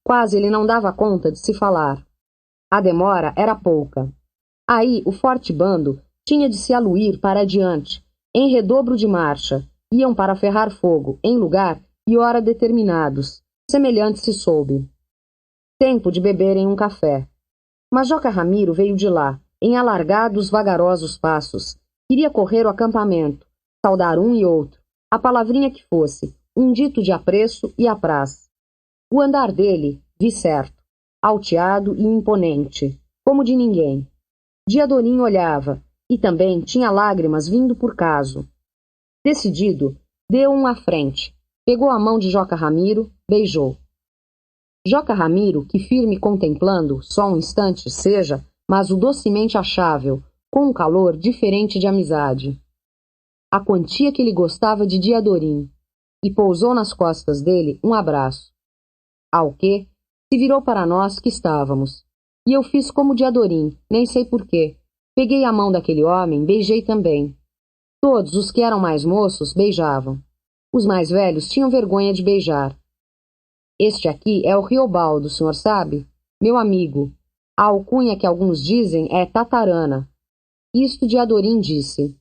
Quase ele não dava conta de se falar. A demora era pouca. Aí o forte bando tinha de se aluir para adiante, em redobro de marcha, iam para ferrar fogo, em lugar e hora determinados, semelhante se soube. Tempo de beberem um café. Mas Joca Ramiro veio de lá, em alargados, vagarosos passos. Queria correr o acampamento, saudar um e outro, a palavrinha que fosse, um dito de apreço e apraz. O andar dele, vi certo, alteado e imponente, como de ninguém. Diadorim olhava, e também tinha lágrimas vindo por caso. Decidido, deu um à frente, pegou a mão de Joca Ramiro, beijou. Joca Ramiro, que firme contemplando, só um instante seja, mas o docemente achável, com um calor diferente de amizade. A quantia que ele gostava de Diadorim, e pousou nas costas dele um abraço. Ao que, se virou para nós que estávamos. E eu fiz como Diadorim, nem sei porquê. Peguei a mão daquele homem, beijei também. Todos os que eram mais moços beijavam. Os mais velhos tinham vergonha de beijar. Este aqui é o Riobaldo, o senhor sabe? Meu amigo. A alcunha que alguns dizem é Tatarana. Isto Diadorim disse.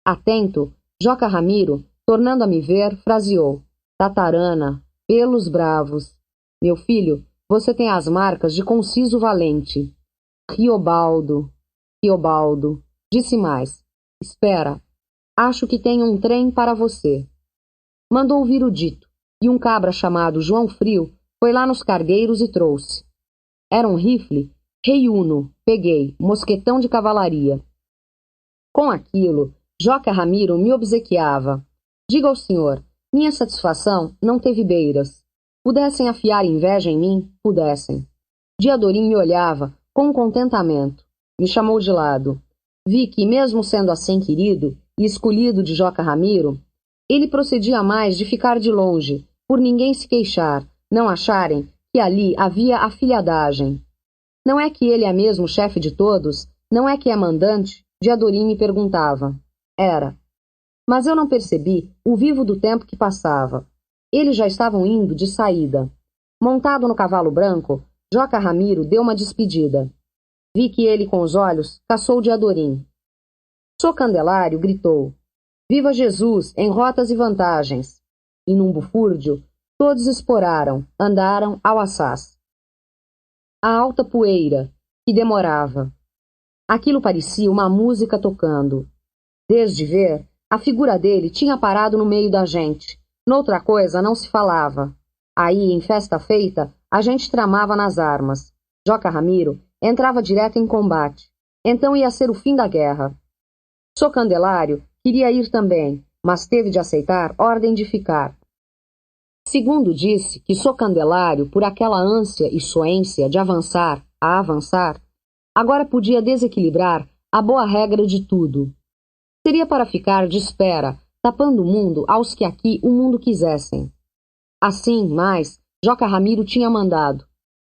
Atento, Joca Ramiro, tornando a me ver, fraseou. Tatarana, pelos bravos. Meu filho, você tem as marcas de conciso valente. Riobaldo, Riobaldo. Disse mais. Espera, acho que tenho um trem para você. Mandou vir o dito, e um cabra chamado João Frio foi lá nos cargueiros e trouxe. Era um rifle, Rei Uno, peguei, mosquetão de cavalaria. Com aquilo, Joca Ramiro me obsequiava. Diga ao senhor, minha satisfação não teve beiras. Pudessem afiar inveja em mim, pudessem. Diadorim me olhava com contentamento. Me chamou de lado. Vi que, mesmo sendo assim querido e escolhido de Joca Ramiro, ele procedia mais de ficar de longe, por ninguém se queixar, não acharem que ali havia afilhadagem. Não é que ele é mesmo chefe de todos? Não é que é mandante? Diadorim me perguntava. Era. Mas eu não percebi o vivo do tempo que passava. Eles já estavam indo de saída. Montado no cavalo branco, Joca Ramiro deu uma despedida. Vi que ele, com os olhos, caçou Diadorim. Sô Candelário gritou. Viva Jesus, em rotas e vantagens! E num bufúrdio, todos esporaram, andaram ao assaz. A alta poeira, que demorava. Aquilo parecia uma música tocando. Desde ver, a figura dele tinha parado no meio da gente. Noutra coisa não se falava. Aí, em festa feita, a gente tramava nas armas. Joca Ramiro entrava direto em combate. Então ia ser o fim da guerra. Sô Candelário queria ir também, mas teve de aceitar ordem de ficar. Segundo disse que Sô Candelário, por aquela ânsia e soência de avançar, a avançar, agora podia desequilibrar a boa regra de tudo. Seria para ficar de espera, tapando o mundo aos que aqui o mundo quisessem. Assim, mais, Joca Ramiro tinha mandado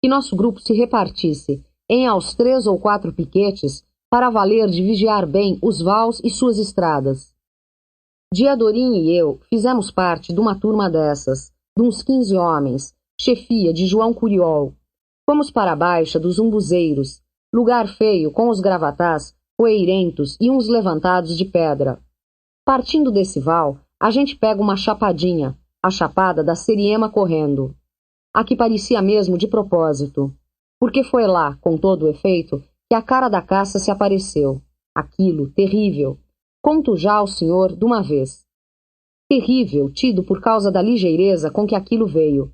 que nosso grupo se repartisse em aos 3 ou 4 piquetes para valer de vigiar bem os vals e suas estradas. Diadorim e eu fizemos parte de uma turma dessas, de uns 15 homens, chefia de João Curiol. Fomos para a Baixa dos Umbuzeiros, lugar feio com os gravatás poeirentos e uns levantados de pedra. Partindo desse val, a gente pega uma chapadinha, a chapada da Seriema correndo. A que parecia mesmo de propósito, porque foi lá, com todo o efeito, que a cara da caça se apareceu. Aquilo, terrível. Conto já ao senhor de uma vez. Terrível, tido por causa da ligeireza com que aquilo veio.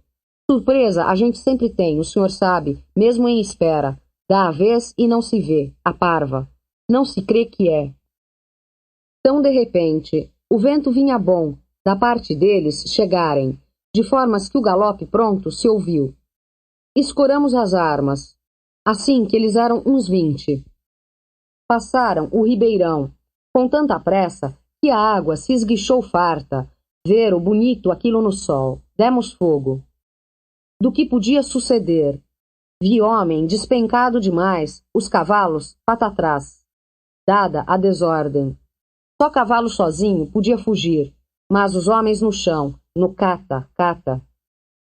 Surpresa a gente sempre tem, o senhor sabe, mesmo em espera. Dá a vez e não se vê, a parva. Não se crê que é. Tão de repente, o vento vinha bom, da parte deles chegarem, de formas que o galope pronto se ouviu. Escoramos as armas, assim que eles eram uns 20. Passaram o ribeirão, com tanta pressa que a água se esguichou farta. Ver o bonito aquilo no sol. Demos fogo. Do que podia suceder? Vi homem despencado demais, os cavalos patatrás. Dada a desordem. Só cavalo sozinho podia fugir, mas os homens no chão, no cata, cata.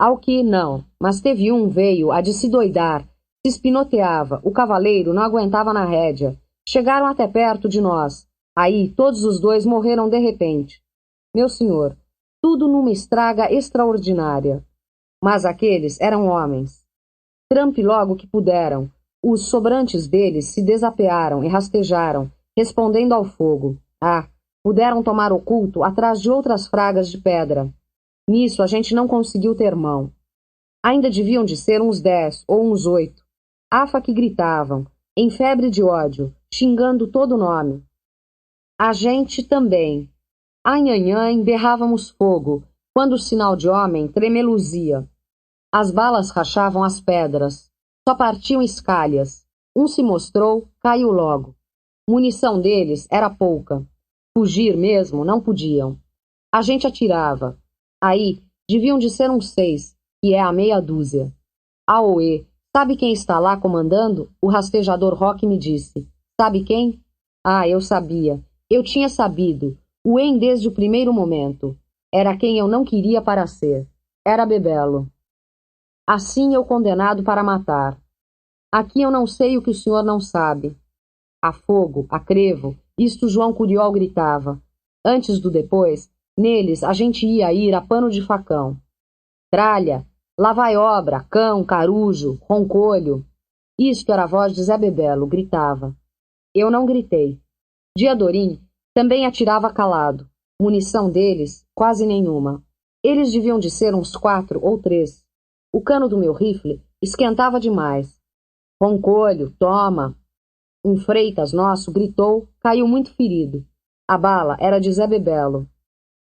Ao que, não, mas teve um, veio, a de se doidar, se espinoteava, o cavaleiro não aguentava na rédea. Chegaram até perto de nós. Aí, todos os dois morreram de repente. Meu senhor, tudo numa estraga extraordinária. Mas aqueles eram homens. Trampe logo que puderam. Os sobrantes deles se desapearam e rastejaram, respondendo ao fogo. Ah, puderam tomar oculto atrás de outras fragas de pedra. Nisso a gente não conseguiu ter mão. Ainda deviam de ser uns 10 ou uns 8. Afa que gritavam, em febre de ódio, xingando todo o nome. A gente também. Anhanhã berrávamos fogo, quando o sinal de homem tremeluzia. As balas rachavam as pedras, só partiam escalhas. Um se mostrou, caiu logo. Munição deles era pouca. Fugir mesmo não podiam. A gente atirava. Aí, deviam de ser uns 6, que é a meia dúzia. Aoê, sabe quem está lá comandando? O rastejador Roque me disse. Sabe quem? Ah, eu sabia. Eu tinha sabido. O em desde o primeiro momento. Era quem eu não queria para ser. Era Bebelo. Assim eu condenado para matar. Aqui eu não sei o que o senhor não sabe. A fogo, a crevo, isto João Curiol gritava. Antes do depois, neles a gente ia ir a pano de facão. Tralha, lá vai obra, cão, carujo, roncolho. Isto era a voz de Zé Bebelo, gritava. Eu não gritei. Diadorim também atirava calado. Munição deles, quase nenhuma. Eles deviam de ser uns 4 ou 3. O cano do meu rifle esquentava demais. Roncolho, toma! Um freitas nosso gritou, caiu muito ferido. A bala era de Zé Bebelo.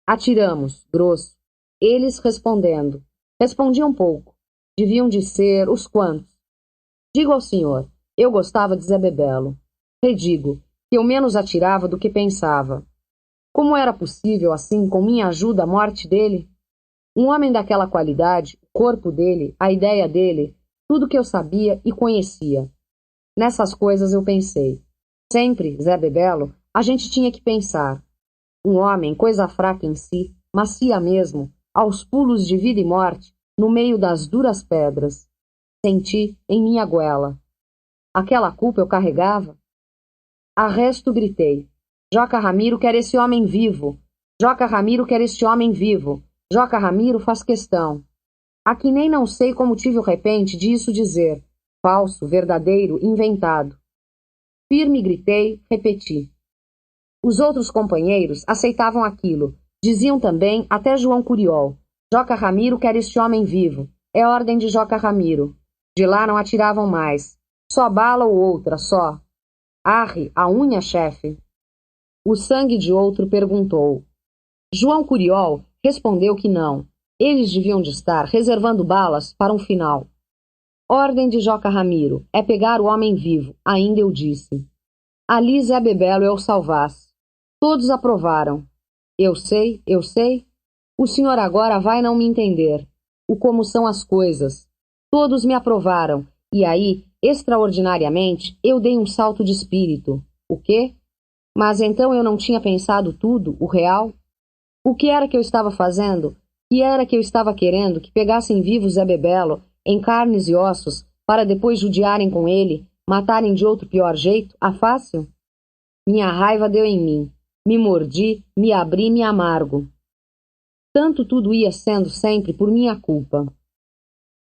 Atiramos, grosso. Eles respondendo. Respondiam pouco. Deviam de ser os quantos. Digo ao senhor, eu gostava de Zé Bebelo. Redigo, que eu menos atirava do que pensava. Como era possível, assim, com minha ajuda, a morte dele? Um homem daquela qualidade, o corpo dele, a ideia dele, tudo que eu sabia e conhecia. Nessas coisas eu pensei. Sempre, Zé Bebelo, a gente tinha que pensar. Um homem, coisa fraca em si, macia mesmo, aos pulos de vida e morte, no meio das duras pedras. Senti em minha goela. Aquela culpa eu carregava? A resto gritei. Joca Ramiro quer esse homem vivo. Joca Ramiro quer este homem vivo. Joca Ramiro faz questão. Aqui nem não sei como tive o repente de isso dizer. Falso, verdadeiro, inventado. Firme gritei, repeti. Os outros companheiros aceitavam aquilo. Diziam também, até João Curiol. Joca Ramiro quer este homem vivo. É ordem de Joca Ramiro. De lá não atiravam mais. Só bala ou outra, só. Arre, a unha, chefe. O sangue de outro perguntou. João Curiol respondeu que não. Eles deviam de estar reservando balas para um final. Ordem de Joca Ramiro, é pegar o homem vivo, ainda eu disse. Ali Zé Bebelo eu salvasse. Todos aprovaram. Eu sei, eu sei. O senhor agora vai não me entender. O como são as coisas. Todos me aprovaram, e aí, extraordinariamente, eu dei um salto de espírito. O quê? Mas então eu não tinha pensado tudo, o real? O que era que eu estava fazendo? Que era que eu estava querendo que pegassem vivo Zé Bebelo, em carnes e ossos, para depois judiarem com ele, matarem de outro pior jeito, a fácil? Minha raiva deu em mim. Me mordi, me abri, me amargo. Tanto tudo ia sendo sempre por minha culpa.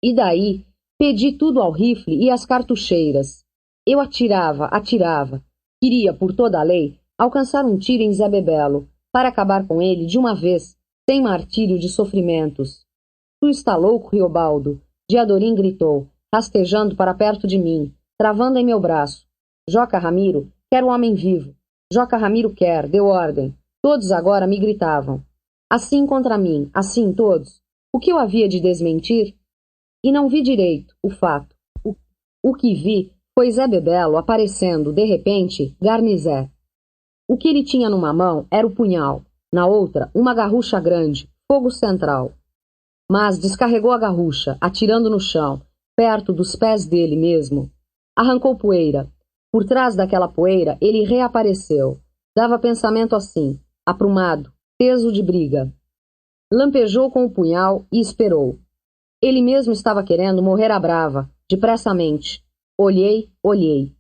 E daí, pedi tudo ao rifle e às cartucheiras. Eu atirava, atirava. Queria, por toda a lei, alcançar um tiro em Zé Bebelo, para acabar com ele de uma vez, sem martírio de sofrimentos. Tu está louco, Riobaldo? Diadorim gritou, rastejando para perto de mim, travando em meu braço. Joca Ramiro quer o homem vivo. Joca Ramiro quer, deu ordem. Todos agora me gritavam. Assim contra mim, assim todos. O que eu havia de desmentir? E não vi direito o fato. O que vi foi Zé Bebelo aparecendo, de repente, Garnizé. O que ele tinha numa mão era o punhal, na outra, uma garrucha grande, fogo central. Mas descarregou a garrucha, atirando no chão, perto dos pés dele mesmo. Arrancou poeira. Por trás daquela poeira, ele reapareceu. Dava pensamento assim, aprumado, teso de briga. Lampejou com o punhal e esperou. Ele mesmo estava querendo morrer à brava, depressamente. Olhei, olhei.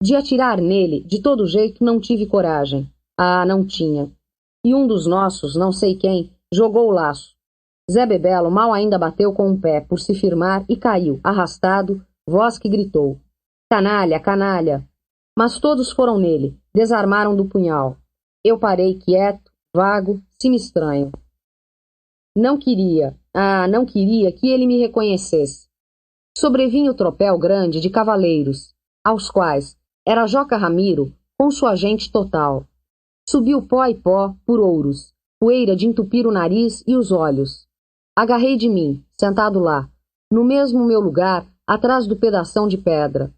De atirar nele, de todo jeito, não tive coragem. Ah, não tinha. E um dos nossos, não sei quem, jogou o laço. Zé Bebelo mal ainda bateu com um pé por se firmar e caiu, arrastado, voz que gritou. Canalha, canalha! Mas todos foram nele, desarmaram do punhal. Eu parei quieto, vago, estranho. Não queria que ele me reconhecesse. Sobrevinha o tropel grande de cavaleiros, aos quais era Joca Ramiro com sua gente total. Subiu pó e pó por ouros, poeira de entupir o nariz e os olhos. Agarrei de mim, sentado lá, no mesmo meu lugar, atrás do pedação de pedra.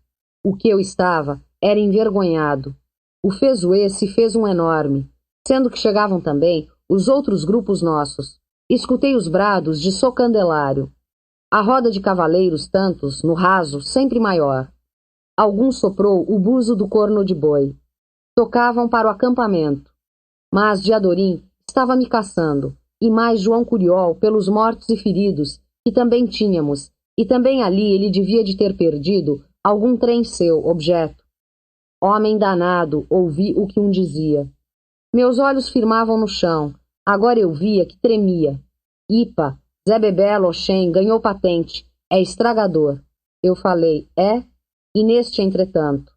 O que eu estava era envergonhado. O fezoê se fez um enorme, sendo que chegavam também os outros grupos nossos. Escutei os brados de Socandelário. A roda de cavaleiros tantos, no raso, sempre maior. Algum soprou o buzo do corno de boi. Tocavam para o acampamento. Mas Diadorim estava me caçando, e mais João Curiol pelos mortos e feridos, que também tínhamos, e também ali ele devia de ter perdido algum trem seu, objeto. Homem danado, ouvi o que um dizia. Meus olhos firmavam no chão. Agora eu via que tremia. Ipa, Zé Bebelo Oxém ganhou patente. É estragador. Eu falei, é? E neste entretanto.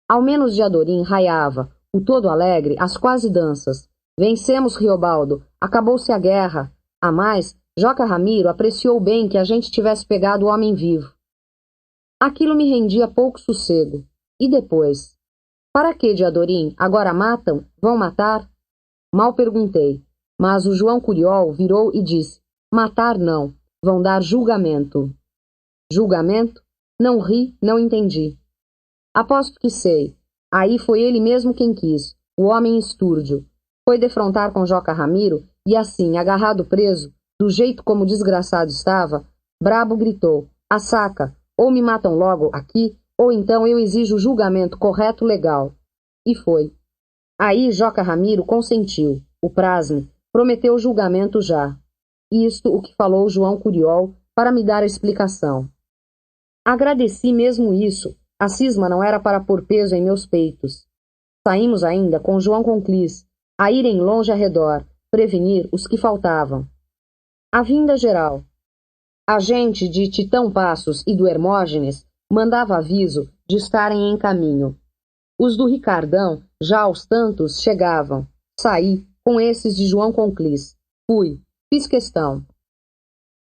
Ao menos Diadorim raiava, o todo alegre, as quase danças. Vencemos, Riobaldo. Acabou-se a guerra. A mais, Joca Ramiro apreciou bem que a gente tivesse pegado o homem vivo. Aquilo me rendia pouco sossego. E depois? Para que, Diadorim? Agora matam? Vão matar? Mal perguntei, mas o João Curiol virou e disse, matar não, vão dar julgamento. Julgamento? Não ri, não entendi. Aposto que sei. Aí foi ele mesmo quem quis, o homem estúrdio. Foi defrontar com Joca Ramiro e assim, agarrado preso, do jeito como o desgraçado estava, Brabo gritou, a saca, ou me matam logo aqui, ou então eu exijo julgamento correto legal. E foi. Aí Joca Ramiro consentiu. O Prasme prometeu julgamento já. Isto o que falou João Curiol para me dar a explicação. Agradeci mesmo isso. A cisma não era para pôr peso em meus peitos. Saímos ainda com João Conclis, a irem longe arredor, prevenir os que faltavam. A vinda geral. A gente de Titão Passos e do Hermógenes mandava aviso de estarem em caminho. Os do Ricardão, já aos tantos, chegavam. Saí com esses de João Conclis. Fui, fiz questão.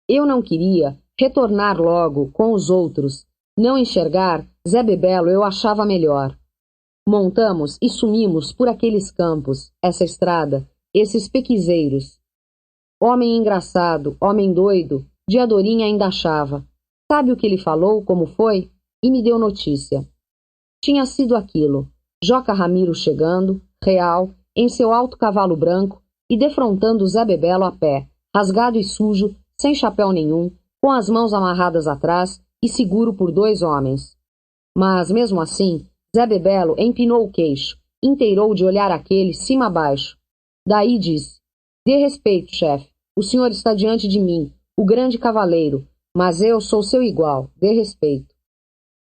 Eu não queria retornar logo com os outros. Não enxergar Zé Bebelo eu achava melhor. Montamos e sumimos por aqueles campos, essa estrada, esses pequizeiros. Homem engraçado, homem doido, Diadorim ainda achava. Sabe o que ele falou, como foi? E me deu notícia. Tinha sido aquilo. Joca Ramiro chegando, real, em seu alto cavalo branco, e defrontando Zé Bebelo a pé, rasgado e sujo, sem chapéu nenhum, com as mãos amarradas atrás e seguro por dois homens. Mas, mesmo assim, Zé Bebelo empinou o queixo, inteirou de olhar aquele, cima a baixo. Daí disse, dê respeito, chefe, o senhor está diante de mim, o grande cavaleiro, mas eu sou seu igual, dê respeito.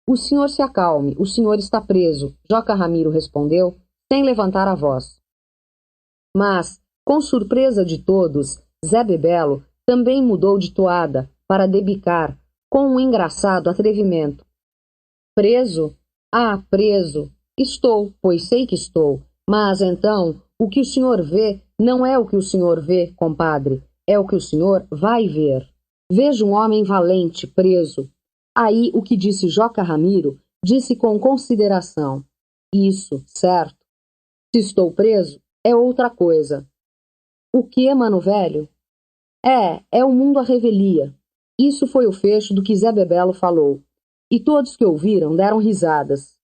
O senhor se acalme, o senhor está preso, Joca Ramiro respondeu, sem levantar a voz. Mas, com surpresa de todos, Zé Bebelo também mudou de toada para debicar, com um engraçado atrevimento. Preso? Ah, preso. Estou, pois sei que estou. Mas, então, o que o senhor vê não é o que o senhor vê, compadre, é o que o senhor vai ver. Vejo um homem valente, preso. Aí o que disse Joca Ramiro, disse com consideração. Isso, certo. Se estou preso, é outra coisa. O que, mano velho? É o mundo à revelia. Isso foi o fecho do que Zé Bebelo falou. E todos que ouviram deram risadas.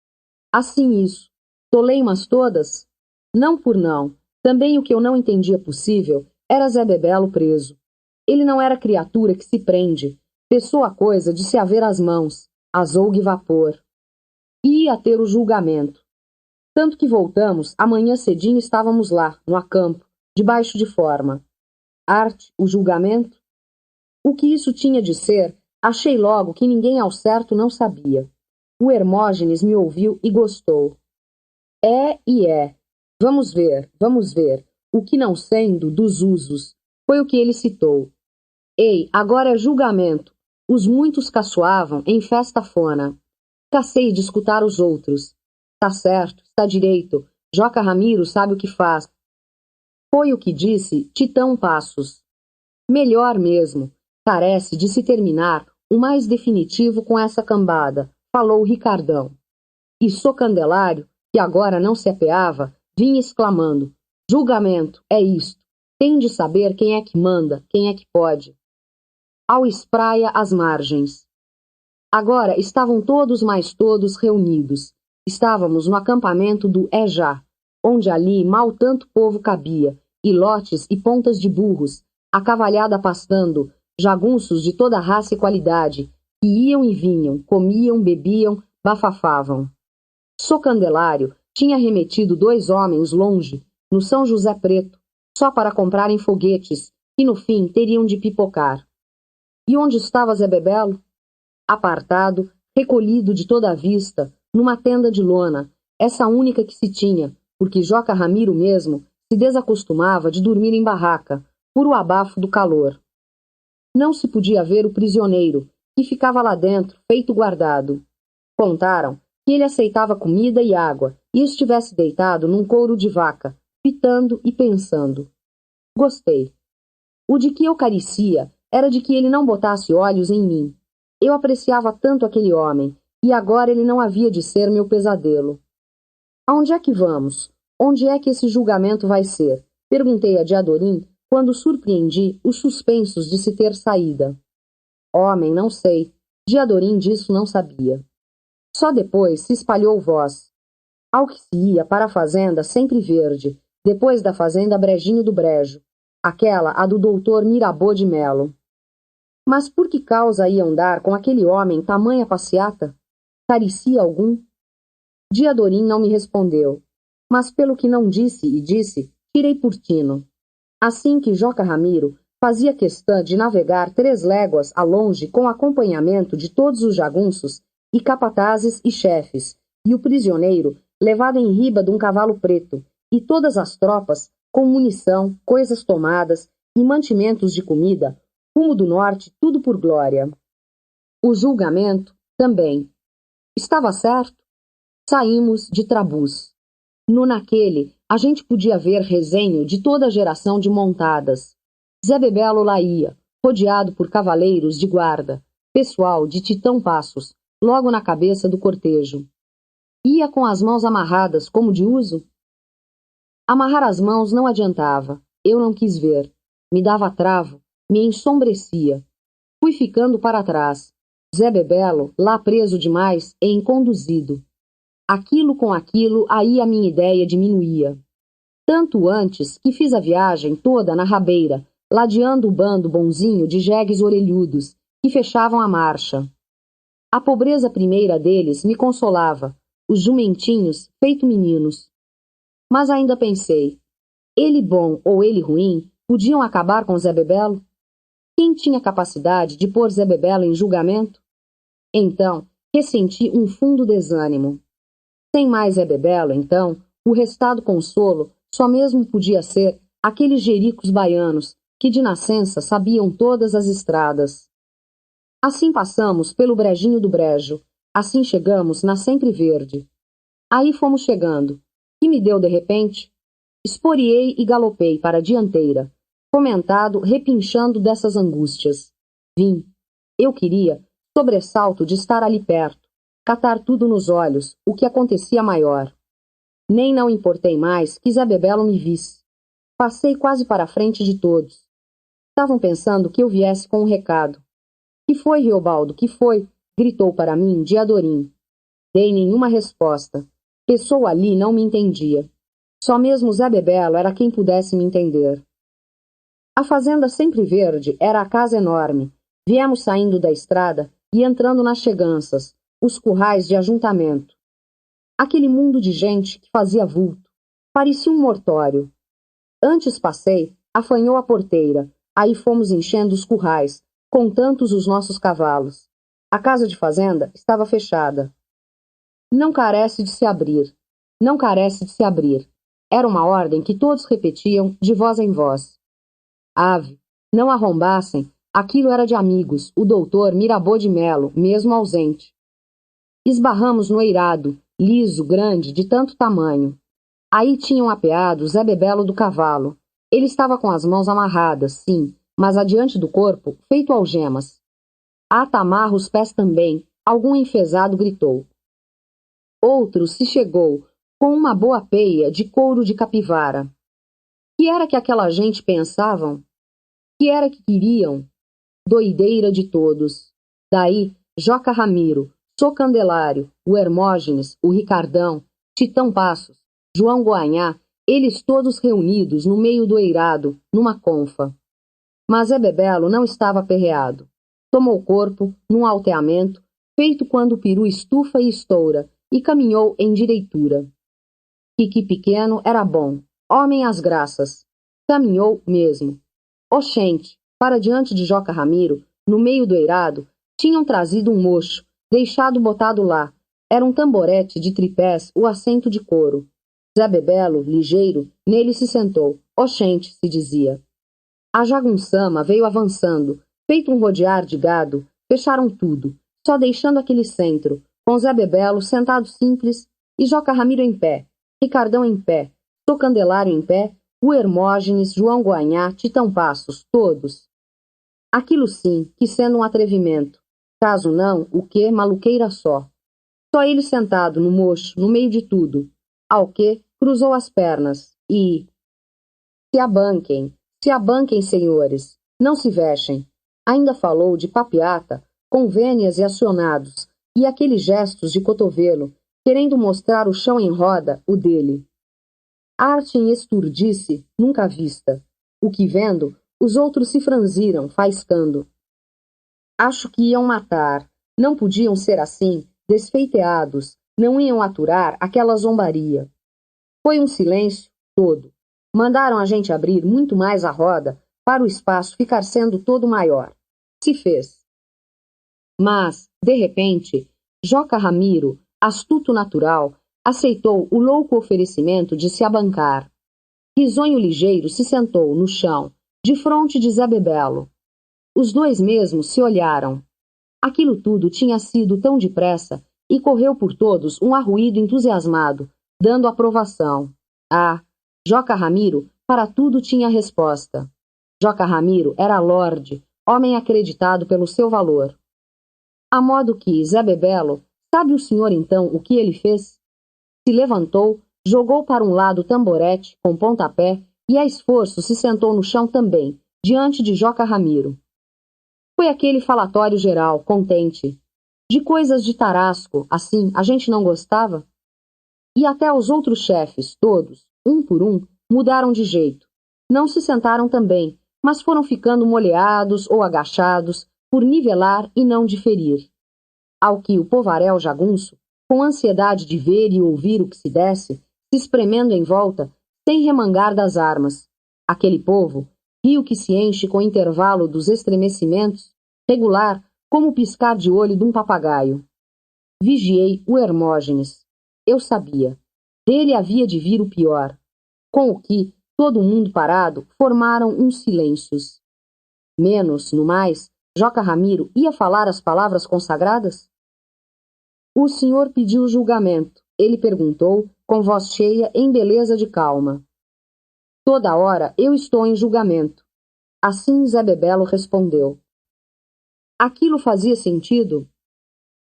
Assim isso. Toleimas todas? Não por não. Também o que eu não entendia possível era Zé Bebelo preso. Ele não era criatura que se prende. Pessoa a coisa de se haver às mãos, azougue e vapor. Ia ter o julgamento. Tanto que voltamos, amanhã cedinho estávamos lá, no acampo, debaixo de forma. Arte, o julgamento? O que isso tinha de ser, achei logo que ninguém ao certo não sabia. O Hermógenes me ouviu e gostou. É e é. Vamos ver, vamos ver. O que não sendo dos usos. Foi o que ele citou. Ei, agora é julgamento. Os muitos caçoavam em festa fona. Cansei de escutar os outros. Tá certo, está direito. Joca Ramiro sabe o que faz. Foi o que disse Titão Passos. Melhor mesmo. Carece de se terminar o mais definitivo com essa cambada, falou Ricardão. E Socandelário, que agora não se apeava, vinha exclamando: julgamento, é isto. Tem de saber quem é que manda, quem é que pode. Ao espraia as margens. Agora estavam todos mais todos reunidos. Estávamos no acampamento do Ejá, onde ali mal tanto povo cabia, e lotes e pontas de burros, a cavalhada pastando, jagunços de toda raça e qualidade, que iam e vinham, comiam, bebiam, bafafavam. Socandelário tinha remetido 2 homens longe, no São José Preto, só para comprarem foguetes, que no fim teriam de pipocar. E onde estava Zé Bebelo? Apartado, recolhido de toda a vista, numa tenda de lona, essa única que se tinha, porque Joca Ramiro mesmo se desacostumava de dormir em barraca, por o abafo do calor. Não se podia ver o prisioneiro, que ficava lá dentro, feito guardado. Contaram que ele aceitava comida e água, e estivesse deitado num couro de vaca, pitando e pensando. Gostei. O de que eu carecia era de que ele não botasse olhos em mim. Eu apreciava tanto aquele homem, e agora ele não havia de ser meu pesadelo. Aonde é que vamos? Onde é que esse julgamento vai ser? Perguntei a Diadorim, quando surpreendi os suspensos de se ter saída. Homem, não sei. Diadorim disso não sabia. Só depois se espalhou voz. Ao que se ia para a fazenda Sempre Verde, depois da fazenda Brejinho do Brejo, aquela a do doutor Mirabô de Melo. Mas por que causa iam dar com aquele homem tamanha passeata? Carecia algum? Diadorim não me respondeu, mas pelo que não disse e disse, tirei por tino. Assim que Joca Ramiro fazia questão de navegar 3 léguas a longe com acompanhamento de todos os jagunços e capatazes e chefes, e o prisioneiro levado em riba de um cavalo preto, e todas as tropas com munição, coisas tomadas e mantimentos de comida, rumo do norte, tudo por glória. O julgamento, também. Estava certo? Saímos de Trabus. No naquele, a gente podia ver resenho de toda a geração de montadas. Zé Bebelo lá ia, rodeado por cavaleiros de guarda, pessoal de Titão Passos, logo na cabeça do cortejo. Ia com as mãos amarradas, como de uso? Amarrar as mãos não adiantava. Eu não quis ver. Me dava travo, me ensombrecia. Fui ficando para trás. Zé Bebelo, lá preso demais e inconduzido. Aquilo com aquilo, aí a minha ideia diminuía. Tanto antes que fiz a viagem toda na rabeira, ladeando o bando bonzinho de jegues orelhudos, que fechavam a marcha. A pobreza primeira deles me consolava, os jumentinhos feito meninos. Mas ainda pensei, ele bom ou ele ruim, podiam acabar com Zé Bebelo? Quem tinha capacidade de pôr Zé Bebelo em julgamento? Então, ressenti um fundo desânimo. Sem mais Zé Bebelo, então, o restado consolo só mesmo podia ser aqueles jericos baianos que de nascença sabiam todas as estradas. Assim passamos pelo Brejinho do Brejo, assim chegamos na Sempre Verde. Aí fomos chegando. Que me deu de repente? Esporeei e galopei para a dianteira, fomentado, repinchando dessas angústias. Vim. Eu queria, sobressalto de estar ali perto, catar tudo nos olhos, o que acontecia maior. Nem não importei mais que Zé Bebelo me visse. Passei quase para a frente de todos. Estavam pensando que eu viesse com um recado. Que foi, Riobaldo, que foi? Gritou para mim Diadorim. Dei nenhuma resposta. Pessoa ali não me entendia. Só mesmo Zé Bebelo era quem pudesse me entender. A fazenda Sempre Verde era a casa enorme. Viemos saindo da estrada e entrando nas cheganças, os currais de ajuntamento. Aquele mundo de gente que fazia vulto. Parecia um mortório. Antes passei, afanhou a porteira. Aí fomos enchendo os currais, com tantos os nossos cavalos. A casa de fazenda estava fechada. Não carece de se abrir. Não carece de se abrir. Era uma ordem que todos repetiam de voz em voz. Ave, não arrombassem, aquilo era de amigos, o doutor Mirabeau de Melo, mesmo ausente. Esbarramos no eirado, liso, grande, de tanto tamanho. Aí tinham apeado Zé Bebelo do cavalo. Ele estava com as mãos amarradas, sim, mas adiante do corpo, feito algemas. Ata amarra os pés também, algum enfezado gritou. Outro se chegou, com uma boa peia de couro de capivara. Que era que aquela gente pensavam? Que era que queriam? Doideira de todos. Daí, Joca Ramiro, Sô Candelário, o Hermógenes, o Ricardão, Titão Passos, João Goanhá, eles todos reunidos no meio do eirado, numa confa. Mas Zé Bebelo não estava aperreado. Tomou corpo, num alteamento, feito quando o peru estufa e estoura, e caminhou em direitura. Quiqui pequeno era bom, homem às graças. Caminhou mesmo. Oxente, para diante de Joca Ramiro, no meio do eirado, tinham trazido um mocho, deixado botado lá. Era um tamborete de tripés, o assento de couro. Zé Bebelo, ligeiro, nele se sentou. Oxente, se dizia. A jagunçama veio avançando, feito um rodear de gado, fecharam tudo, só deixando aquele centro, com Zé Bebelo sentado simples e Joca Ramiro em pé, Ricardão em pé, Sô Candelário em pé, o Hermógenes, João Goanhá, Titão Passos, todos. Aquilo sim, que sendo um atrevimento. Caso não, o que, maluqueira só. Só ele sentado no mocho, no meio de tudo. Ao que, cruzou as pernas e... se abanquem, senhores, não se vexem. Ainda falou de papiata, com vênias e acionados, e aqueles gestos de cotovelo, querendo mostrar o chão em roda, o dele. Arte em esturdice, nunca vista. O que vendo, os outros se franziram, faiscando. Acho que iam matar. Não podiam ser assim, desfeiteados, não iam aturar aquela zombaria. Foi um silêncio todo. Mandaram a gente abrir muito mais a roda para o espaço ficar sendo todo maior. Se fez. Mas, de repente, Joca Ramiro, astuto natural, aceitou o louco oferecimento de se abancar. Risonho ligeiro se sentou no chão, defronte de Zé Bebelo. Os dois mesmos se olharam. Aquilo tudo tinha sido tão depressa e correu por todos um arruído entusiasmado, dando aprovação. Ah, Joca Ramiro para tudo tinha resposta. Joca Ramiro era lorde, homem acreditado pelo seu valor. A modo que, Zé Bebelo, sabe o senhor então o que ele fez? Se levantou, jogou para um lado o tamborete, com pontapé, e a esforço se sentou no chão também, diante de Joca Ramiro. Foi aquele falatório geral, contente. De coisas de tarasco, assim, a gente não gostava? E até os outros chefes, todos, um por um, mudaram de jeito. Não se sentaram também, mas foram ficando moleados ou agachados, por nivelar e não diferir. Ao que o povaréu jagunço, com ansiedade de ver e ouvir o que se desse, se espremendo em volta, sem remangar das armas. Aquele povo, rio que se enche com intervalo dos estremecimentos, regular como o piscar de olho de um papagaio. Vigiei o Hermógenes. Eu sabia. Dele havia de vir o pior. Com o que, todo mundo parado, formaram uns silêncios. Menos, no mais, Joca Ramiro ia falar as palavras consagradas? O senhor pediu julgamento. Ele perguntou, com voz cheia, em beleza de calma. Toda hora eu estou em julgamento. Assim Zé Bebelo respondeu. Aquilo fazia sentido?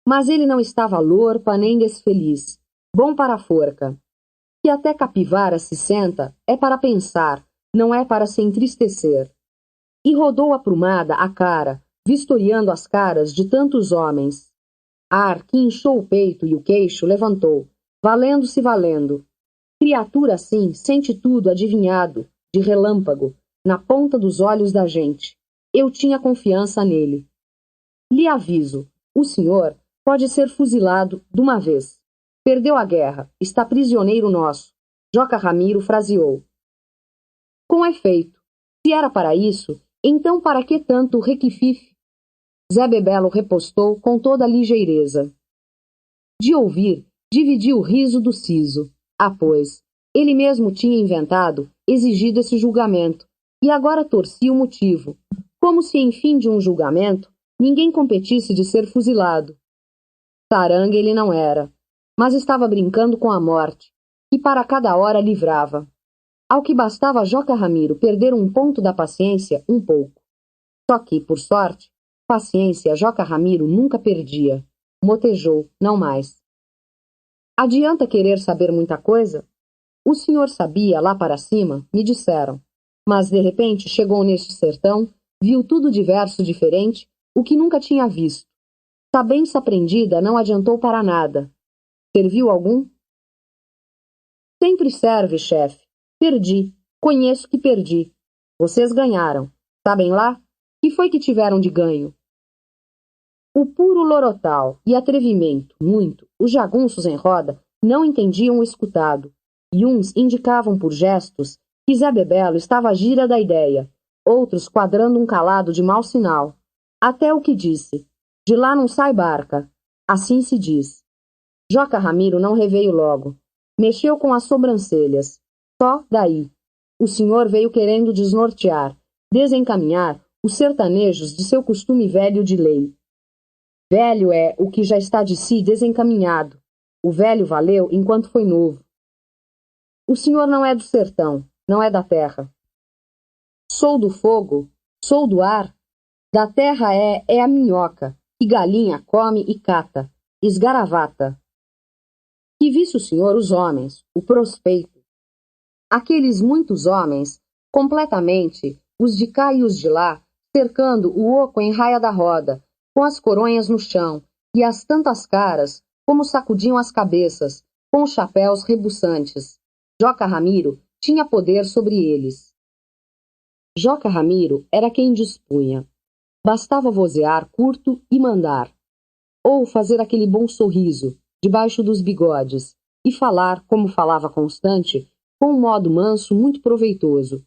Mas ele não estava lorpa nem desfeliz. Bom para a forca. Que até capivara se senta é para pensar, não é para se entristecer. E rodou aprumada a cara, vistoriando as caras de tantos homens. Ar que inchou o peito e o queixo levantou, valendo-se valendo. Criatura assim sente tudo adivinhado, de relâmpago, na ponta dos olhos da gente. Eu tinha confiança nele. Lhe aviso, o senhor pode ser fuzilado de uma vez. Perdeu a guerra, está prisioneiro nosso. Joca Ramiro fraseou. Com efeito, se era para isso, então para que tanto requifife? Zé Bebelo repostou com toda a ligeireza. De ouvir, dividiu o riso do siso. Ah, pois, ele mesmo tinha inventado, exigido esse julgamento, e agora torcia o motivo, como se em fim de um julgamento ninguém competisse de ser fuzilado. Taranga ele não era, mas estava brincando com a morte, que para cada hora livrava. Ao que bastava a Joca Ramiro perder um ponto da paciência, um pouco. Só que, por sorte, paciência Joca Ramiro nunca perdia. Motejou, não mais. Adianta querer saber muita coisa? O senhor sabia lá para cima, me disseram. Mas de repente chegou neste sertão, viu tudo diverso, diferente, o que nunca tinha visto. Sabença aprendida não adiantou para nada. Serviu algum? Sempre serve, chefe. Perdi. Conheço que perdi. Vocês ganharam. Sabem lá? Que foi que tiveram de ganho? O puro lorotal e atrevimento, muito, os jagunços em roda não entendiam o escutado, e uns indicavam por gestos que Zé Bebelo estava à gira da ideia, outros quadrando um calado de mau sinal. Até o que disse: de lá não sai barca. Assim se diz. Joca Ramiro não reveio logo. Mexeu com as sobrancelhas. Só daí. O senhor veio querendo desnortear, desencaminhar os sertanejos de seu costume velho de lei. Velho é o que já está de si desencaminhado. O velho valeu enquanto foi novo. O senhor não é do sertão, não é da terra. Sou do fogo, sou do ar. Da terra é a minhoca, que galinha come e cata, esgaravata. Que visse o senhor os homens, o prospeito. Aqueles muitos homens, completamente, os de cá e os de lá, cercando o oco em raia da roda, com as coronhas no chão, e as tantas caras, como sacudiam as cabeças, com os chapéus rebuçantes. Joca Ramiro tinha poder sobre eles. Joca Ramiro era quem dispunha. Bastava vozear curto e mandar, ou fazer aquele bom sorriso, debaixo dos bigodes, e falar, como falava Constante, com um modo manso muito proveitoso.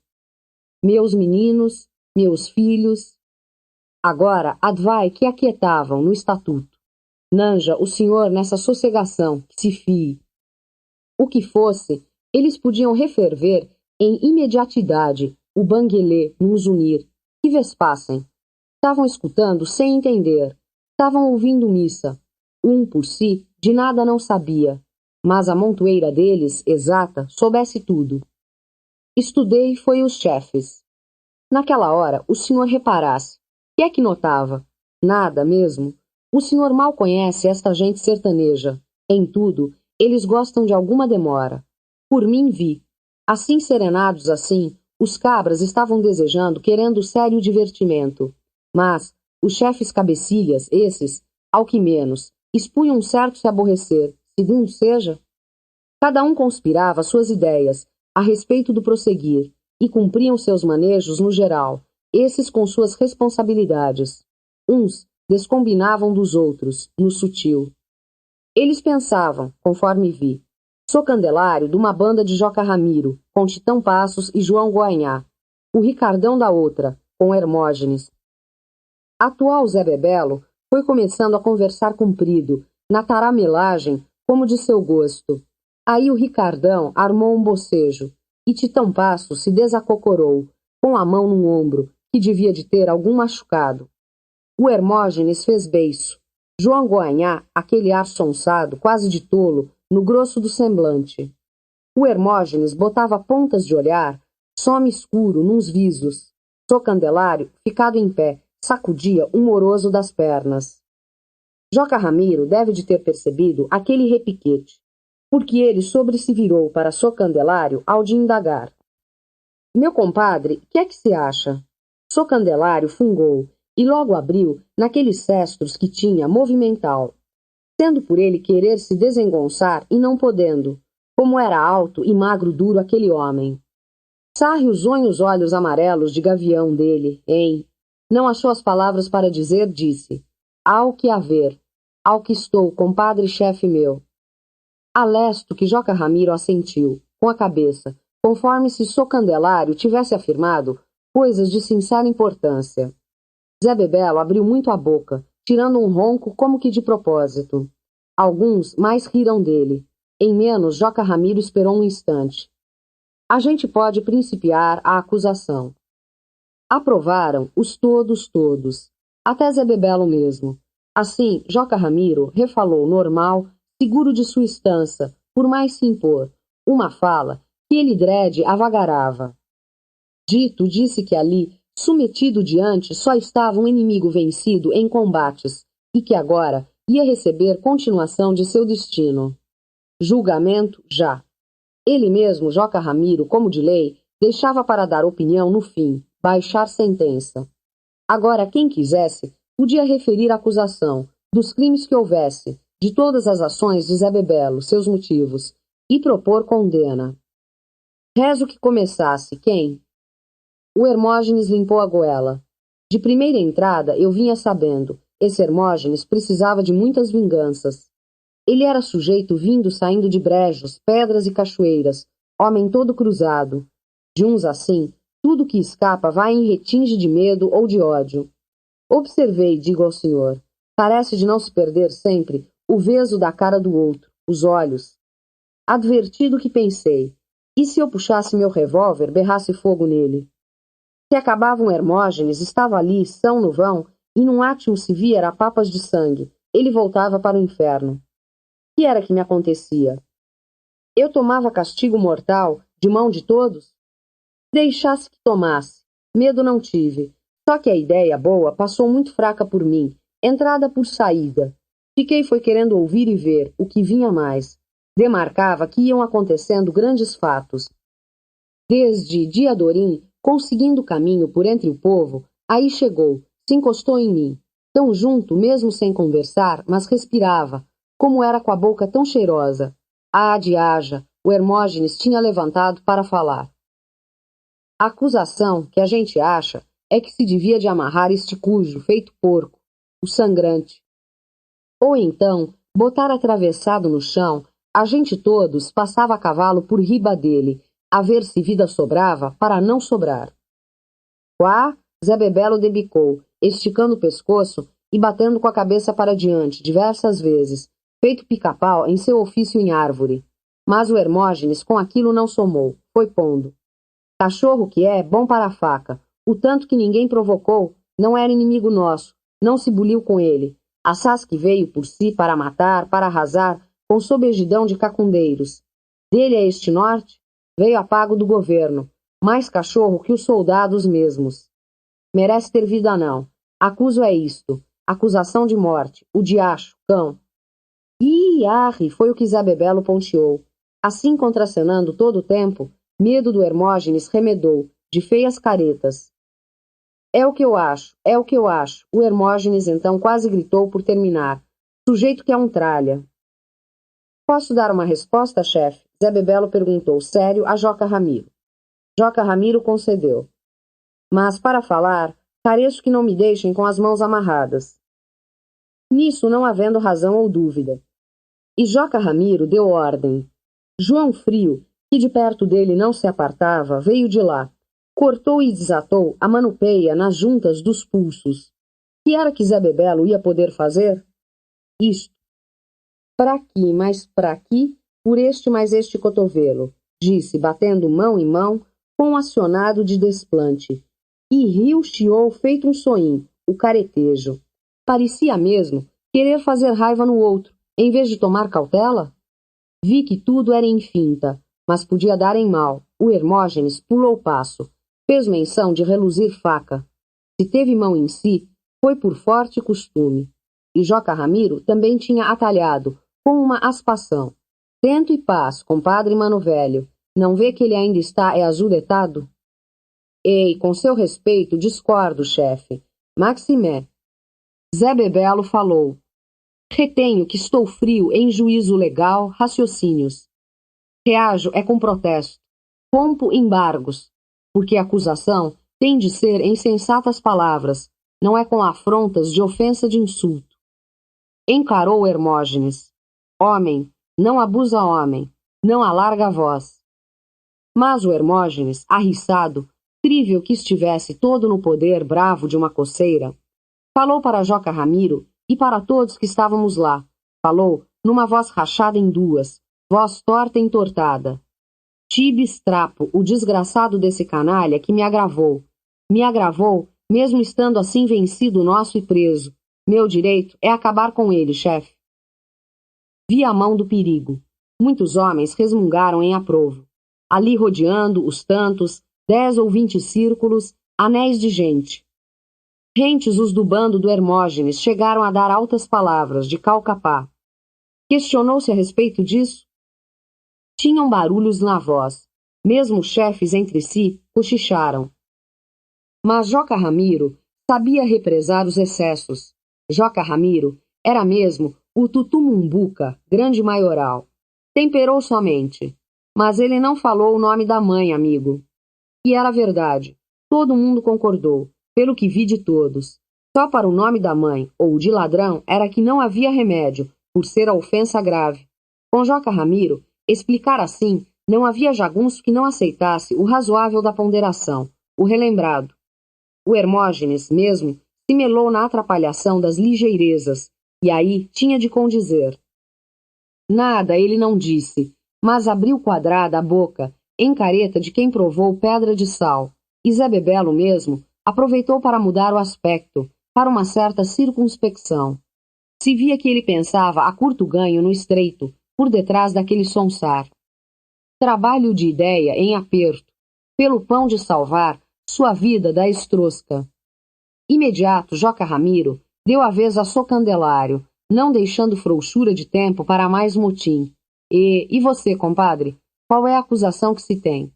Meus meninos, meus filhos. Agora, advai que aquietavam no estatuto. Nanja, o senhor nessa sossegação, que se fie. O que fosse, eles podiam referver em imediatidade o banguelê nos unir, que vespassem. Estavam escutando sem entender, estavam ouvindo missa. Um, por si, de nada não sabia, mas a montoeira deles, exata, soubesse tudo. Estudei foi os chefes. Naquela hora, o senhor reparasse. Que é que notava? Nada mesmo. O senhor mal conhece esta gente sertaneja. Em tudo, eles gostam de alguma demora. Por mim vi. Assim serenados assim, os cabras estavam desejando, querendo sério divertimento. Mas os chefes cabecilhas, esses, ao que menos, expunham certo se aborrecer, segundo seja. Cada um conspirava suas ideias a respeito do prosseguir, e cumpriam seus manejos no geral, esses com suas responsabilidades. Uns descombinavam dos outros, no sutil. Eles pensavam, conforme vi, sou Candelário de uma banda de Joca Ramiro, com Titão Passos e João Goanhá, o Ricardão da outra, com Hermógenes. Atual Zé Bebelo foi começando a conversar comprido, na taramelagem, como de seu gosto. Aí o Ricardão armou um bocejo, e Titão Passos se desacocorou, com a mão no ombro, que devia de ter algum machucado. O Hermógenes fez beiço. João Goanhá, aquele ar sonçado, quase de tolo, no grosso do semblante. O Hermógenes botava pontas de olhar, some escuro, nos visos. Só Candelário, ficado em pé, sacudia humoroso das pernas. Joca Ramiro deve de ter percebido aquele repiquete, porque ele sobre se virou para Só Candelário ao de indagar. Meu compadre, que é que se acha? Só Candelário fungou, e logo abriu naqueles cestros que tinha movimental, sendo por ele querer se desengonçar e não podendo, como era alto e magro duro aquele homem. Sarre os zonhos olhos amarelos de gavião dele, hein? Não achou as palavras para dizer, disse. Ao que haver, ao que estou, compadre chefe meu. Alesto que Joca Ramiro assentiu, com a cabeça, conforme se Só Candelário tivesse afirmado coisas de sincera importância. Zé Bebelo abriu muito a boca, tirando um ronco como que de propósito. Alguns mais riram dele. Em menos, Joca Ramiro esperou um instante. A gente pode principiar a acusação. Aprovaram os todos, até Zé Bebelo mesmo. Assim, Joca Ramiro refalou normal, seguro de sua estança, por mais se impor, uma fala que ele drede avagarava. Dito disse que ali, submetido diante, só estava um inimigo vencido em combates, e que agora ia receber continuação de seu destino. Julgamento já. Ele mesmo, Joca Ramiro, como de lei, deixava para dar opinião no fim, baixar sentença. Agora, quem quisesse, podia referir a acusação, dos crimes que houvesse, de todas as ações de Zé Bebelo, seus motivos, e propor condena. Rezo que começasse, quem? O Hermógenes limpou a goela. De primeira entrada, eu vinha sabendo, esse Hermógenes precisava de muitas vinganças. Ele era sujeito vindo saindo de brejos, pedras e cachoeiras, homem todo cruzado. De uns assim, tudo que escapa vai em retinge de medo ou de ódio. Observei, digo ao senhor, parece de não se perder sempre o veso da cara do outro, os olhos. Advertido que pensei, e se eu puxasse meu revólver, berrasse fogo nele? Se acabava um Hermógenes, estava ali, são no vão, e num átimo se via era papas de sangue. Ele voltava para o inferno. Que era que me acontecia? Eu tomava castigo mortal, de mão de todos? Deixasse que tomasse. Medo não tive. Só que a ideia boa passou muito fraca por mim, entrada por saída. Fiquei foi querendo ouvir e ver, o que vinha mais. Demarcava que iam acontecendo grandes fatos. Desde Diadorim, conseguindo caminho por entre o povo, aí chegou, se encostou em mim, tão junto, mesmo sem conversar, mas respirava, como era com a boca tão cheirosa. Ah, diaja, o Hermógenes tinha levantado para falar. A acusação, que a gente acha, é que se devia de amarrar este cujo, feito porco, o sangrante. Ou então, botar atravessado no chão, a gente todos passava a cavalo por riba dele, a ver se vida sobrava para não sobrar. Quá, Zé Bebelo debicou, esticando o pescoço e batendo com a cabeça para diante, diversas vezes, feito pica-pau em seu ofício em árvore. Mas o Hermógenes com aquilo não somou, foi pondo. Cachorro que é, bom para a faca. O tanto que ninguém provocou, não era inimigo nosso, não se buliu com ele. Assaz que veio por si para matar, para arrasar, com sobejidão de cacundeiros. Dele é este norte? Veio a pago do governo. Mais cachorro que os soldados mesmos. Merece ter vida não. Acuso é isto. Acusação de morte. O diacho, cão. Ih, arre, foi o que Zé Bebelo ponteou. Assim contracenando todo o tempo, medo do Hermógenes remedou, de feias caretas. É o que eu acho, é o que eu acho. O Hermógenes então quase gritou por terminar. Sujeito que é um tralha. Posso dar uma resposta, chefe? Zé Bebelo perguntou, sério, a Joca Ramiro. Joca Ramiro concedeu. Mas, para falar, careço que não me deixem com as mãos amarradas. Nisso não havendo razão ou dúvida. E Joca Ramiro deu ordem. João Frio, que de perto dele não se apartava, veio de lá. Cortou e desatou a manupeia nas juntas dos pulsos. Que era que Zé Bebelo ia poder fazer? Isto. Pra aqui, mais pra aqui, por este mais este cotovelo, disse, batendo mão em mão, com um acionado de desplante. E riu, chiou, feito um soim, o caretejo. Parecia mesmo querer fazer raiva no outro, em vez de tomar cautela. Vi que tudo era em finta, mas podia dar em mal. O Hermógenes pulou o passo. Fez menção de reluzir faca. Se teve mão em si, foi por forte costume. E Joca Ramiro também tinha atalhado, com uma aspação. Tento e paz, compadre Mano Velho. Não vê que ele ainda está azuletado? Ei, com seu respeito, discordo, chefe. Maximé. Zé Bebelo falou. Retenho que estou frio em juízo legal, raciocínios. Reajo é com protesto. Rompo embargos, porque a acusação tem de ser em sensatas palavras, não é com afrontas de ofensa de insulto. Encarou Hermógenes. Homem, não abusa homem, não alarga a voz. Mas o Hermógenes, arriçado, crível que estivesse todo no poder bravo de uma coceira, Falou para Joca Ramiro e para todos que estávamos lá. Falou numa voz rachada em duas, voz torta e entortada. Tibes Trapo, o desgraçado desse canalha que me agravou. Me agravou, mesmo estando assim vencido nosso e preso. Meu direito é acabar com ele, chefe. Vi a mão do perigo. Muitos homens resmungaram em aprovo. Ali rodeando os tantos, 10 ou 20 círculos, anéis de gente. Rentes os do bando do Hermógenes chegaram a dar altas palavras, de calcapá. Questionou-se a respeito disso? Tinham barulhos na voz. Mesmo os chefes entre si cochicharam. Mas Joca Ramiro sabia represar os excessos. Joca Ramiro era mesmo o tutumumbuca, grande maioral. Temperou somente. Mas ele não falou o nome da mãe, amigo. E era verdade. Todo mundo concordou, pelo que vi de todos. Só para o nome da mãe, ou de ladrão, era que não havia remédio, por ser a ofensa grave. Com Joca Ramiro, explicar assim, não havia jagunço que não aceitasse o razoável da ponderação, o relembrado. O Hermógenes, mesmo, se melou na atrapalhação das ligeirezas, e aí tinha de condizer. Nada ele não disse, mas abriu quadrada a boca, em careta de quem provou pedra de sal, e Zé Bebelo mesmo aproveitou para mudar o aspecto, para uma certa circunspecção. Se via que ele pensava a curto ganho no estreito, por detrás daquele sonsar. Trabalho de ideia em aperto, pelo pão de salvar sua vida da estrosca. Imediato, Joca Ramiro deu a vez a Socandelário, não deixando frouxura de tempo para mais motim. E você, compadre, qual é a acusação que se tem?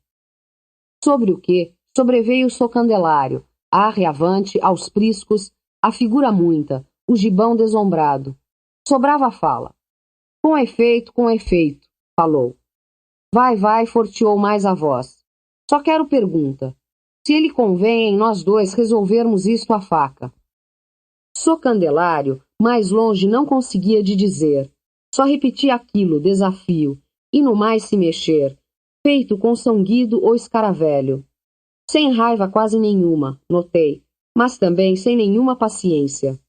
Sobre o que sobreveio o Socandelário, arreavante, aos priscos, a figura muita, o gibão desombrado. Sobrava a fala. Com efeito, falou. Vai, forteou mais a voz. Só quero pergunta. Se ele convém em nós dois resolvermos isto à faca. Socandelário, mais longe não conseguia de dizer. Só repetia aquilo, desafio, e no mais se mexer, feito consanguido ou escaravelho. Sem raiva quase nenhuma, notei, mas também sem nenhuma paciência.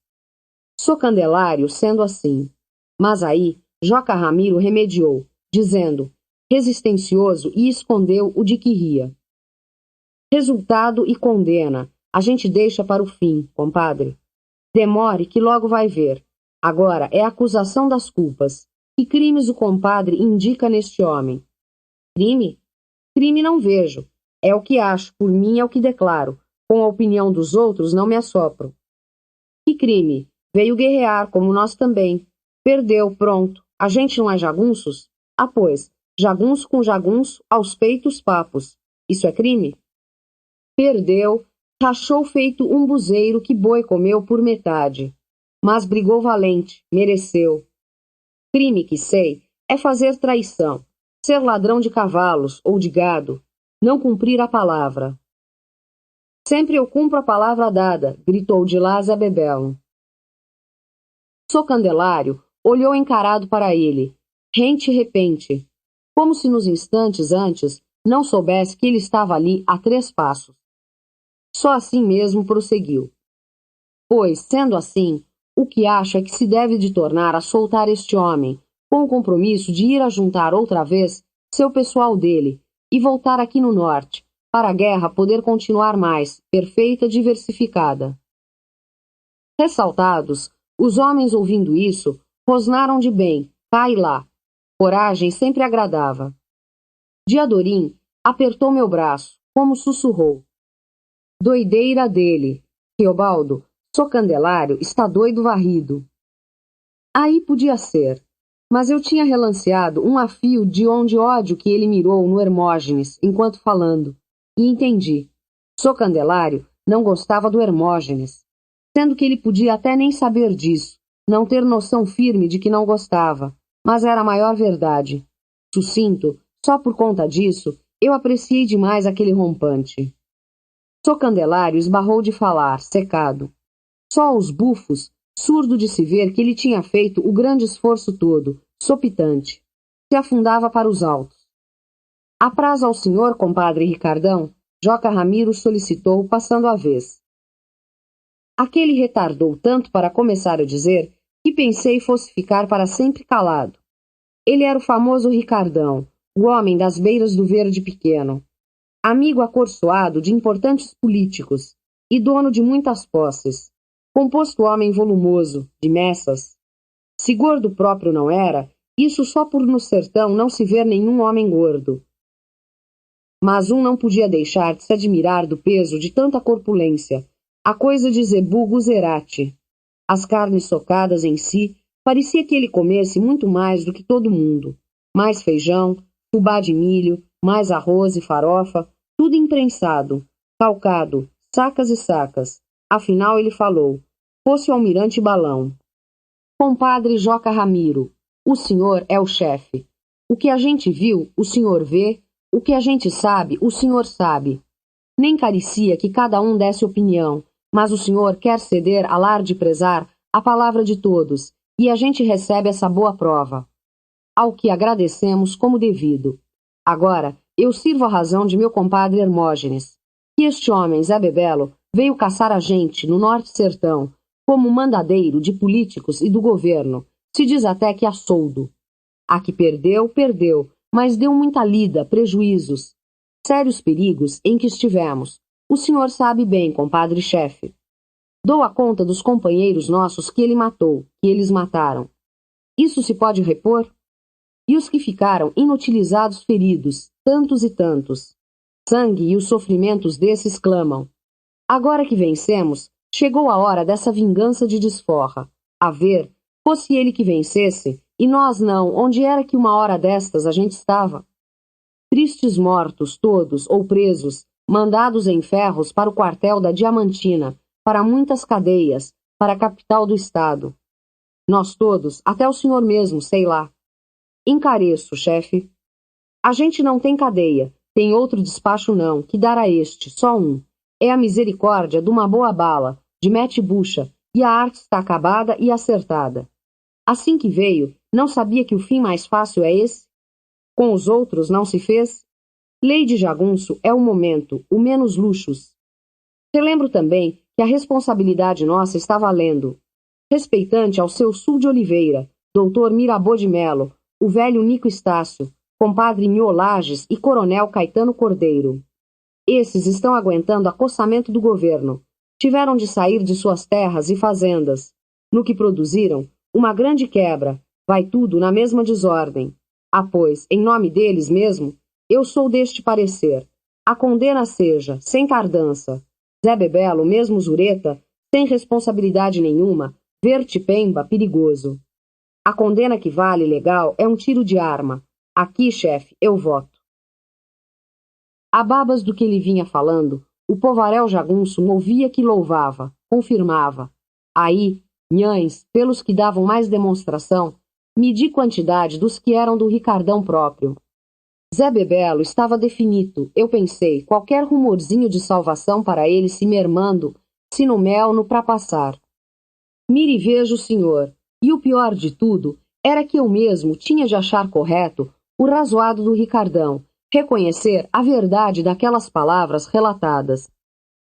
Socandelário sendo assim. Mas aí, Joca Ramiro remediou, dizendo, resistencioso, e escondeu o de que ria. Resultado e condena, a gente deixa para o fim, compadre. Demore que logo vai ver. Agora é a acusação das culpas. Que crimes o compadre indica neste homem? Crime? Crime não vejo. É o que acho, por mim é o que declaro. Com a opinião dos outros não me assopro. Que crime? Veio guerrear, como nós também. Perdeu, pronto. A gente não é jagunços? Ah, pois, jagunço com jagunço, aos peitos papos. Isso é crime? Perdeu, rachou feito um buzeiro que boi comeu por metade. Mas brigou valente, mereceu. Crime que sei é fazer traição, ser ladrão de cavalos ou de gado, não cumprir a palavra. Sempre eu cumpro a palavra dada, gritou de lá Zé Bebelo. Socandelário olhou encarado para ele, rente e repente, como se nos instantes antes não soubesse que ele estava ali a 3 passos. Só assim mesmo prosseguiu. Pois, sendo assim, o que acho é que se deve de tornar a soltar este homem, com o compromisso de ir a juntar outra vez seu pessoal dele e voltar aqui no norte, para a guerra poder continuar mais, perfeita, diversificada. Ressaltados, os homens ouvindo isso, rosnaram de bem, cá e lá. Coragem sempre agradava. Diadorim apertou meu braço, como sussurrou. Doideira dele. Teobaldo, Socandelário está doido varrido. Aí podia ser, mas eu tinha relanceado um afio de onde ódio que ele mirou no Hermógenes, enquanto falando, e entendi. Socandelário não gostava do Hermógenes, sendo que ele podia até nem saber disso, não ter noção firme de que não gostava, mas era a maior verdade. Sucinto, só por conta disso, eu apreciei demais aquele rompante. Socandelário esbarrou de falar, secado. Só aos bufos, surdo de se ver que ele tinha feito o grande esforço todo, sopitante. Se afundava para os altos. Apraz ao senhor, compadre Ricardão? Joca Ramiro solicitou, passando a vez. Aquele retardou tanto para começar a dizer que pensei fosse ficar para sempre calado. Ele era o famoso Ricardão, o homem das beiras do Verde Pequeno, amigo acorçoado de importantes políticos e dono de muitas posses, composto homem volumoso, de Messas. Se gordo próprio não era, isso só por no sertão não se ver nenhum homem gordo. Mas um não podia deixar de se admirar do peso de tanta corpulência, a coisa de Zebu Guzerati. As carnes socadas em si, parecia que ele comesse muito mais do que todo mundo. Mais feijão, fubá de milho, mais arroz e farofa, tudo imprensado, calcado, sacas e sacas. Afinal ele falou, fosse o almirante Balão. Compadre Joca Ramiro, o senhor é o chefe. O que a gente viu, o senhor vê, o que a gente sabe, o senhor sabe. Nem carecia que cada um desse opinião, mas o senhor quer ceder a lar de prezar a palavra de todos, e a gente recebe essa boa prova. Ao que agradecemos como devido. Agora, eu sirvo a razão de meu compadre Hermógenes, que este homem, Zé Bebelo, veio caçar a gente no norte sertão, como mandadeiro de políticos e do governo, se diz até que a soldo. A que perdeu, perdeu, mas deu muita lida, prejuízos, sérios perigos em que estivemos. O senhor sabe bem, compadre-chefe. Dou a conta dos companheiros nossos que ele matou, que eles mataram. Isso se pode repor? E os que ficaram inutilizados feridos, tantos e tantos. Sangue e os sofrimentos desses clamam. Agora que vencemos, chegou a hora dessa vingança de desforra. A ver, fosse ele que vencesse, e nós não, onde era que uma hora destas a gente estava? Tristes mortos, todos, ou presos, mandados em ferros para o quartel da Diamantina, para muitas cadeias, para a capital do estado. Nós todos, até o senhor mesmo, sei lá. Encareço, chefe. A gente não tem cadeia, tem outro despacho não, que dar a este, só um. É a misericórdia de uma boa bala, de mete-bucha, e a arte está acabada e acertada. Assim que veio, não sabia que o fim mais fácil é esse? Com os outros não se fez? Lei de jagunço é o momento, o menos luxos. Relembro também que a responsabilidade nossa está valendo. Respeitante ao seu Sul de Oliveira, doutor Mirabô de Melo, o velho Nico Estácio, compadre Miolages e coronel Caetano Cordeiro. Esses estão aguentando acossamento do governo. Tiveram de sair de suas terras e fazendas. No que produziram, uma grande quebra. Vai tudo na mesma desordem. Ah, pois, em nome deles mesmo, eu sou deste parecer. A condena seja, sem tardança. Zé Bebelo, mesmo zureta, sem responsabilidade nenhuma, verte-pemba, perigoso. A condena que vale, legal, é um tiro de arma. Aqui, chefe, eu voto. A babas do que ele vinha falando, o povaréu jagunço movia que louvava, confirmava. Aí, nhães, pelos que davam mais demonstração, medi quantidade dos que eram do Ricardão próprio. Zé Bebelo estava definido, eu pensei, qualquer rumorzinho de salvação para ele se mermando, se no mel no pra passar. Mire e veja o senhor, e o pior de tudo era que eu mesmo tinha de achar correto o razoado do Ricardão, reconhecer a verdade daquelas palavras relatadas.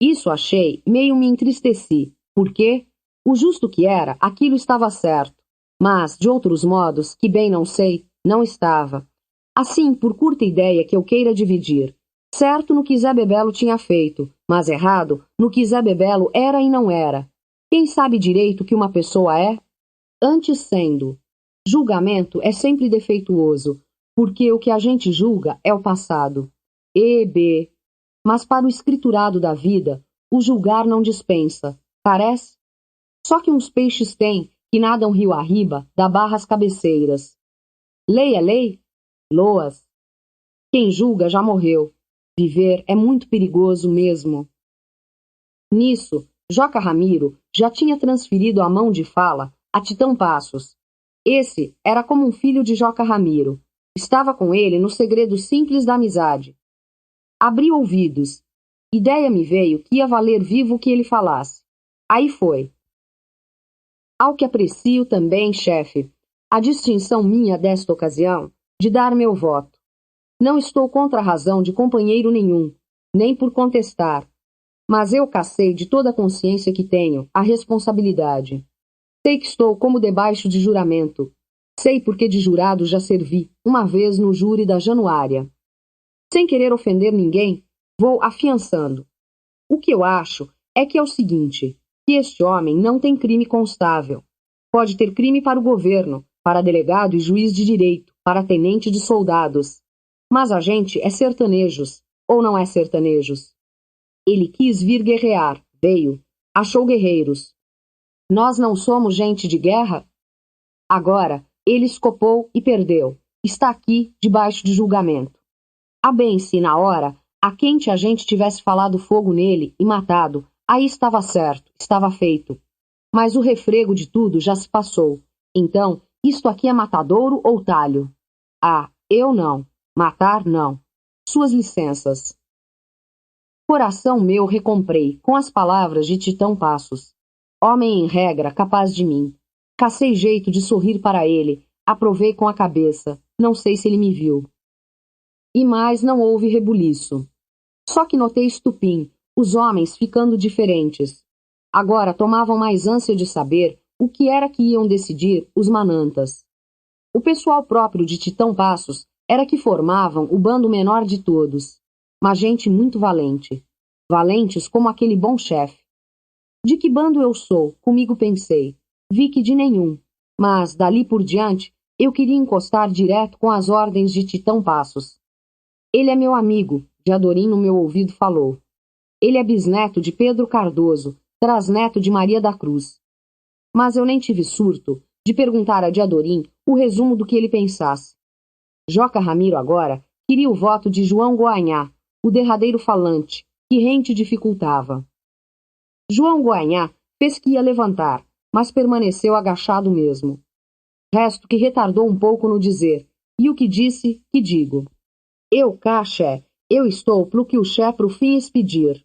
Isso achei, meio me entristeci, porque, o justo que era, aquilo estava certo, mas, de outros modos, que bem não sei, não estava. Assim, por curta ideia que eu queira dividir, certo no que Zé Bebelo tinha feito, mas errado no que Zé Bebelo era e não era. Quem sabe direito o que uma pessoa é? Antes sendo. Julgamento é sempre defeituoso, porque o que a gente julga é o passado. Mas para o escriturado da vida, o julgar não dispensa. Parece? Só que uns peixes têm, que nadam rio arriba, da barra às cabeceiras. Lei é lei? Loas. Quem julga já morreu. Viver é muito perigoso mesmo. Nisso, Joca Ramiro já tinha transferido a mão de fala a Titão Passos. Esse era como um filho de Joca Ramiro. Estava com ele no segredo simples da amizade. Abri ouvidos. Ideia me veio que ia valer vivo o que ele falasse. Aí foi. Ao que aprecio também, chefe, a distinção minha desta ocasião de dar meu voto. Não estou contra a razão de companheiro nenhum, nem por contestar. Mas eu cacei de toda a consciência que tenho a responsabilidade. Sei que estou como debaixo de juramento. Sei porque de jurado já servi, uma vez no júri da Januária. Sem querer ofender ninguém, vou afiançando. O que eu acho é que é o seguinte, que este homem não tem crime constável. Pode ter crime para o governo, para delegado e juiz de direito, para tenente de soldados. Mas a gente é sertanejos, ou não é sertanejos? Ele quis vir guerrear, veio, achou guerreiros. Nós não somos gente de guerra? Agora, ele escopou e perdeu. Está aqui, debaixo de julgamento. A bem, se na hora, a quente a gente tivesse falado fogo nele e matado, aí estava certo, estava feito. Mas o refrego de tudo já se passou. Então, isto aqui é matadouro ou talho? Ah, eu não. Matar, não. Suas licenças. Coração meu recomprei, com as palavras de Titão Passos. Homem em regra, capaz de mim. Cacei jeito de sorrir para ele, aprovei com a cabeça, não sei se ele me viu. E mais não houve rebuliço. Só que notei estupim, os homens ficando diferentes. Agora tomavam mais ânsia de saber o que era que iam decidir os manantas. O pessoal próprio de Titão Passos era que formavam o bando menor de todos, mas gente muito valente. Valentes como aquele bom chefe. De que bando eu sou, comigo pensei. Vi que de nenhum, mas, dali por diante, eu queria encostar direto com as ordens de Titão Passos. Ele é meu amigo, Diadorim no meu ouvido falou. Ele é bisneto de Pedro Cardoso, trasneto de Maria da Cruz. Mas eu nem tive surto de perguntar a Diadorim o resumo do que ele pensasse. Joca Ramiro agora queria o voto de João Goanhá, o derradeiro falante, que rente dificultava. João Goanhá fez que ia levantar, mas permaneceu agachado mesmo. Resto que retardou um pouco no dizer, e o que disse, que digo. Eu cá, xé, eu estou pro que o xé pro fim expedir.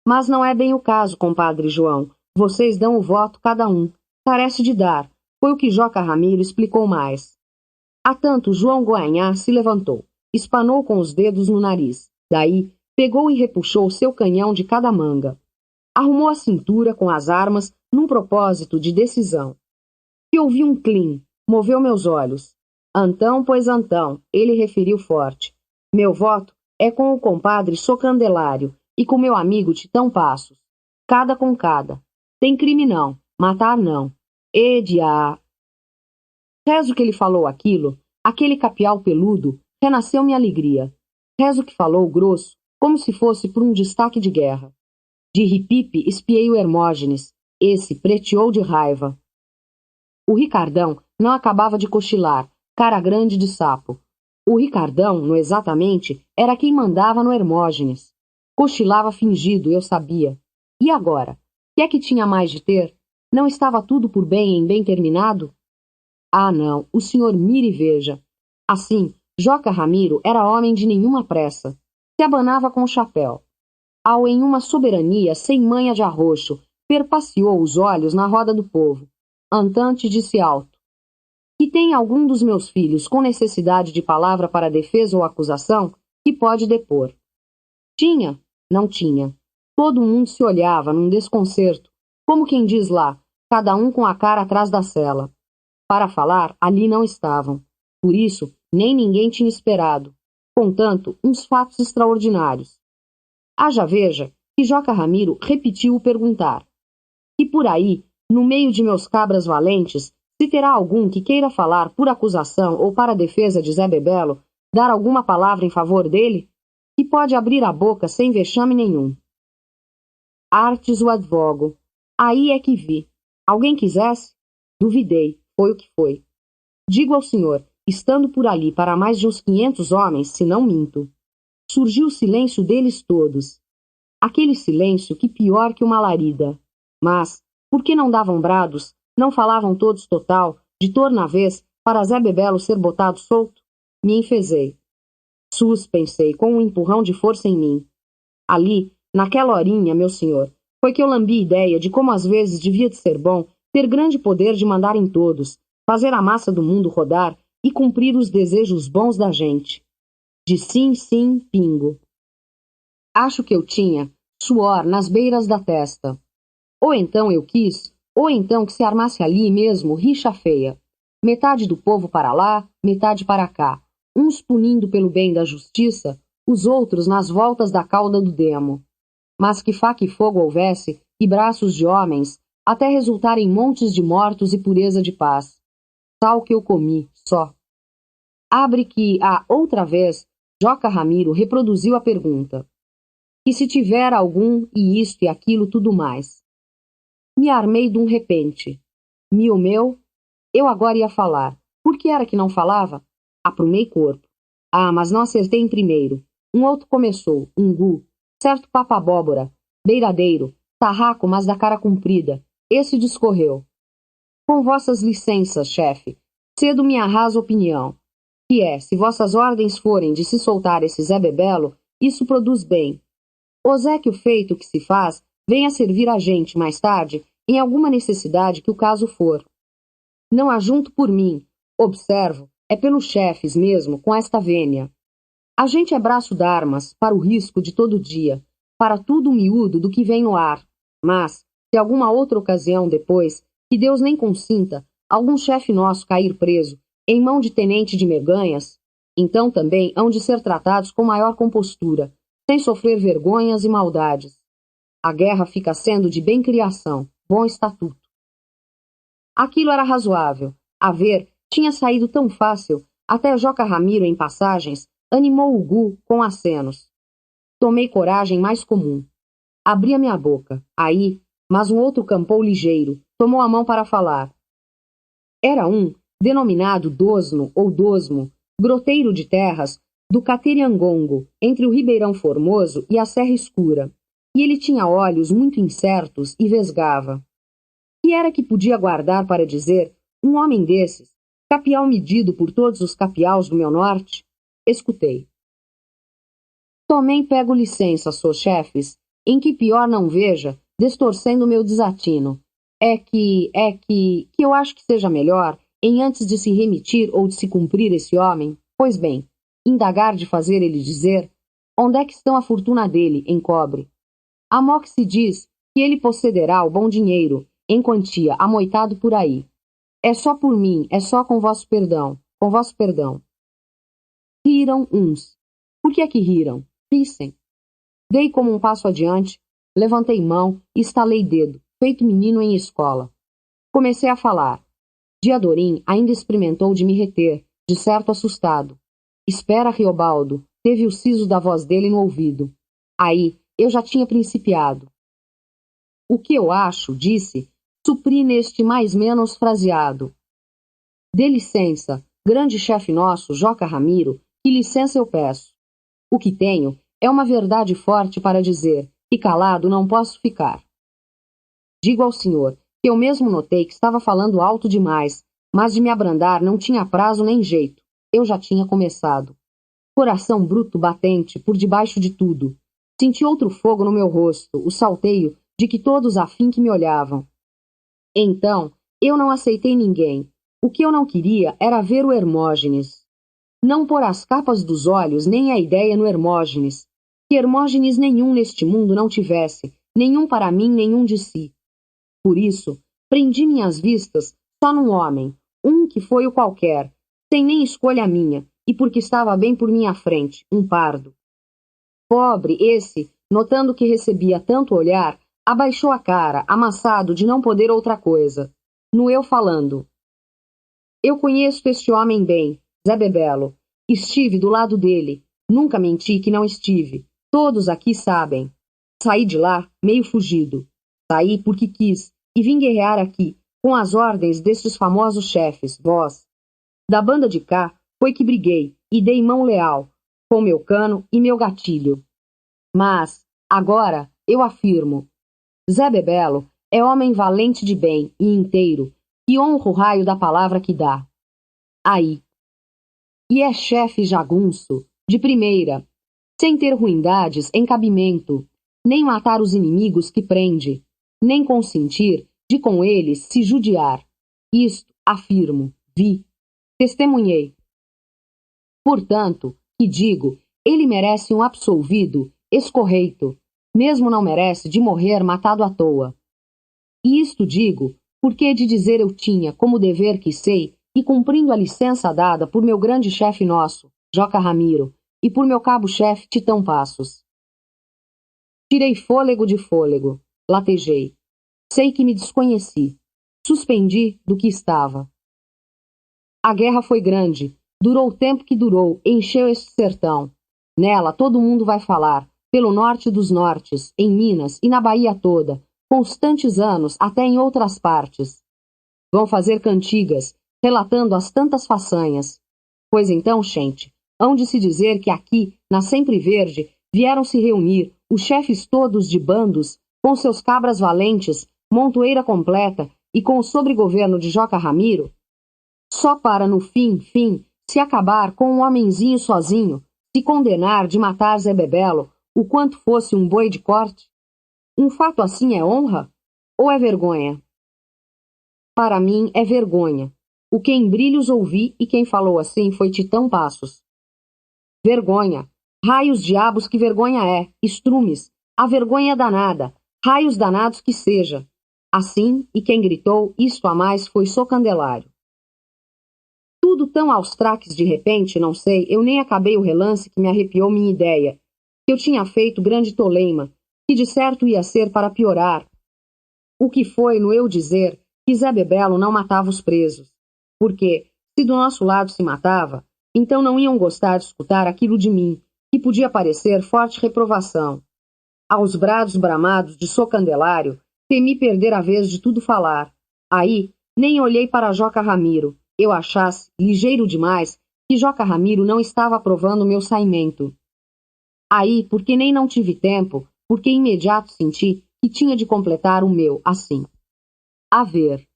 Mas não é bem o caso, compadre João. Vocês dão o voto cada um. Carece de dar. Foi o que Joca Ramiro explicou mais. A tanto, João Goanhá se levantou, espanou com os dedos no nariz. Daí, pegou e repuxou seu canhão de cada manga. Arrumou a cintura com as armas num propósito de decisão. E ouvi um clim, moveu meus olhos. Antão, pois Antão, ele referiu forte. Meu voto é com o compadre Socandelário e com meu amigo Titão Passos. Cada com cada. Tem crime não, matar não. Ediá. Rezo que ele falou aquilo, aquele capial peludo, renasceu-me alegria. Rezo que falou grosso, como se fosse por um destaque de guerra. De ripipe espiei o Hermógenes. Esse preteou de raiva. O Ricardão não acabava de cochilar, cara grande de sapo. O Ricardão, no exatamente, era quem mandava no Hermógenes. Cochilava fingido, eu sabia. E agora? Que é que tinha mais de ter? Não estava tudo por bem em bem terminado? Ah, não, o senhor mire e veja. Assim, Joca Ramiro era homem de nenhuma pressa. Se abanava com o chapéu. Ao em uma soberania sem manha de arroxo, perpaceou os olhos na roda do povo. Antante disse alto. Que tem algum dos meus filhos com necessidade de palavra para defesa ou acusação, que pode depor. Tinha? Não tinha. Todo mundo se olhava num desconcerto, como quem diz lá, cada um com a cara atrás da cela. Para falar, ali não estavam. Por isso, nem ninguém tinha esperado. Contanto, uns fatos extraordinários. Haja veja que Joca Ramiro repetiu o perguntar. E por aí, no meio de meus cabras valentes, se terá algum que queira falar por acusação ou para a defesa de Zé Bebelo, dar alguma palavra em favor dele? Que pode abrir a boca sem vexame nenhum. Artes o advogo. Aí é que vi. Alguém quisesse? Duvidei. Foi o que foi. Digo ao senhor, estando por ali para mais de uns 500 homens, se não minto. Surgiu o silêncio deles todos. Aquele silêncio que pior que uma larida. Mas, por que não davam brados, não falavam todos total, de torna a vez, para Zé Bebelo ser botado solto? Me enfezei. Sus, pensei, com um empurrão de força em mim. Ali, naquela horinha, meu senhor, foi que eu lambi ideia de como às vezes devia de ser bom ter grande poder de mandar em todos, fazer a massa do mundo rodar e cumprir os desejos bons da gente. De sim, sim, pingo. Acho que eu tinha, suor nas beiras da testa. Ou então eu quis, ou então que se armasse ali mesmo rixa feia. Metade do povo para lá, metade para cá, uns punindo pelo bem da justiça, os outros nas voltas da cauda do demo. Mas que faca e fogo houvesse, e braços de homens, até resultarem montes de mortos e pureza de paz. Tal que eu comi, só. Abre que, outra vez, Joca Ramiro reproduziu a pergunta. Que se tiver algum, e isto e aquilo tudo mais. Me armei de um repente. Mil meu, eu agora ia falar. Por que era que não falava? Aprumei corpo. Mas não acertei em primeiro. Um outro começou, um gu, certo papa-abóbora, beiradeiro, tarraco, mas da cara comprida. Esse discorreu. Com vossas licenças, chefe, cedo minha rasa opinião, que é, se vossas ordens forem de se soltar esse Zé Bebelo, isso produz bem. O Zé que o feito que se faz venha servir a gente, mais tarde, em alguma necessidade que o caso for. Não ajunto por mim, observo, é pelos chefes mesmo, com esta vênia. A gente é braço d'armas para o risco de todo dia, para tudo miúdo do que vem no ar. Mas, se alguma outra ocasião depois, que Deus nem consinta, algum chefe nosso cair preso, em mão de tenente de meganhas, então também hão de ser tratados com maior compostura, sem sofrer vergonhas e maldades. A guerra fica sendo de bem criação, bom estatuto. Aquilo era razoável. A ver, tinha saído tão fácil, até Joca Ramiro, em passagens, animou o gu com acenos. Tomei coragem mais comum. Abri a minha boca. Aí, mas um outro campou ligeiro, tomou a mão para falar. Era um, denominado Dosno ou Dosmo, groteiro de terras, do Cateriangongo, entre o Ribeirão Formoso e a Serra Escura, e ele tinha olhos muito incertos e vesgava. Que era que podia guardar para dizer um homem desses, capial medido por todos os capiaus do meu norte? Escutei. Também pego licença, seus chefes, em que pior não veja, distorcendo meu desatino. Que eu acho que seja melhor, em antes de se remitir ou de se cumprir esse homem, pois bem, indagar de fazer ele dizer, onde é que estão a fortuna dele, em cobre? A mó que se diz que ele possederá o bom dinheiro, em quantia, amoitado por aí. É só por mim, é só com vosso perdão, com vosso perdão. Riram uns. Por que é que riram? Rissem. Dei como um passo adiante, levantei mão e estalei dedo, feito menino em escola. Comecei a falar. Diadorim ainda experimentou de me reter, de certo assustado. Espera, Riobaldo, teve o siso da voz dele no ouvido. Aí, eu já tinha principiado. O que eu acho, disse, supri neste mais menos fraseado. Dê licença, grande chefe nosso, Joca Ramiro, que licença eu peço. O que tenho é uma verdade forte para dizer, que calado não posso ficar. Digo ao senhor que eu mesmo notei que estava falando alto demais, mas de me abrandar não tinha prazo nem jeito. Eu já tinha começado. Coração bruto batente, por debaixo de tudo. Senti outro fogo no meu rosto, o salteio de que todos afim que me olhavam. Então, eu não aceitei ninguém. O que eu não queria era ver o Hermógenes. Não pôr as capas dos olhos nem a ideia no Hermógenes. Que Hermógenes nenhum neste mundo não tivesse, nenhum para mim, nenhum de si. Por isso, prendi minhas vistas só num homem, um que foi o qualquer, sem nem escolha minha, e porque estava bem por minha frente, um pardo. Pobre esse, notando que recebia tanto olhar, abaixou a cara, amassado de não poder outra coisa. No eu falando. Eu conheço este homem bem, Zé Bebelo. Estive do lado dele. Nunca menti que não estive. Todos aqui sabem. Saí de lá, meio fugido. Saí porque quis, e vim guerrear aqui, com as ordens destes famosos chefes, vós. Da banda de cá, foi que briguei, e dei mão leal, com meu cano e meu gatilho. Mas, agora, eu afirmo, Zé Bebelo é homem valente de bem e inteiro, que honra o raio da palavra que dá. Aí. E é chefe jagunço, de primeira, sem ter ruindades em cabimento, nem matar os inimigos que prende, nem consentir de com eles se judiar. Isto afirmo, vi, testemunhei. Portanto, que digo, ele merece um absolvido, escorreito, mesmo não merece de morrer matado à toa. E isto digo, porque de dizer eu tinha, como dever que sei, e cumprindo a licença dada por meu grande chefe nosso, Joca Ramiro, e por meu cabo-chefe Titão Passos. Tirei fôlego de fôlego, latejei. Sei que me desconheci. Suspendi do que estava. A guerra foi grande, durou o tempo que durou, encheu este sertão. Nela todo mundo vai falar, pelo norte dos nortes, em Minas e na Bahia toda, constantes anos, até em outras partes. Vão fazer cantigas, relatando as tantas façanhas. Pois então, gente, hão de se dizer que aqui, na Sempre Verde, vieram se reunir os chefes todos de bandos, com seus cabras valentes, montoeira completa e com o sobregoverno de Joca Ramiro, só para, no fim, se acabar com um homenzinho sozinho, se condenar de matar Zé Bebelo, o quanto fosse um boi de corte? Um fato assim é honra? Ou é vergonha? Para mim é vergonha. O que em brilhos ouvi e quem falou assim foi Titão Passos. Vergonha. Raios diabos que vergonha é, estrumes. A vergonha danada. Raios danados que seja. Assim, e quem gritou isto a mais foi Socandelário. Tudo tão aos traques de repente, não sei, eu nem acabei o relance que me arrepiou minha ideia, que eu tinha feito grande toleima, que de certo ia ser para piorar. O que foi, no eu dizer, que Zé Bebelo não matava os presos. Porque, se do nosso lado se matava, então não iam gostar de escutar aquilo de mim, que podia parecer forte reprovação. Aos brados bramados de Socandelário, temi perder a vez de tudo falar. Aí, nem olhei para Joca Ramiro. Eu achasse, ligeiro demais, que Joca Ramiro não estava aprovando o meu saimento. Aí, porque nem não tive tempo, porque imediato senti que tinha de completar o meu, assim. A ver.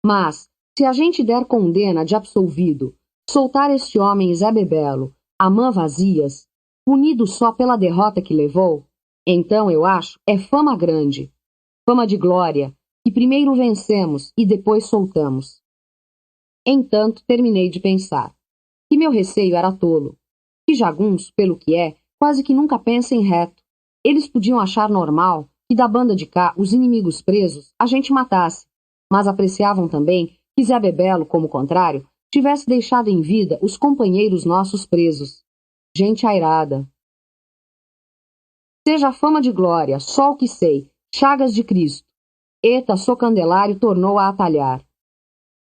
Mas, se a gente der condena de absolvido, soltar este homem Zé Bebelo, a mã vazias, punido só pela derrota que levou, então, eu acho, é fama grande, fama de glória, que primeiro vencemos e depois soltamos. Entanto, terminei de pensar, que meu receio era tolo, que jagunço, pelo que é, quase que nunca pensa em reto. Eles podiam achar normal que da banda de cá, os inimigos presos, a gente matasse, mas apreciavam também que Zé Bebelo, como contrário, tivesse deixado em vida os companheiros nossos presos. Gente airada. Seja a fama de glória, só o que sei, chagas de Cristo. Eta Socandelário tornou a atalhar.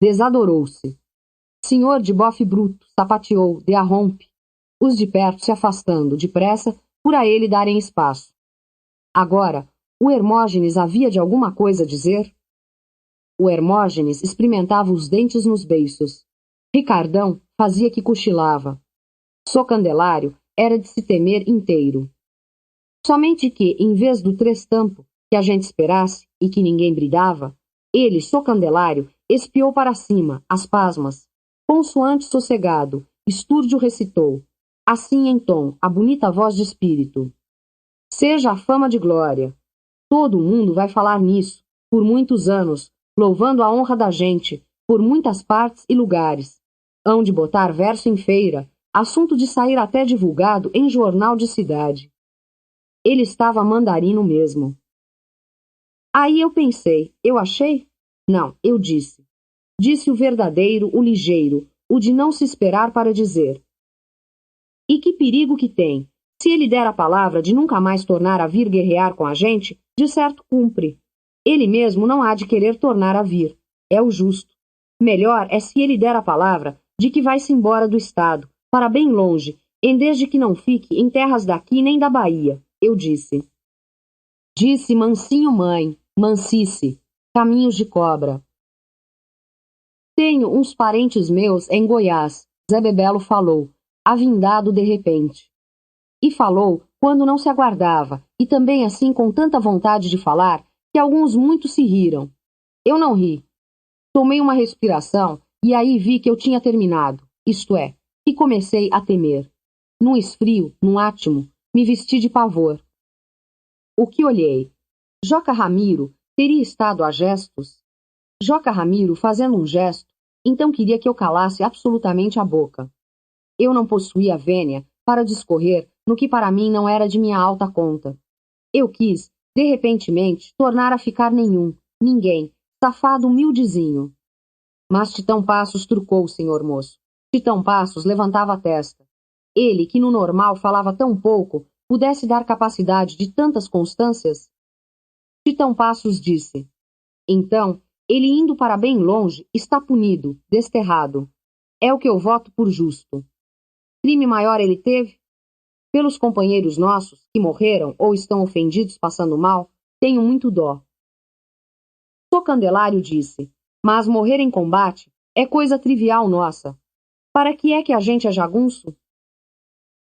Desadorou-se. Senhor de bofe bruto, sapateou, de arrompe. Os de perto se afastando, depressa, por a ele darem espaço. Agora, o Hermógenes havia de alguma coisa a dizer? O Hermógenes experimentava os dentes nos beiços. Ricardão fazia que cochilava. Socandelário era de se temer inteiro. Somente que, em vez do trestampo que a gente esperasse e que ninguém bridava, ele, Socandelário, espiou para cima, as pasmas. Consoante sossegado, Estúrdio recitou, assim em tom, a bonita voz de espírito. Seja a fama de glória. Todo mundo vai falar nisso, por muitos anos, louvando a honra da gente, por muitas partes e lugares. Hão de botar verso em feira, assunto de sair até divulgado em jornal de cidade. Ele estava mandarino mesmo. Aí eu pensei, eu achei? Não, eu disse. Disse o verdadeiro, o ligeiro, o de não se esperar para dizer. E que perigo que tem? Se ele der a palavra de nunca mais tornar a vir guerrear com a gente, de certo cumpre. Ele mesmo não há de querer tornar a vir. É o justo. Melhor é se ele der a palavra de que vai-se embora do estado, para bem longe, em vez de que não fique em terras daqui nem da Bahia. Eu disse. Disse mansinho mãe, mansice, caminhos de cobra. Tenho uns parentes meus em Goiás, Zé Bebelo falou, avindado de repente. E falou quando não se aguardava, e também assim com tanta vontade de falar, que alguns muito se riram. Eu não ri. Tomei uma respiração, e aí vi que eu tinha terminado, isto é, que comecei a temer. Num esfrio, num átimo, me vesti de pavor. O que olhei? Joca Ramiro teria estado a gestos? Joca Ramiro, fazendo um gesto, então queria que eu calasse absolutamente a boca. Eu não possuía vênia para discorrer no que para mim não era de minha alta conta. Eu quis, de repentemente, tornar a ficar nenhum, ninguém, safado humildezinho. Mas Titão Passos trucou, senhor moço. Titão Passos levantava a testa. Ele, que no normal falava tão pouco, pudesse dar capacidade de tantas constâncias? Titão Passos disse: então, ele indo para bem longe, está punido, desterrado. É o que eu voto por justo. Crime maior ele teve? Pelos companheiros nossos, que morreram ou estão ofendidos passando mal, tenho muito dó. Sô Candelário disse: mas morrer em combate é coisa trivial nossa. Para que é que a gente é jagunço?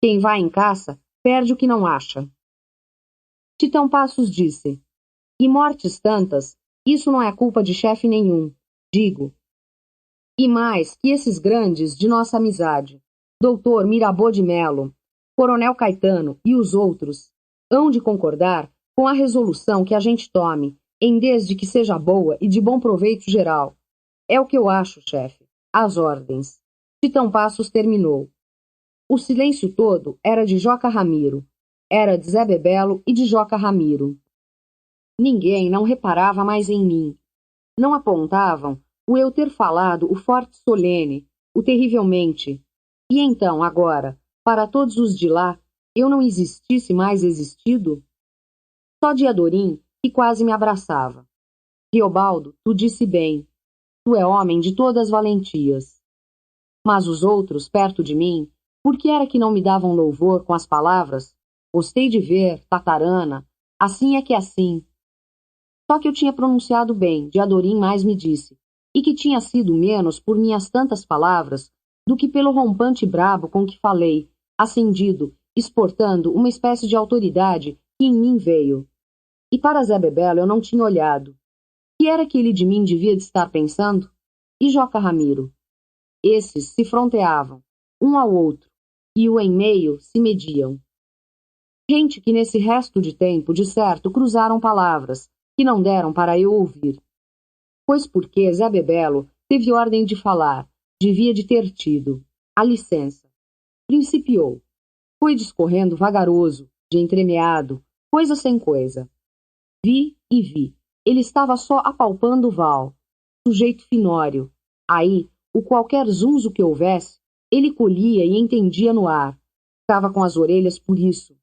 Quem vai em caça, perde o que não acha. Titão Passos disse: e mortes tantas, isso não é culpa de chefe nenhum, digo. E mais que esses grandes de nossa amizade, doutor Mirabeau de Melo, coronel Caetano e os outros, hão de concordar com a resolução que a gente tome, em desde que seja boa e de bom proveito geral. É o que eu acho, chefe. As ordens. Titão Passos terminou. O silêncio todo era de Joca Ramiro. Era de Zé Bebelo e de Joca Ramiro. Ninguém não reparava mais em mim. Não apontavam o eu ter falado o forte solene, o terrivelmente. E então, agora, para todos os de lá, eu não existisse mais existido? Só Diadorim, que quase me abraçava. Riobaldo, tu disse bem. Tu é homem de todas as valentias. Mas os outros, perto de mim, por que era que não me davam louvor com as palavras? Gostei de ver, tatarana, assim é que é assim. Só que eu tinha pronunciado bem, Diadorim mais me disse, e que tinha sido menos por minhas tantas palavras do que pelo rompante brabo com que falei, acendido, exportando uma espécie de autoridade que em mim veio. E para Zé Bebelo eu não tinha olhado. Que era que ele de mim devia de estar pensando? E Joca Ramiro? Esses se fronteavam, um ao outro, e o em meio se mediam. Gente que nesse resto de tempo, de certo, cruzaram palavras, que não deram para eu ouvir. Pois porque Zé Bebelo teve ordem de falar, devia de ter tido. A licença. Principiou. Foi discorrendo vagaroso, de entremeado, coisa sem coisa. Vi e vi. Ele estava só apalpando o val. Sujeito finório. Aí, o qualquer zunzo que houvesse, ele colhia e entendia no ar. Estava com as orelhas por isso.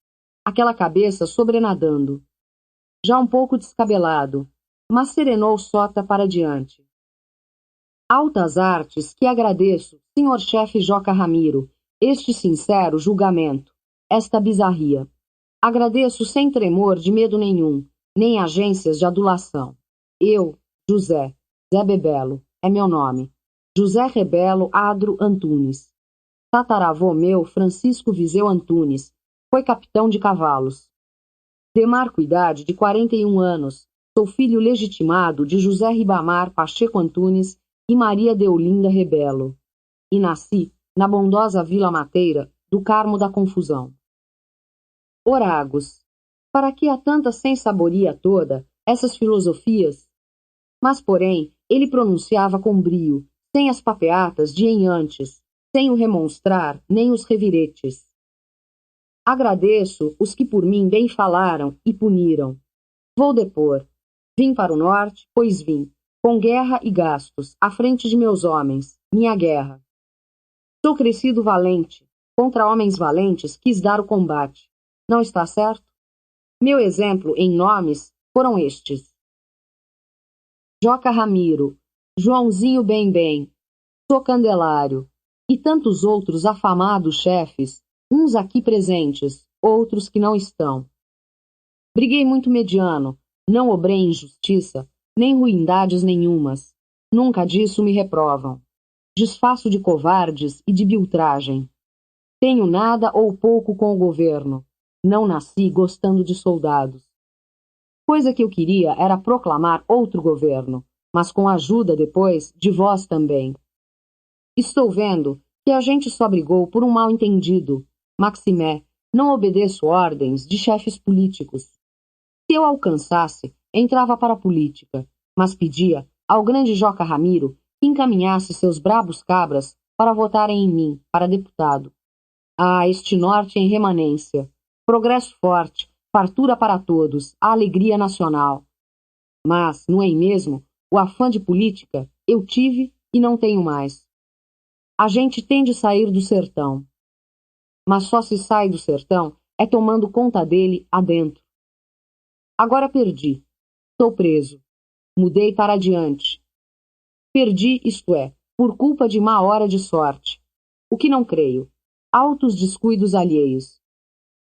Aquela cabeça sobrenadando. Já um pouco descabelado, mas serenou sota para diante. Altas artes que agradeço, senhor chefe Joca Ramiro, este sincero julgamento, esta bizarria. Agradeço sem tremor de medo nenhum, nem agências de adulação. Eu, José, Zé Bebelo, é meu nome. José Rebelo Adro Antunes. Tataravô meu, Francisco Viseu Antunes, foi capitão de cavalos. Demarco idade de 41 anos, sou filho legitimado de José Ribamar Pacheco Antunes e Maria Deolinda Rebelo. E nasci na bondosa Vila Mateira do Carmo da Confusão. Oragos. Para que há tanta sensaboria toda, essas filosofias? Mas, porém, ele pronunciava com brio, sem as papeatas de em antes, sem o remonstrar, nem os reviretes. Agradeço os que por mim bem falaram e puniram. Vou depor. Vim para o norte, pois vim, com guerra e gastos, à frente de meus homens, minha guerra. Sou crescido valente, contra homens valentes quis dar o combate. Não está certo? Meu exemplo em nomes foram estes: Joca Ramiro, Joãozinho Bem, Sô Candelário, e tantos outros afamados chefes, uns aqui presentes, outros que não estão. Briguei muito mediano, não obrei injustiça, nem ruindades nenhumas. Nunca disso me reprovam. Desfaço de covardes e de biltragem. Tenho nada ou pouco com o governo. Não nasci gostando de soldados. Coisa que eu queria era proclamar outro governo, mas com a ajuda, depois, de vós também. Estou vendo que a gente só brigou por um mal-entendido. Maximé, não obedeço ordens de chefes políticos. Se eu alcançasse, entrava para a política, mas pedia ao grande Joca Ramiro que encaminhasse seus brabos cabras para votarem em mim, para deputado. Ah, este norte em remanência. Progresso forte, fartura para todos, a alegria nacional. Mas, não é mesmo, o afã de política eu tive e não tenho mais. A gente tem de sair do sertão. Mas só se sai do sertão é tomando conta dele adentro. Agora perdi. Estou preso. Mudei para adiante. Perdi, isto é, por culpa de má hora de sorte. O que não creio. Altos descuidos alheios.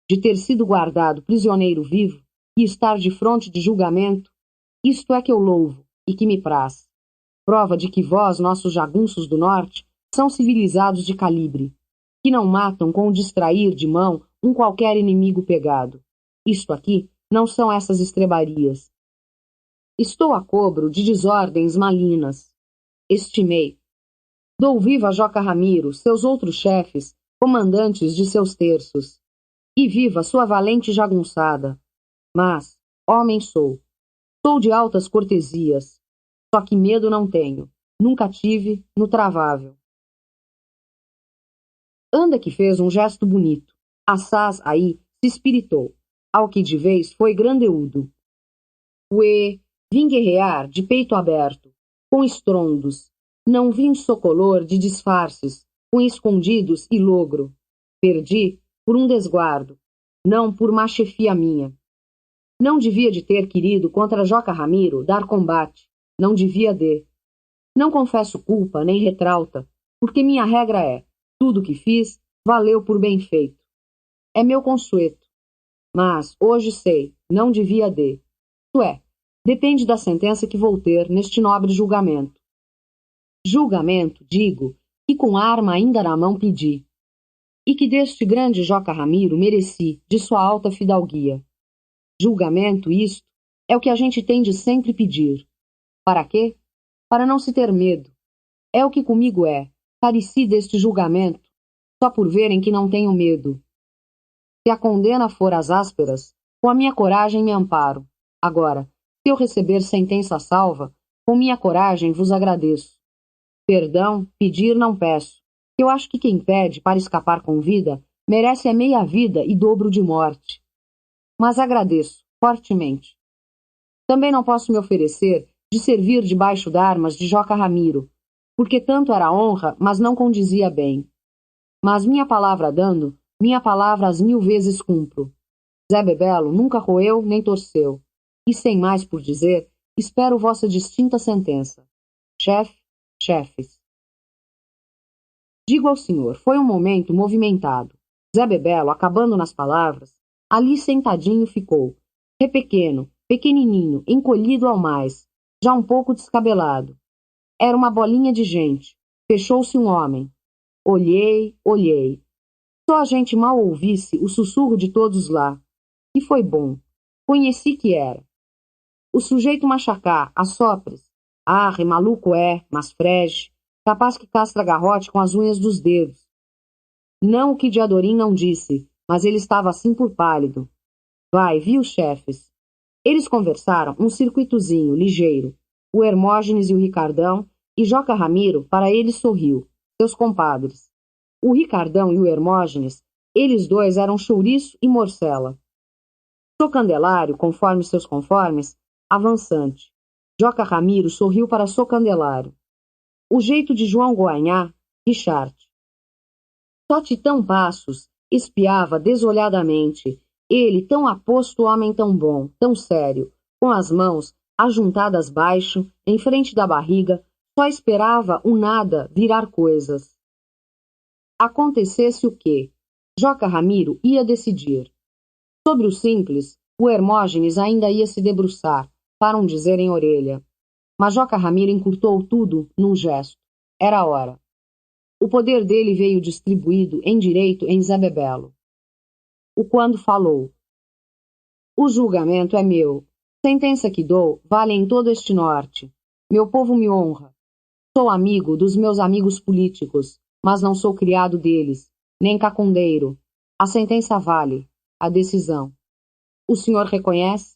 De ter sido guardado prisioneiro vivo e estar de fronte de julgamento, isto é que eu louvo e que me praz. Prova de que vós, nossos jagunços do norte, são civilizados de calibre, que não matam com o distrair de mão um qualquer inimigo pegado. Isto aqui não são essas estrebarias. Estou a cobro de desordens malignas. Estimei. Dou viva a Joca Ramiro, seus outros chefes, comandantes de seus terços. E viva sua valente jagunçada. Mas, homem sou. Sou de altas cortesias. Só que medo não tenho. Nunca tive, no travável. Anda que fez um gesto bonito. Assaz aí se espiritou. Ao que de vez foi grandeudo. Uê, vim guerrear de peito aberto, com estrondos. Não vim socolor de disfarces, com escondidos e logro. Perdi por um desguardo, não por má chefia minha. Não devia de ter querido contra Joca Ramiro dar combate, não devia de. Não confesso culpa nem retrauta, porque minha regra é, tudo que fiz valeu por bem feito. É meu consueto. Mas, hoje sei, não devia de. Isto é, depende da sentença que vou ter neste nobre julgamento. Julgamento, digo, que com arma ainda na mão pedi, e que deste grande Joca Ramiro mereci, de sua alta fidalguia. Julgamento, isto, é o que a gente tem de sempre pedir. Para quê? Para não se ter medo. É o que comigo é, careci deste julgamento, só por verem que não tenho medo. Se a condena for às ásperas, com a minha coragem me amparo. Agora, se eu receber sentença salva, com minha coragem vos agradeço. Perdão, pedir não peço. Eu acho que quem pede para escapar com vida merece a meia vida e dobro de morte. Mas agradeço, fortemente. Também não posso me oferecer de servir debaixo d'armas de Joca Ramiro, porque tanto era honra, mas não condizia bem. Mas minha palavra dando, minha palavra as 1000 vezes cumpro. Zé Bebelo nunca roeu nem torceu. E sem mais por dizer, espero vossa distinta sentença. Chefe, chefes. Digo ao senhor, foi um momento movimentado. Zé Bebelo, acabando nas palavras, ali sentadinho ficou, repequeno, pequenininho, encolhido ao mais, já um pouco descabelado. Era uma bolinha de gente. Fechou-se um homem. Olhei, olhei. Só a gente mal ouvisse o sussurro de todos lá. E foi bom. Conheci que era. O sujeito machacá, assopres. Arre, maluco é, mas frege. Capaz que castra garrote com as unhas dos dedos. Não o que Diadorim não disse, mas ele estava assim por pálido. Vai, vi os chefes. Eles conversaram um circuitozinho, ligeiro. O Hermógenes e o Ricardão, e Joca Ramiro, para eles sorriu. Seus compadres. O Ricardão e o Hermógenes, eles dois eram chouriço e morcela. Socandelário, conforme seus conformes, avançante. Joca Ramiro sorriu para Socandelário. O jeito de João Goanhá, Richard. Só Titão Passos espiava desolhadamente. Ele, tão aposto homem tão bom, tão sério, com as mãos ajuntadas baixo, em frente da barriga, só esperava o nada virar coisas. Acontecesse o quê? Joca Ramiro ia decidir. Sobre o simples, o Hermógenes ainda ia se debruçar, para um dizer em orelha. Mas Joca Ramiro encurtou tudo num gesto. Era a hora. O poder dele veio distribuído em direito em Zé Bebelo. O quando falou. O julgamento é meu. Sentença que dou vale em todo este norte. Meu povo me honra. Sou amigo dos meus amigos políticos, mas não sou criado deles, nem cacundeiro. A sentença vale. A decisão. O senhor reconhece?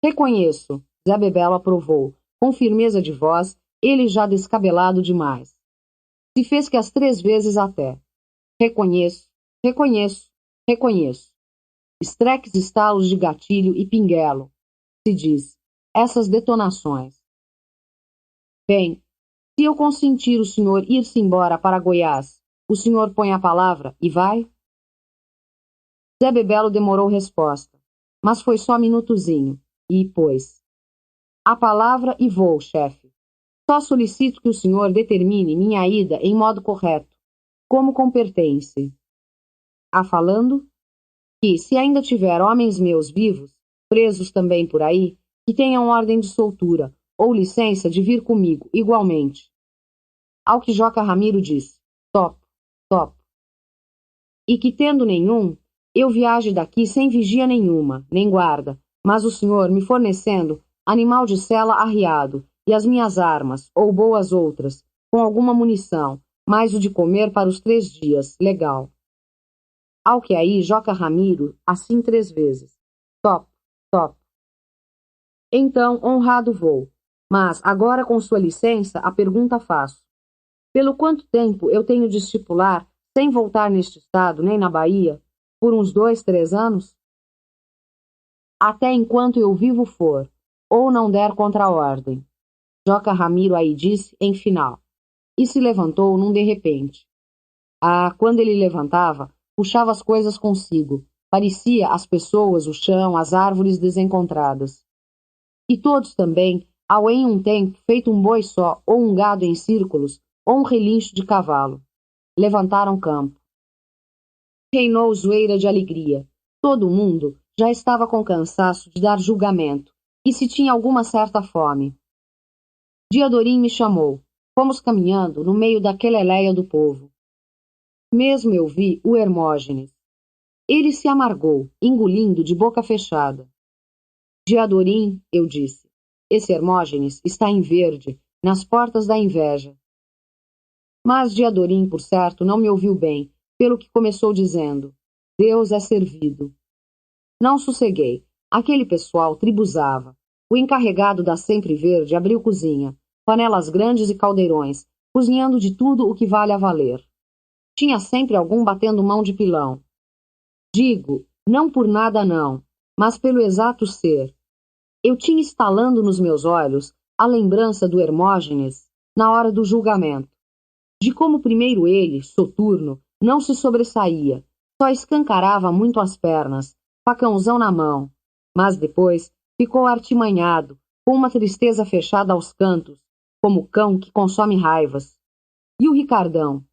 Reconheço. Zé Bebelo aprovou, com firmeza de voz, ele já descabelado demais. Se fez que as 3 vezes até. Reconheço, reconheço, reconheço. estreques estalos de gatilho e pinguelo, se diz, essas detonações. Bem, se eu consentir o senhor ir-se embora para Goiás, o senhor põe a palavra e vai? Zé Bebelo demorou resposta, mas foi só minutozinho, e pôs. A palavra e vou, chefe. Só solicito que o senhor determine minha ida em modo correto, como com pertence. A falando que, se ainda tiver homens meus vivos, presos também por aí, que tenham ordem de soltura, ou licença de vir comigo, igualmente. Ao que Joca Ramiro disse, topo, topo. E que, tendo nenhum, eu viaje daqui sem vigia nenhuma, nem guarda, mas o senhor me fornecendo animal de sela arriado, e as minhas armas, ou boas outras, com alguma munição, mais o de comer para os 3 dias, legal. Ao que aí Joca Ramiro, assim 3 vezes. Top, top. Então, honrado vou. Mas, agora com sua licença, a pergunta faço. Pelo quanto tempo eu tenho de estipular, sem voltar neste estado, nem na Bahia, por uns 2, 3 anos? Até enquanto eu vivo for, ou não der contra a ordem. Joca Ramiro aí disse, em final. E se levantou num de repente. Ah, quando ele levantava, puxava as coisas consigo. Parecia as pessoas, o chão, as árvores desencontradas. E todos também, ao em um tempo, feito um boi só, ou um gado em círculos, ou um relincho de cavalo. Levantaram campo. Reinou zoeira de alegria. Todo mundo já estava com cansaço de dar julgamento, e se tinha alguma certa fome. Diadorim me chamou. Fomos caminhando no meio daquela eleia do povo. Mesmo eu vi o Hermógenes. Ele se amargou, engolindo de boca fechada. Diadorim, eu disse, esse Hermógenes está em verde, nas portas da inveja. Mas Diadorim, por certo, não me ouviu bem, pelo que começou dizendo, Deus é servido. Não sosseguei. Aquele pessoal tribuzava. O encarregado da Sempre Verde abriu cozinha, panelas grandes e caldeirões, cozinhando de tudo o que vale a valer. Tinha sempre algum batendo mão de pilão. Digo, não por nada não, mas pelo exato ser. Eu tinha estalando nos meus olhos a lembrança do Hermógenes na hora do julgamento, de como primeiro ele, soturno, não se sobressaía, só escancarava muito as pernas, facãozão na mão, mas depois ficou artimanhado, com uma tristeza fechada aos cantos, como cão que consome raivas. E o Ricardão?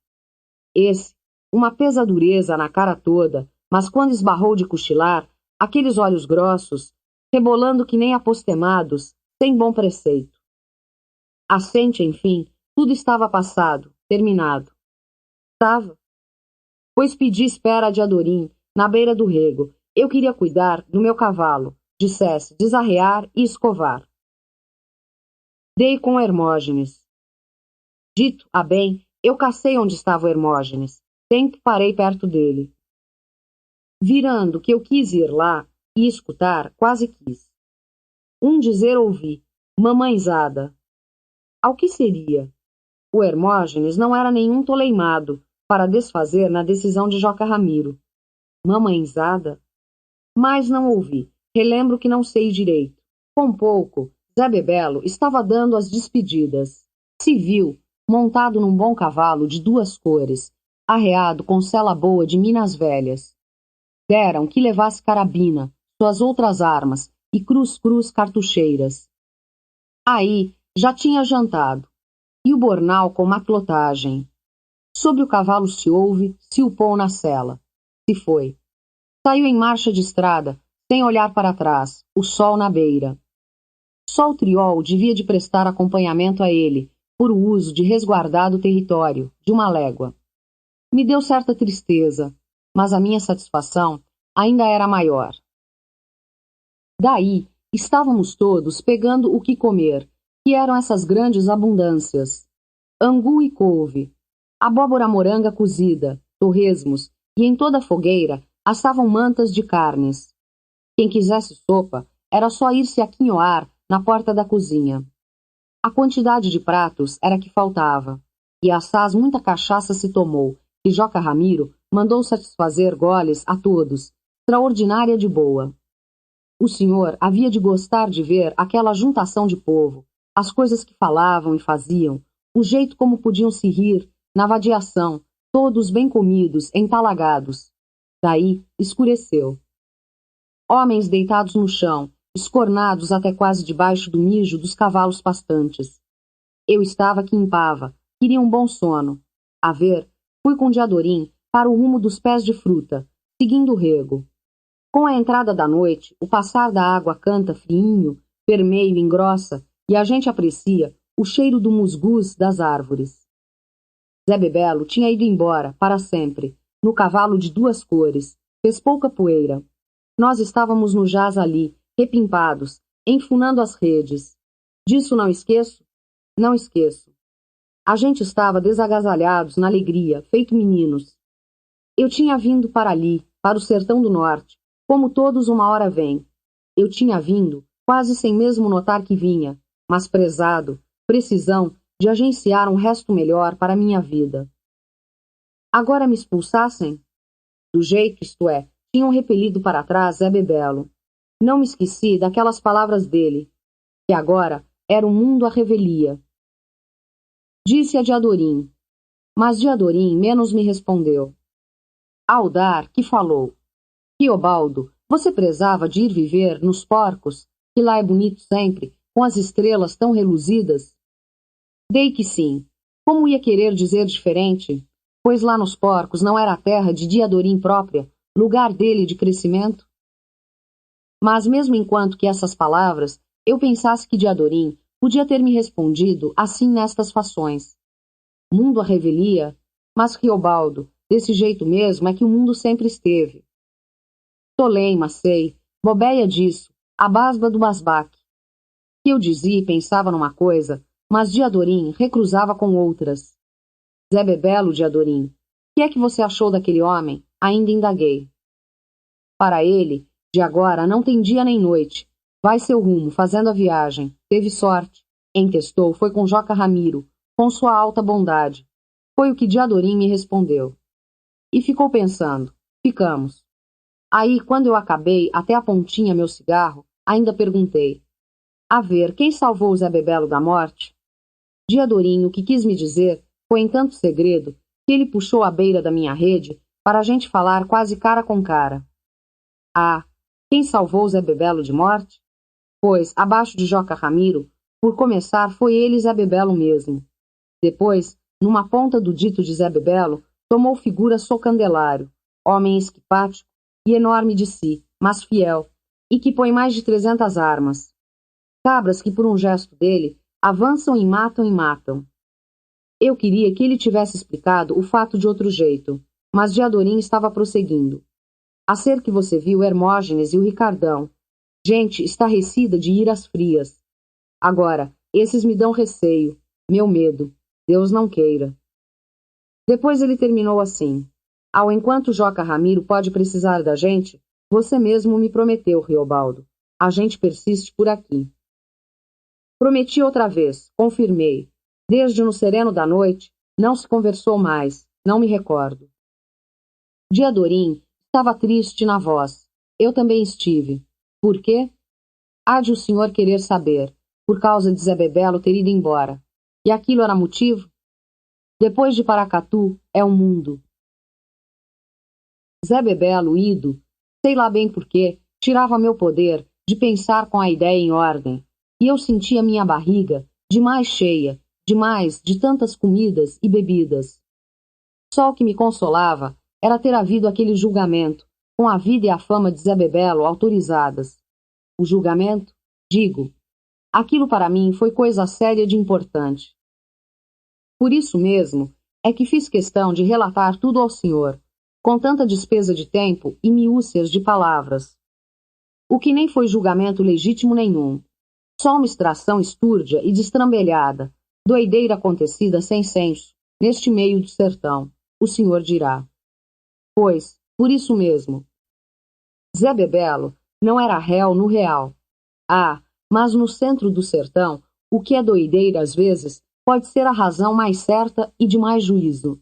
Esse, uma pesadureza na cara toda, mas quando esbarrou de cochilar, aqueles olhos grossos, rebolando que nem apostemados, sem bom preceito. Assente, enfim, tudo estava passado, terminado. Estava. Pois pedi espera a Diadorim, na beira do rego. Eu queria cuidar do meu cavalo, dissesse, desarrear e escovar. Dei com Hermógenes. Dito, a bem, eu cacei onde estava o Hermógenes. Tempo parei perto dele. Virando que eu quis ir lá e escutar, quase quis. Um dizer ouvi, mamãezada. Ao que seria? O Hermógenes não era nenhum toleimado para desfazer na decisão de Joca Ramiro. Mamãezada? Mas não ouvi. Relembro que não sei direito. Com pouco, Zé Bebelo estava dando as despedidas. Se viu, montado num bom cavalo de 2 cores, arreado com sela boa de Minas Velhas. Deram que levasse carabina, suas outras armas e cruz cartucheiras. Aí já tinha jantado, e o bornal com matlotagem. Sobre o cavalo se ouve, se upou na sela. Se foi. Saiu em marcha de estrada, sem olhar para trás, o sol na beira. Só o triol devia de prestar acompanhamento a ele, por o uso de resguardado território, de uma légua. Me deu certa tristeza, mas a minha satisfação ainda era maior. Daí, estávamos todos pegando o que comer, que eram essas grandes abundâncias. Angu e couve, abóbora moranga cozida, torresmos, e em toda a fogueira assavam mantas de carnes. Quem quisesse sopa, era só ir-se aquinhoar na porta da cozinha. A quantidade de pratos era que faltava, e assaz muita cachaça se tomou, e Joca Ramiro mandou satisfazer goles a todos, extraordinária de boa. O senhor havia de gostar de ver aquela juntação de povo, as coisas que falavam e faziam, o jeito como podiam se rir, na vadiação, todos bem comidos, entalagados. Daí escureceu. Homens deitados no chão, escornados até quase debaixo do mijo dos cavalos pastantes. Eu estava que impava, queria um bom sono. A ver, fui com Diadorim para o rumo dos pés de fruta, seguindo o rego. Com a entrada da noite, o passar da água canta friinho, vermelho, engrossa, e a gente aprecia o cheiro do musgus das árvores. Zé Bebelo tinha ido embora, para sempre, no cavalo de duas cores, fez pouca poeira. Nós estávamos no jaz ali, repimpados, enfunando as redes. Disso não esqueço? Não esqueço. A gente estava desagasalhados na alegria, feito meninos. Eu tinha vindo para ali, para o sertão do norte, como todos uma hora vêm. Eu tinha vindo, quase sem mesmo notar que vinha, mas prezado, precisão de agenciar um resto melhor para a minha vida. Agora me expulsassem? Do jeito, isto é, tinham repelido para trás Zé Bebelo. Não me esqueci daquelas palavras dele, que agora era o mundo à revelia. Disse a Diadorim, mas Diadorim menos me respondeu. Ao dar, que falou. Riobaldo, você prezava de ir viver nos porcos, que lá é bonito sempre, com as estrelas tão reluzidas? Dei que sim. Como ia querer dizer diferente? Pois lá nos porcos não era a terra de Diadorim própria, lugar dele de crescimento? Mas mesmo enquanto que essas palavras, eu pensasse que Diadorim podia ter me respondido assim nestas fações. Mundo à revelia, mas Riobaldo, desse jeito mesmo é que o mundo sempre esteve. Toleima, sei, bobeia disso, a basba do basbaque. Que eu dizia e pensava numa coisa, mas Diadorim recruzava com outras. Zé Bebelo, Diadorim, que é que você achou daquele homem? Ainda indaguei. Para ele, de agora não tem dia nem noite. Vai seu rumo, fazendo a viagem. Teve sorte. Entestou, foi com Joca Ramiro, com sua alta bondade. Foi o que Diadorim me respondeu. E ficou pensando. Ficamos. Aí, quando eu acabei até a pontinha meu cigarro, ainda perguntei. A ver, quem salvou o Zé Bebelo da morte? Diadorim, o que quis me dizer, foi em tanto segredo, que ele puxou a beira da minha rede para a gente falar quase cara com cara. Ah, quem salvou o Zé Bebelo de morte? Pois, abaixo de Joca Ramiro, por começar foi ele Zé Bebelo mesmo. Depois, numa ponta do dito de Zé Bebelo, tomou figura Sou Candelário, homem esquipático e enorme de si, mas fiel, e que põe mais de 300 armas. Cabras que, por um gesto dele, avançam e matam e matam. Eu queria que ele tivesse explicado o fato de outro jeito, mas Diadorim estava prosseguindo. A ser que você viu Hermógenes e o Ricardão. Gente estarrecida de iras frias. Agora, esses me dão receio, meu medo. Deus não queira. Depois ele terminou assim. Ao enquanto Joca Ramiro pode precisar da gente, você mesmo me prometeu, Riobaldo. A gente persiste por aqui. Prometi outra vez, confirmei. Desde no sereno da noite, não se conversou mais, não me recordo. Diadorim estava triste na voz. Eu também estive. Por quê? Há de o senhor querer saber, por causa de Zé Bebelo ter ido embora. E aquilo era motivo? Depois de Paracatu, é o mundo. Zé Bebelo, ido, sei lá bem por quê, tirava meu poder de pensar com a ideia em ordem, e eu sentia minha barriga demais cheia, demais de tantas comidas e bebidas. Só o que me consolava era ter havido aquele julgamento, com a vida e a fama de Zé Bebelo autorizadas. O julgamento? Digo. Aquilo para mim foi coisa séria de importante. Por isso mesmo é que fiz questão de relatar tudo ao senhor, com tanta despesa de tempo e miúcias de palavras. O que nem foi julgamento legítimo nenhum, só uma extração estúrdia e destrambelhada, doideira acontecida sem senso, neste meio do sertão, o senhor dirá. Pois, por isso mesmo. Zé Bebelo não era réu no real. Ah, mas no centro do sertão, o que é doideira às vezes pode ser a razão mais certa e de mais juízo.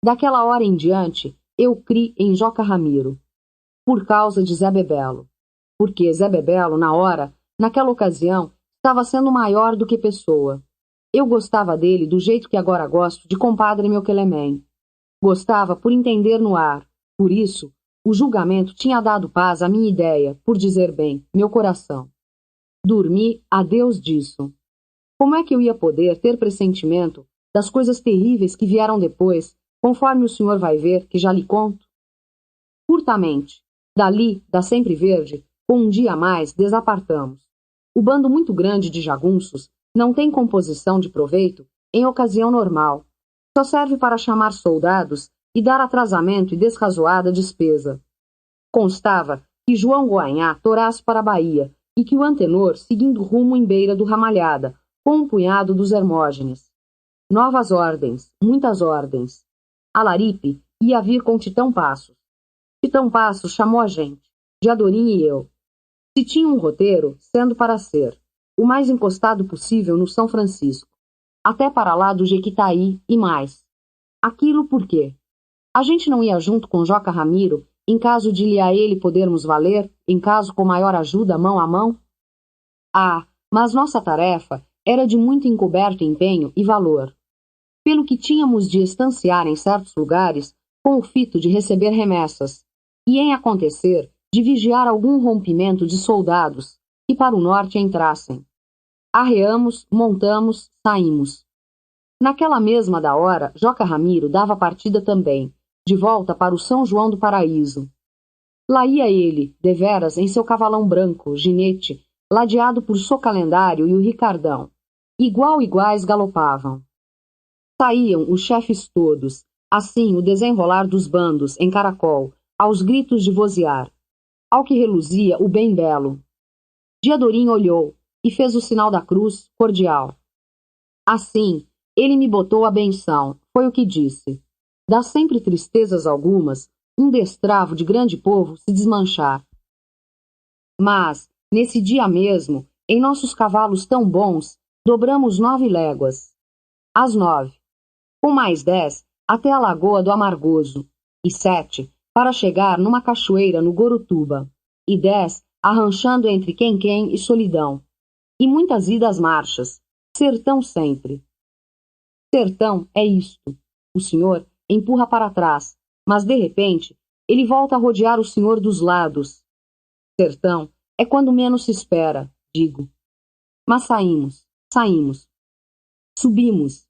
Daquela hora em diante, eu criei em Joca Ramiro. por causa de Zé Bebelo. Porque Zé Bebelo, na hora, naquela ocasião, estava sendo maior do que pessoa. Eu gostava dele do jeito que agora gosto de compadre meu Quelemém. Gostava por entender no ar. Por isso, o julgamento tinha dado paz à minha ideia, por dizer bem, meu coração. Dormi a Deus disso. Como é que eu ia poder ter pressentimento das coisas terríveis que vieram depois, conforme o senhor vai ver, que já lhe conto? Curtamente, dali, da Sempre Verde, com um dia a mais, desapartamos. O bando muito grande de jagunços não tem composição de proveito em ocasião normal. Só serve para chamar soldados e dar atrasamento e desrazoada despesa. Constava que João Goanhá torasse para a Bahia e que o Antenor, seguindo rumo em beira do Ramalhada, com um punhado dos Hermógenes. Novas ordens, muitas ordens. Alaripe ia vir com Titão Passos. Titão Passos chamou a gente, Diadorim e eu. Se tinha um roteiro, sendo para ser, o mais encostado possível no São Francisco, até para lá do Jequitaí e mais. Aquilo por quê? A gente não ia junto com Joca Ramiro, em caso de lhe a ele podermos valer, em caso com maior ajuda, mão a mão? Ah, mas nossa tarefa era de muito encoberto empenho e valor. Pelo que tínhamos de estanciar em certos lugares, com o fito de receber remessas, e em acontecer de vigiar algum rompimento de soldados que para o norte entrassem. Arreamos, montamos, saímos. Naquela mesma da hora, Joca Ramiro dava partida também, de volta para o São João do Paraíso. Lá ia ele, deveras, em seu cavalão branco, ginete, ladeado por Socalendário e o Ricardão. Iguais galopavam. Saíam os chefes todos, assim o desenrolar dos bandos, em caracol, aos gritos de vozear. Ao que reluzia o bem belo. Diadorim olhou e fez o sinal da cruz, cordial. Assim, ele me botou a benção, foi o que disse. Dá sempre tristezas algumas, um destravo de grande povo se desmanchar. Mas, nesse dia mesmo, em nossos cavalos tão bons, dobramos 9 léguas. Às 9. Com mais 10, até a Lagoa do Amargoso. E 7, para chegar numa cachoeira no Gorutuba. E 10, arranchando entre Quenquém e Solidão. E muitas idas marchas. Sertão sempre. Sertão é isto. O senhor empurra para trás, mas de repente ele volta a rodear o senhor dos lados. Sertão é quando menos se espera, digo. Mas saímos. Subimos.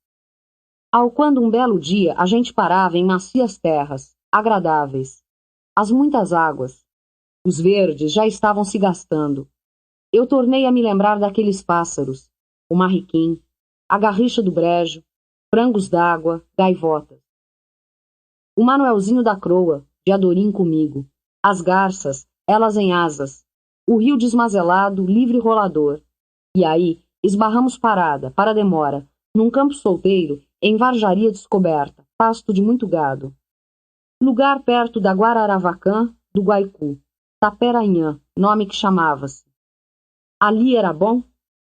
Ao quando um belo dia a gente parava em macias terras, agradáveis. As muitas águas. Os verdes já estavam se gastando. Eu tornei a me lembrar daqueles pássaros, o marriquim, a garricha do brejo, frangos d'água, gaivotas. O Manuelzinho da Croa, Diadorim comigo, as garças, elas em asas, o rio desmazelado, livre rolador. E aí esbarramos parada, para demora, num campo solteiro, em varjaria descoberta, pasto de muito gado. Lugar perto da Guararavacã, do Guaicu, Taperainhã, nome que chamava-se. Ali era bom?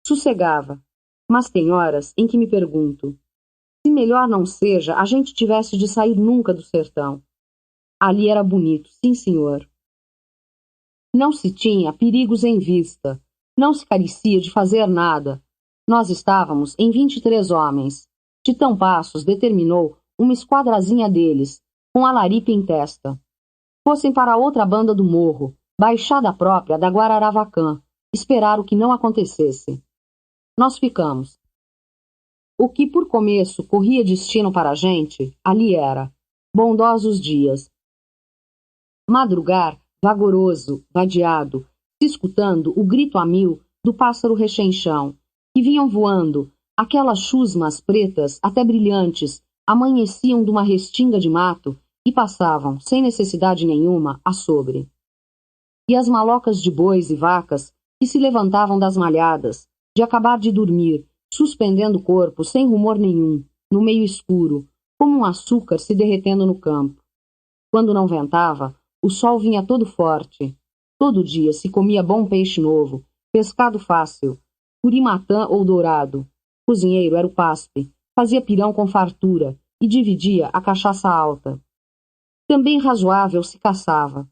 Sossegava. Mas tem horas em que me pergunto, se melhor não seja a gente tivesse de sair nunca do sertão. Ali era bonito, sim senhor. Não se tinha perigos em vista, não se carecia de fazer nada. Nós estávamos em 23 homens. Titão Passos determinou uma esquadrazinha deles, com Alaripe em testa. Fossem para outra banda do morro, baixada própria da Guararavacã, esperar o que não acontecesse. Nós ficamos. O que por começo corria destino para a gente, ali era. Bondosos dias. Madrugar, vagoroso, vadeado, se escutando o grito a mil do pássaro rexenchão, que vinham voando, aquelas chusmas pretas, até brilhantes, amanheciam de uma restinga de mato e passavam, sem necessidade nenhuma, a sobre. E as malocas de bois e vacas que se levantavam das malhadas, de acabar de dormir, suspendendo o corpo sem rumor nenhum, no meio escuro, como um açúcar se derretendo no campo. Quando não ventava, o sol vinha todo forte. Todo dia se comia bom peixe novo, pescado fácil, curimatã ou dourado. Cozinheiro era o Paspe, fazia pirão com fartura e dividia a cachaça alta. Também razoável se caçava.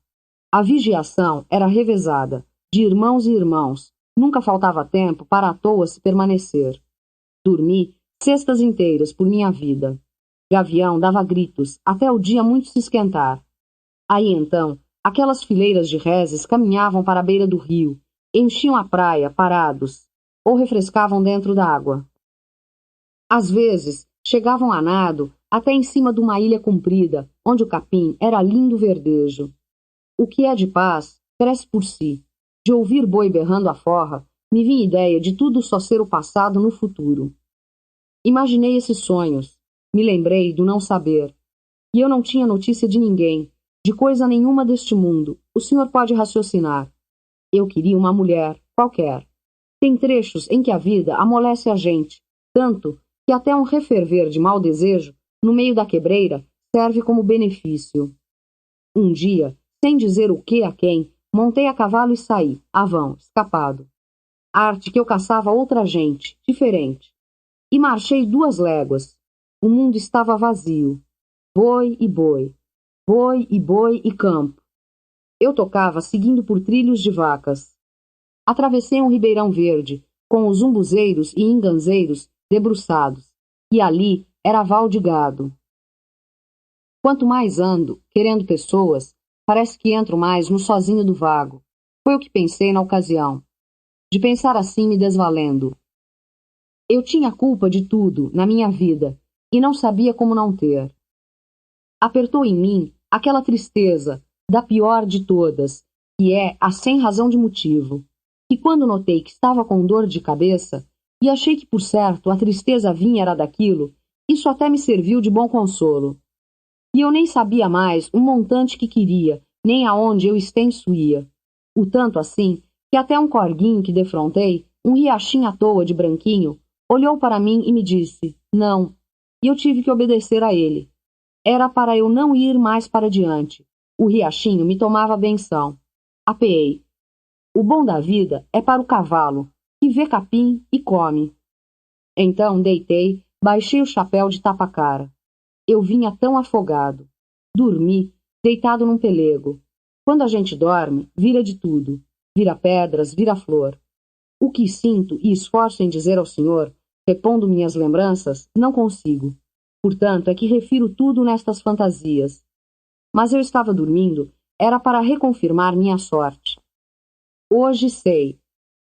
A vigiação era revezada, de irmãos e irmãos. Nunca faltava tempo para à toa se permanecer. Dormi cestas inteiras por minha vida. Gavião dava gritos, até o dia muito se esquentar. Aí então, aquelas fileiras de reses caminhavam para a beira do rio, enchiam a praia, parados, ou refrescavam dentro d'água. Às vezes, chegavam a nado até em cima de uma ilha comprida, onde o capim era lindo verdejo. O que é de paz, cresce por si. De ouvir boi berrando a forra, me vinha ideia de tudo só ser o passado no futuro. Imaginei esses sonhos. Me lembrei do não saber. E eu não tinha notícia de ninguém, de coisa nenhuma deste mundo. O senhor pode raciocinar. Eu queria uma mulher, qualquer. Tem trechos em que a vida amolece a gente, tanto que até um referver de mau desejo, no meio da quebreira, serve como benefício. Um dia, sem dizer o que a quem, montei a cavalo e saí, avão, escapado. Arte que eu caçava outra gente, diferente. E marchei 2 léguas. O mundo estava vazio. Boi e boi. Boi e boi e campo. Eu tocava seguindo por trilhos de vacas. Atravessei um ribeirão verde, com os umbuzeiros e inganzeiros debruçados. E ali era val de gado. Quanto mais ando, querendo pessoas, parece que entro mais no sozinho do vago. Foi o que pensei na ocasião. De pensar assim me desvalendo. Eu tinha culpa de tudo, na minha vida, e não sabia como não ter. Apertou em mim aquela tristeza, da pior de todas, que é a sem razão de motivo. E quando notei que estava com dor de cabeça, e achei que por certo a tristeza vinha era daquilo, isso até me serviu de bom consolo. E eu nem sabia mais um montante que queria, nem aonde eu extenso ia. O tanto assim, que até um corguinho que defrontei, um riachinho à toa de branquinho, olhou para mim e me disse, não, e eu tive que obedecer a ele. Era para eu não ir mais para diante. O riachinho me tomava benção. Apeei. O bom da vida é para o cavalo, que vê capim e come. Então deitei, baixei o chapéu de tapa-cara. Eu vinha tão afogado. Dormi, deitado num pelego. Quando a gente dorme, vira de tudo. Vira pedras, vira flor. O que sinto e esforço em dizer ao senhor, repondo minhas lembranças, não consigo. Portanto, é que refiro tudo nestas fantasias. Mas eu estava dormindo, era para reconfirmar minha sorte. Hoje sei,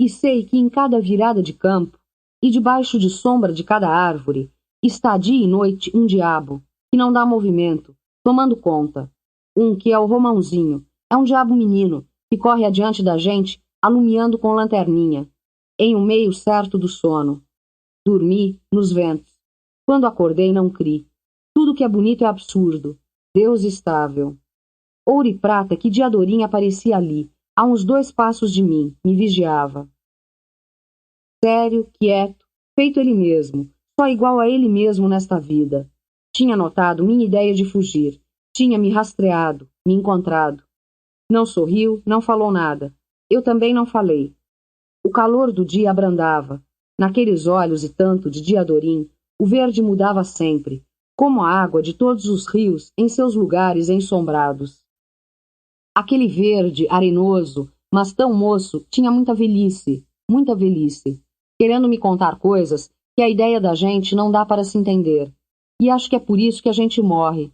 e sei que em cada virada de campo, e debaixo de sombra de cada árvore, está dia e noite um diabo, que não dá movimento, tomando conta. Um que é o Romãozinho, é um diabo menino, que corre adiante da gente, alumiando com lanterninha, em um meio certo do sono. Dormi nos ventos. Quando acordei, não criei. Tudo que é bonito é absurdo. Deus estável. Ouro e prata que Diadorim aparecia ali, a uns 2 passos de mim, me vigiava. Sério, quieto, feito ele mesmo, só igual a ele mesmo nesta vida. Tinha notado minha ideia de fugir. Tinha me rastreado, me encontrado. Não sorriu, não falou nada. Eu também não falei. O calor do dia abrandava. Naqueles olhos e tanto de Diadorim, o verde mudava sempre, como a água de todos os rios em seus lugares ensombrados. Aquele verde, arenoso, mas tão moço, tinha muita velhice, querendo me contar coisas que a ideia da gente não dá para se entender. E acho que é por isso que a gente morre.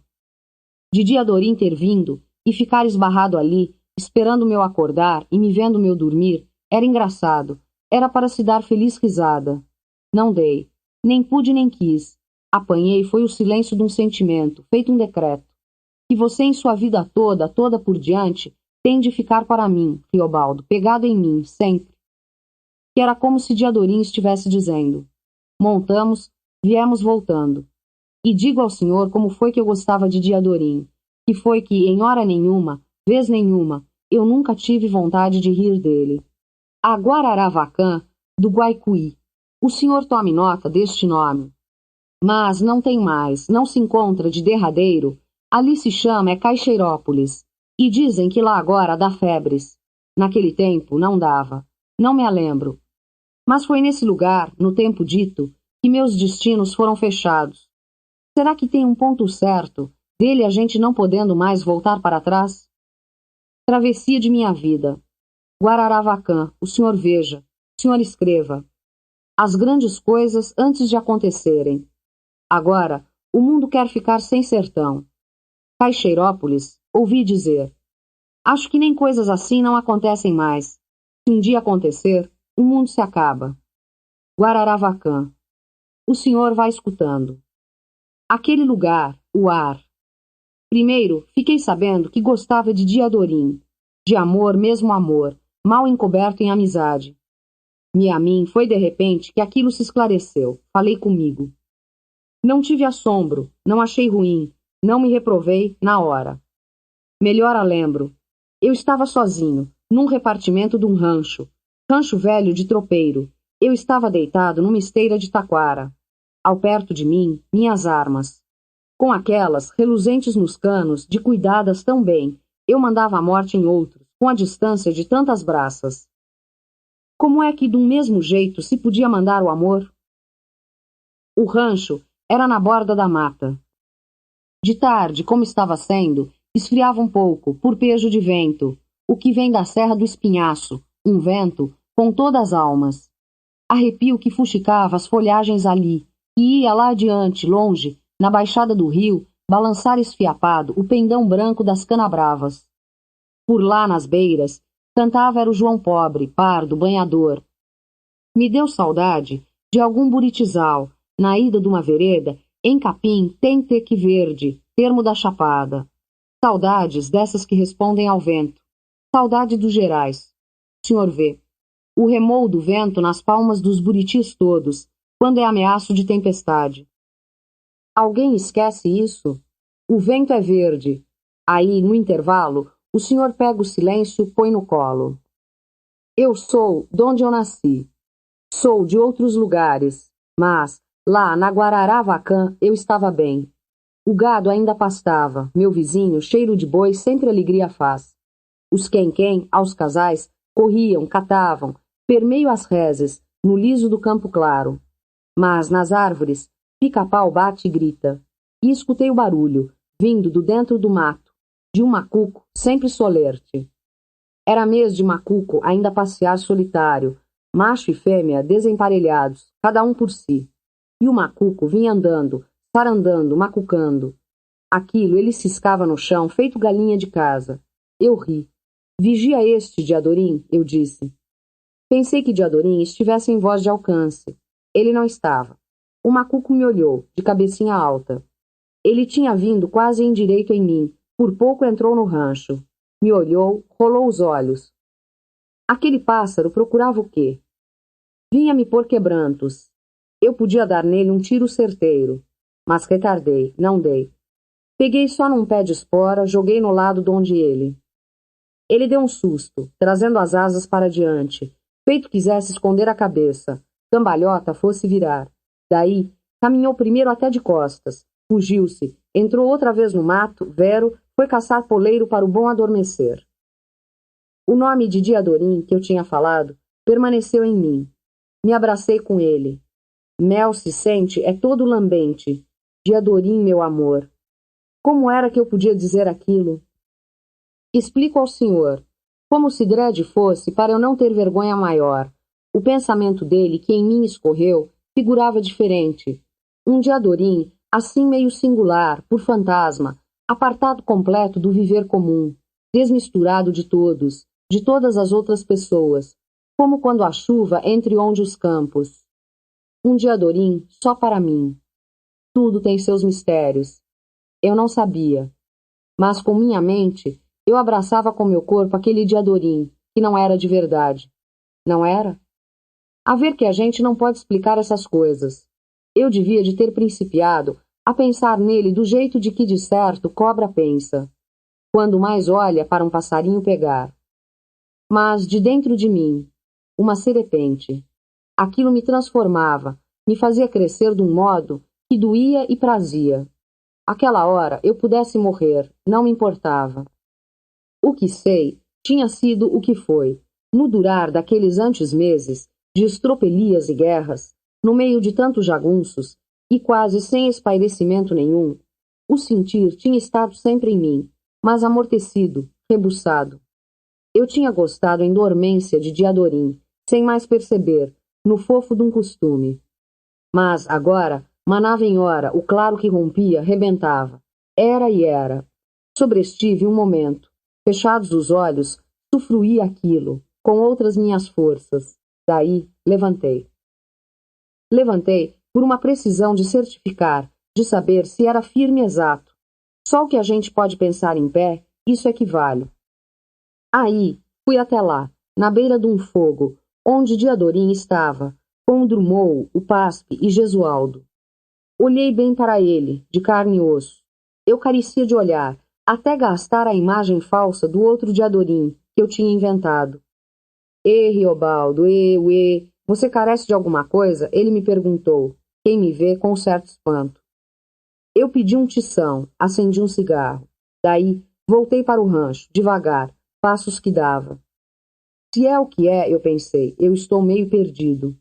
De Diadorim ter vindo e ficar esbarrado ali, esperando meu acordar e me vendo meu dormir, era engraçado. Era para se dar feliz risada. Não dei. Nem pude nem quis. Apanhei foi o silêncio de um sentimento, feito um decreto. Que você em sua vida toda, toda por diante, tem de ficar para mim, Riobaldo, pegado em mim, sempre. Que era como se Diadorim estivesse dizendo. Montamos, viemos voltando. E digo ao senhor como foi que eu gostava de Diadorim, que foi que, em hora nenhuma, vez nenhuma, eu nunca tive vontade de rir dele. A Guararavacan do Guaicuí. O senhor tome nota deste nome. Mas não tem mais, não se encontra de derradeiro. Ali se chama Caixeirópolis. E dizem que lá agora dá febres. Naquele tempo não dava. Não me a lembro. Mas foi nesse lugar, no tempo dito, que meus destinos foram fechados. Será que tem um ponto certo, dele a gente não podendo mais voltar para trás? Travessia de minha vida. Guararavacan, o senhor veja, o senhor escreva. As grandes coisas antes de acontecerem. Agora, o mundo quer ficar sem sertão. Caixeirópolis, ouvi dizer. Acho que nem coisas assim não acontecem mais. Se um dia acontecer, o mundo se acaba. Guararavacan. O senhor vai escutando. Aquele lugar, o ar. Primeiro, fiquei sabendo que gostava de Diadorim. De amor, mesmo amor, mal encoberto em amizade. E a mim foi de repente que aquilo se esclareceu. Falei comigo. Não tive assombro, não achei ruim, não me reprovei na hora. Melhor a lembro. Eu estava sozinho, num repartimento de um rancho velho de tropeiro. Eu estava deitado numa esteira de taquara. Ao perto de mim, minhas armas. Com aquelas, reluzentes nos canos, de cuidadas tão bem, eu mandava a morte em outros, com a distância de tantas braças. Como é que, de um mesmo jeito, se podia mandar o amor? O rancho era na borda da mata. De tarde, como estava sendo, esfriava um pouco, por pejo de vento, o que vem da Serra do Espinhaço, um vento com todas as almas. Arrepio que fuxicava as folhagens ali, e ia lá adiante, longe, na baixada do rio, balançar esfiapado o pendão branco das canabravas. Por lá, nas beiras, cantava era o João Pobre, pardo, banhador. Me deu saudade de algum buritizal, na ida de uma vereda, em capim tenteque verde, termo da chapada. Saudades dessas que respondem ao vento. Saudade dos gerais. O senhor vê. O remou do vento nas palmas dos buritis todos, quando é ameaço de tempestade. Alguém esquece isso? O vento é verde. Aí, no intervalo, o senhor pega o silêncio e põe no colo. Eu sou donde eu nasci. Sou de outros lugares, mas, lá na Guararavacan, eu estava bem. O gado ainda pastava, meu vizinho, cheiro de boi, sempre alegria faz. Os quem-quem, aos casais, corriam, catavam, permeio as reses, no liso do campo claro. Mas, nas árvores, pica-pau bate e grita. E escutei o barulho, vindo do dentro do mato, de um macuco sempre solerte. Era mês de macuco ainda passear solitário, macho e fêmea desemparelhados, cada um por si. E o macuco vinha andando, sarandando, macucando. Aquilo ele ciscava no chão, feito galinha de casa. Eu ri. Vigia este, Diadorim, eu disse. Pensei que Diadorim estivesse em voz de alcance. Ele não estava. O macuco me olhou, de cabecinha alta. Ele tinha vindo quase em direito em mim, por pouco entrou no rancho. Me olhou, rolou os olhos. Aquele pássaro procurava o quê? Vinha me pôr quebrantos. Eu podia dar nele um tiro certeiro, mas retardei, não dei. Peguei só num pé de espora, joguei no lado de onde ele. Ele deu um susto, trazendo as asas para diante, feito quisesse esconder a cabeça, cambalhota fosse virar. Daí, caminhou primeiro até de costas, fugiu-se, entrou outra vez no mato, vero, foi caçar poleiro para o bom adormecer. O nome de Diadorim, que eu tinha falado, permaneceu em mim. Me abracei com ele. Mel se sente, é todo lambente. Diadorim, meu amor. Como era que eu podia dizer aquilo? Explico ao senhor. Como se Dredd fosse, para eu não ter vergonha maior. O pensamento dele, que em mim escorreu, figurava diferente. Um Diadorim, assim meio singular, por fantasma, apartado completo do viver comum, desmisturado de todos, de todas as outras pessoas, como quando a chuva entre onde os campos. Um Diadorim só para mim. Tudo tem seus mistérios. Eu não sabia. Mas com minha mente, eu abraçava com meu corpo aquele Diadorim, que não era de verdade. Não era? A ver que a gente não pode explicar essas coisas. Eu devia de ter principiado a pensar nele do jeito de que, de certo, cobra pensa, quando mais olha para um passarinho pegar. Mas, de dentro de mim, uma serpente. Aquilo me transformava, me fazia crescer de um modo que doía e prazia. Aquela hora eu pudesse morrer, não me importava. O que sei tinha sido o que foi, no durar daqueles antes meses de estropelias e guerras, no meio de tantos jagunços, e quase sem espairecimento nenhum, o sentir tinha estado sempre em mim, mas amortecido, rebuçado. Eu tinha gostado em dormência de Diadorim, sem mais perceber, no fofo de um costume. Mas, agora, manava em hora, o claro que rompia, rebentava. Era e era. Sobrestive um momento. Fechados os olhos, sufruí aquilo, com outras minhas forças. Daí, levantei. Levantei por uma precisão de certificar, de saber se era firme e exato. Só o que a gente pode pensar em pé, isso é que vale. Aí, fui até lá, na beira de um fogo, onde Diadorim estava, com o Drummond, o Paspe e Gesualdo. Olhei bem para ele, de carne e osso. Eu carecia de olhar, até gastar a imagem falsa do outro Diadorim, que eu tinha inventado. Riobaldo, você carece de alguma coisa? Ele me perguntou, quem me vê com certo espanto. Eu pedi um tição, acendi um cigarro. Daí, voltei para o rancho, devagar, passos que dava. Se é o que é, eu pensei, eu estou meio perdido.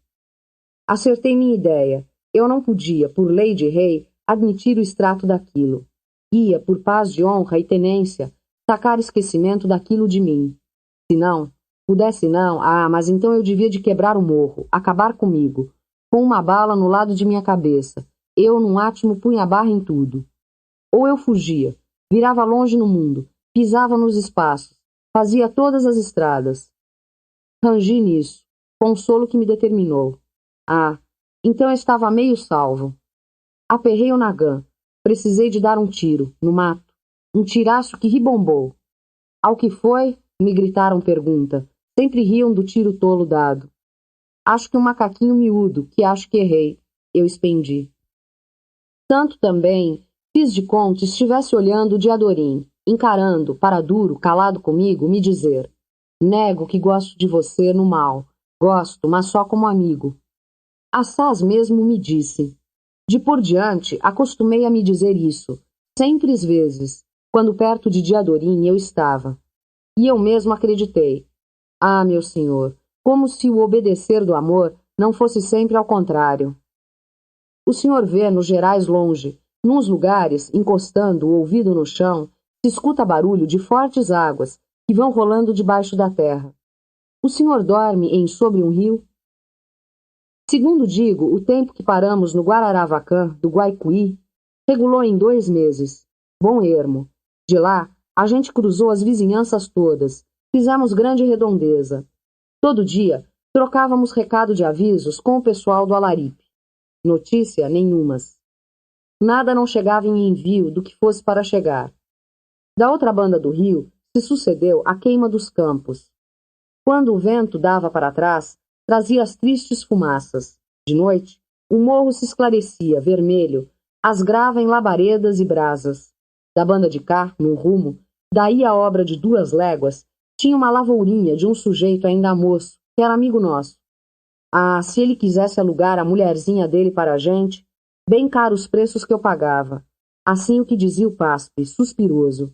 Acertei minha ideia. Eu não podia, por lei de rei, admitir o extrato daquilo. Ia, por paz de honra e tenência, sacar esquecimento daquilo de mim. Se não, pudesse não, mas então eu devia de quebrar o morro, acabar comigo, com uma bala no lado de minha cabeça. Eu, num átimo, punha a barra em tudo. Ou eu fugia, virava longe no mundo, pisava nos espaços, fazia todas as estradas. Rangi nisso, consolo que me determinou. Então eu estava meio salvo. Aperrei o nagã. Precisei de dar um tiro, no mato. Um tiraço que ribombou. Ao que foi? Me gritaram pergunta. Sempre riam do tiro tolo dado. Acho que um macaquinho miúdo, que acho que errei. Eu expendi. Tanto também, fiz de conta estivesse olhando o Diadorim, encarando, para duro, calado comigo, me dizer: nego que gosto de você no mal. Gosto, mas só como amigo. Assaz mesmo me disse. De por diante, acostumei a me dizer isso, sempre às vezes, quando perto de Diadorim eu estava. E eu mesmo acreditei. Meu senhor, como se o obedecer do amor não fosse sempre ao contrário. O senhor vê, nos gerais longe, nuns lugares, encostando o ouvido no chão, se escuta barulho de fortes águas que vão rolando debaixo da terra. O senhor dorme em sobre um rio? Segundo digo, o tempo que paramos no Guararavacan, do Guaicuí, regulou em 2 meses. Bom ermo. De lá, a gente cruzou as vizinhanças todas, fizemos grande redondeza. Todo dia, trocávamos recado de avisos com o pessoal do Alaripe. Notícia nenhumas. Nada não chegava em envio do que fosse para chegar. Da outra banda do rio, se sucedeu a queima dos campos. Quando o vento dava para trás, trazia as tristes fumaças. De noite, o morro se esclarecia, vermelho, asgrava em labaredas e brasas. Da banda de cá, num rumo, daí a obra de 2 léguas, tinha uma lavourinha de um sujeito ainda moço, que era amigo nosso. Se ele quisesse alugar a mulherzinha dele para a gente, bem caros preços que eu pagava. Assim o que dizia o Paspe, suspiroso.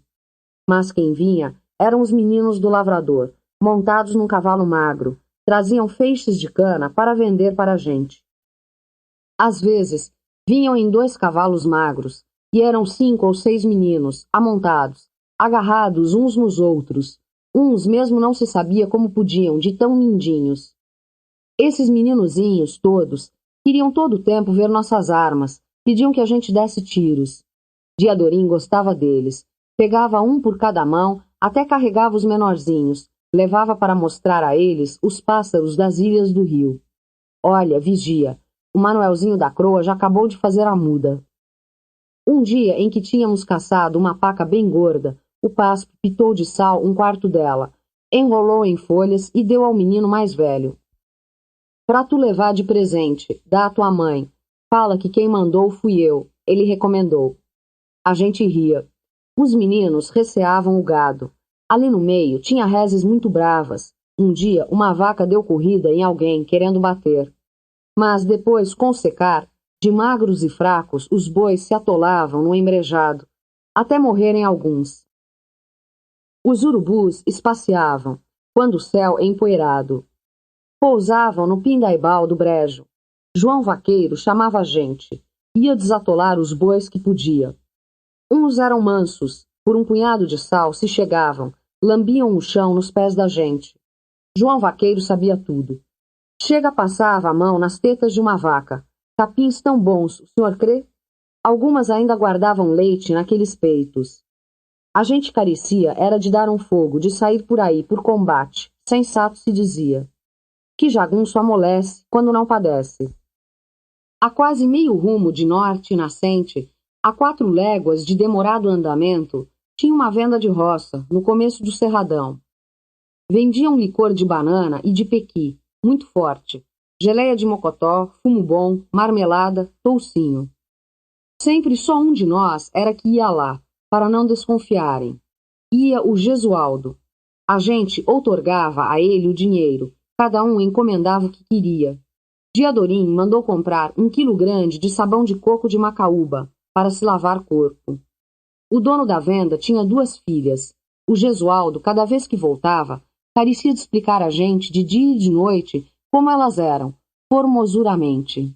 Mas quem vinha eram os meninos do lavrador, montados num cavalo magro, traziam feixes de cana para vender para a gente. Às vezes, vinham em 2 cavalos magros, e eram 5 ou 6 meninos, amontados, agarrados uns nos outros. Uns mesmo não se sabia como podiam, de tão mindinhos. Esses meninozinhos, todos, queriam todo o tempo ver nossas armas, pediam que a gente desse tiros. Diadorim gostava deles. Pegava um por cada mão, até carregava os menorzinhos, levava para mostrar a eles os pássaros das ilhas do rio. Olha, vigia, o Manuelzinho da Croa já acabou de fazer a muda. Um dia em que tínhamos caçado uma paca bem gorda, o Paspe pitou de sal 1/4 dela, enrolou em folhas e deu ao menino mais velho. Pra tu levar de presente, dá à tua mãe. Fala que quem mandou fui eu, ele recomendou. A gente ria. Os meninos receavam o gado. Ali no meio tinha reses muito bravas. Um dia uma vaca deu corrida em alguém querendo bater. Mas depois, com o secar, de magros e fracos, os bois se atolavam no embrejado, até morrerem alguns. Os urubus espaciavam, quando o céu empoeirado. Pousavam no pindaibal do brejo. João Vaqueiro chamava a gente. Ia desatolar os bois que podia. Uns eram mansos, por um punhado de sal se chegavam, lambiam o chão nos pés da gente. João Vaqueiro sabia tudo. Chega passava a mão nas tetas de uma vaca. Capins tão bons, o senhor crê? Algumas ainda guardavam leite naqueles peitos. A gente carecia era de dar um fogo, de sair por aí, por combate. Sensato se dizia. Que jagunço amolece quando não padece. A quase meio rumo de norte nascente, a 4 léguas de demorado andamento, tinha uma venda de roça, no começo do cerradão. Vendiam licor de banana e de pequi, muito forte, geleia de mocotó, fumo bom, marmelada, toucinho. Sempre só um de nós era que ia lá, para não desconfiarem. Ia o Gesualdo. A gente outorgava a ele o dinheiro, cada um encomendava o que queria. Diadorim mandou comprar 1 quilo grande de sabão de coco de Macaúba, para se lavar corpo. O dono da venda tinha 2 filhas. O Gesualdo, cada vez que voltava, parecia de explicar a gente, de dia e de noite, como elas eram, formosuramente.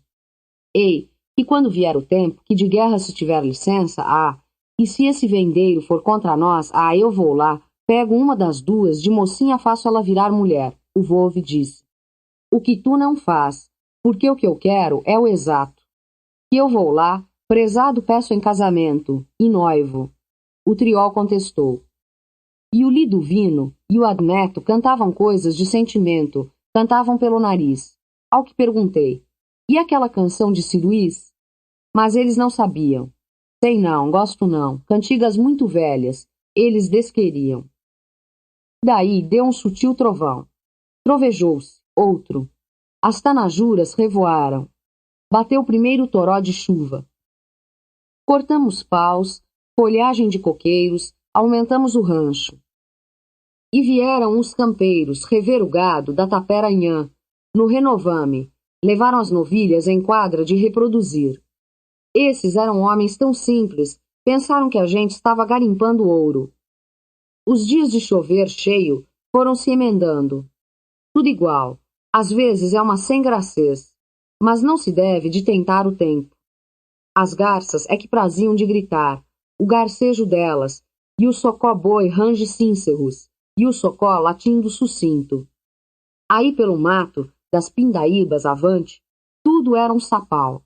Ei, que quando vier o tempo, que de guerra se tiver licença, e se esse vendeiro for contra nós, eu vou lá, pego uma das 2, de mocinha faço ela virar mulher, o Volve disse. O que tu não faz, porque o que eu quero é o exato. Que eu vou lá, prezado peço em casamento, e noivo. O Triol contestou. E o Liduvino e o Admeto cantavam coisas de sentimento, cantavam pelo nariz. Ao que perguntei, e aquela canção de Si Luís? Mas eles não sabiam. Sei não, gosto não, cantigas muito velhas, eles desqueriam. Daí deu um sutil trovão. Trovejou-se, outro. As tanajuras revoaram. Bateu primeiro o toró de chuva. Cortamos paus, folhagem de coqueiros, aumentamos o rancho. E vieram os campeiros rever o gado da tapera Inhã, no Renovame, levaram as novilhas em quadra de reproduzir. Esses eram homens tão simples, pensaram que a gente estava garimpando ouro. Os dias de chover cheio foram se emendando. Tudo igual, às vezes é uma sem-gracez, mas não se deve de tentar o tempo. As garças é que praziam de gritar, o garcejo delas, e o socó-boi range cíncerros, e o socó latindo sucinto. Aí pelo mato, das pindaíbas avante, tudo era um sapau.